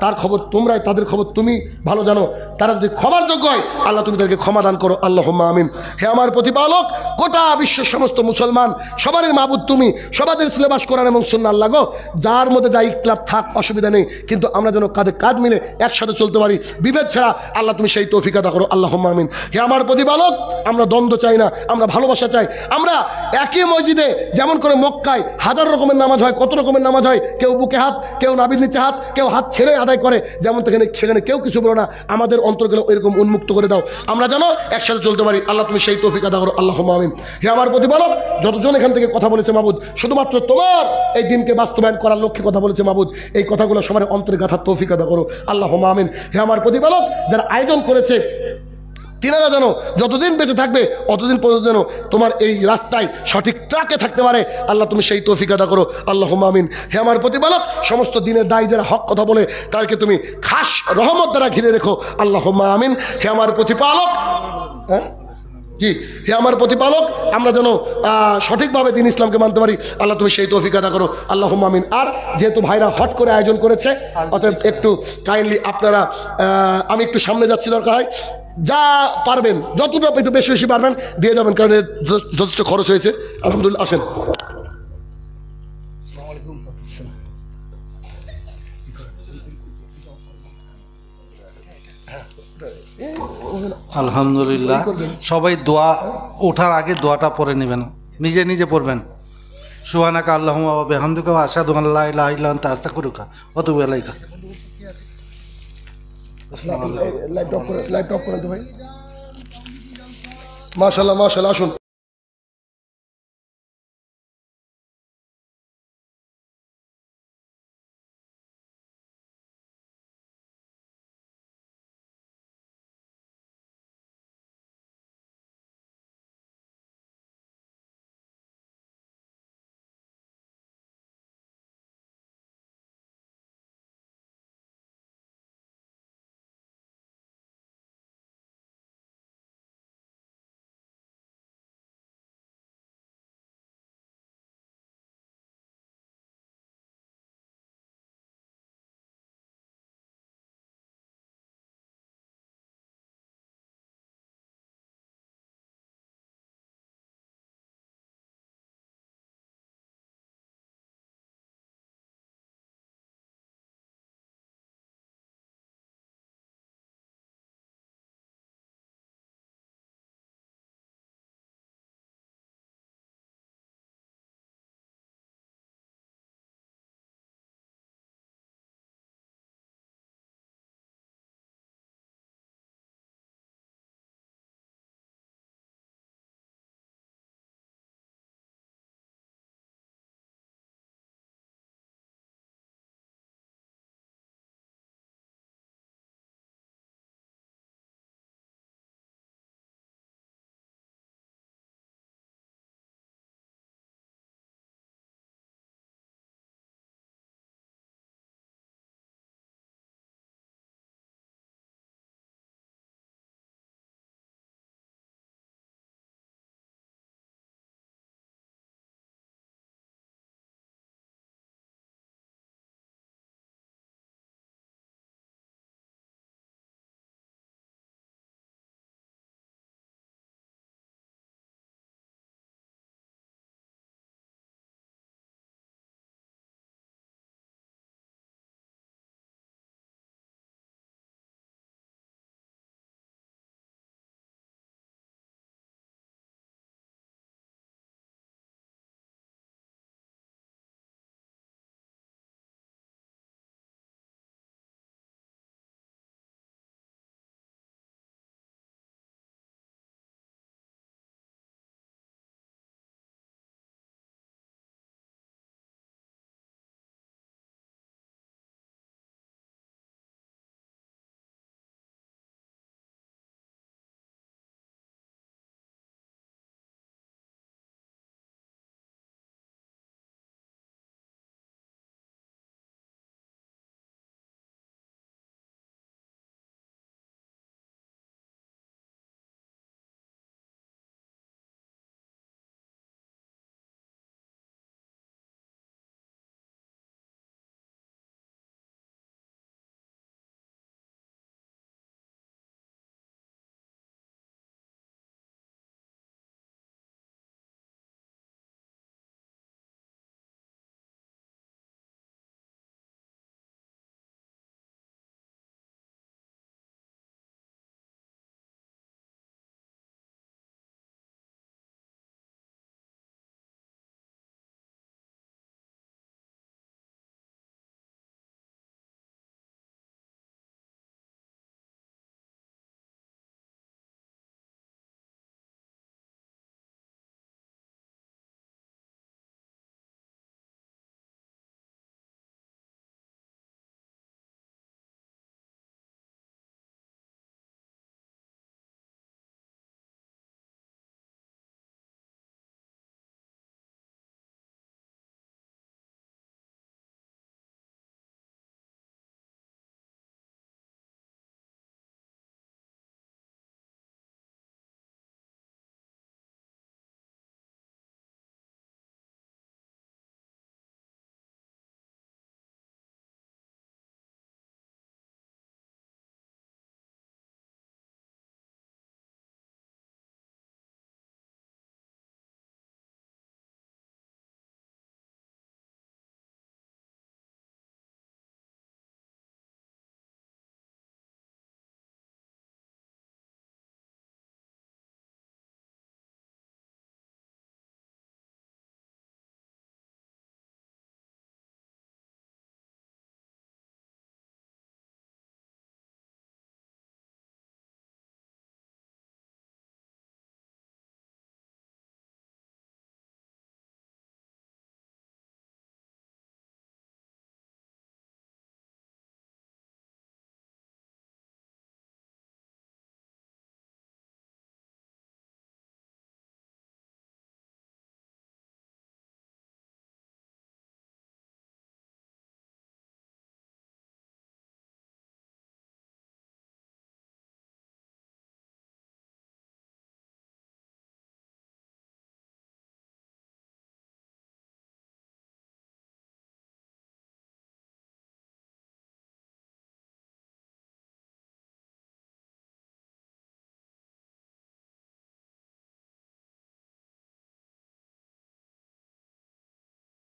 তার খবর তোমরাই, তাদের খবর তুমি ভালো জানো। তারা যদি ক্ষমার যোগ্য হয় আল্লাহ তুমি তাদেরকে ক্ষমা দান করো, আল্লাহুম্মা আমিন। হে আমার প্রতিপালক, গোটা বিশ্বের সমস্ত মুসলমান সবারই মাবুদ তুমি, সবাদের সিলেবাস কোরআন এবং সুন্নাহ আল্লাহ গো, যার মধ্যে যা ইখতিলাফ থাক অসুবিধা নেই, কিন্তু আমরা যেন কাঁধে কাঁধ মিলে একসাথে চলতে পারি, বিভেদ ছাড়া। আল্লাহ তুমি সেই তৌফিক আদা করো, আল্লাহুম্মা আমিন। হে আমার প্রতিপালক, আমরা দ্বন্দ্ব চাই না, আমরা ভালোবাসা চাই। আমরা একই মসজিদে যেমন করে মক্কায় হাজার রকমের নামাজ হয়, কত রকমের নামাজ হয়, কেউ বুকে হাত, কেউ নাভির নিচে হাত, কেউ হাত ছেড়ে আদায় করে, যেমন সেখানে কেউ কিছু বলো না। আমাদের অন্তরগুলো এরকম উন্মুক্ত করে দাও, আমরা যেন একসাথে চলতে পারি। আল্লাহ তুমি সেই তৌফিক আদা করো, আল্লাহুম্মা আমিন। হে আমার প্রতিপালক, যতজন এখান থেকে কথা বলেছে মাবুদ, শুধুমাত্র তোমার এই দিনকে বাস্তবায়ন করার লক্ষ্যে কথা বলেছে মাবুদ, এই কথাগুলো সবার অন্তরে গাথার তৌফিক আদা করো, আল্লাহুম্মা আমিন। হে আমার প্রতিপালক, যারা আয়োজন করেছে তিনারা যেন যতদিন বেঁচে থাকবে অতদিন পর্যন্ত যেন তোমার এই রাস্তায় সঠিক ট্রাকে থাকতে পারে। আল্লাহ তুমি সেই তৌফিক আদা করো, আল্লাহুম্মা আমিন। হে আমার প্রতিপালক, সমস্ত দিনের দায়ী যারা হক কথা বলে তাদেরকে তুমি খাস রহমত দ্বারা ঘিরে রেখো, আল্লাহুম্মা আমিন। হে আমার প্রতিপালক, জি হে আমার প্রতিপালক, আমরা যেন সঠিকভাবে দিন ইসলামকে মানতে পারি। আল্লাহ তুমি সেই তৌফিক আদা করো, আল্লাহুম্মা আমিন। আর যেহেতু ভাইরা হট করে আয়োজন করেছে, অতএব একটু কাইন্ডলি আপনারা, আমি একটু সামনে যাচ্ছি, দরকার হয় যা পারবেন যতটা একটু বেশি বেশি পারবেন দিয়ে যাবেন, কারণ যথেষ্ট খরচ হয়েছে। আলহামদুলিল্লাহ, আসেন। আলহামদুলিল্লাহ, সবাই দোয়া ওঠার আগে দোয়াটা পড়ে নেবেন, নিজে নিজে পড়বেন। সুবহানাকা আল্লাহুম্মা ওয়া বিহামদিকা ওয়া আশহাদু আন লা ইলাহা ইল্লা আনতা আস্তাগফিরুকা ওয়া আতুবু ইলাইকা। লাইভ টপ করে ভাই, মাশাআল্লাহ মাশাআল্লাহ, আসুন।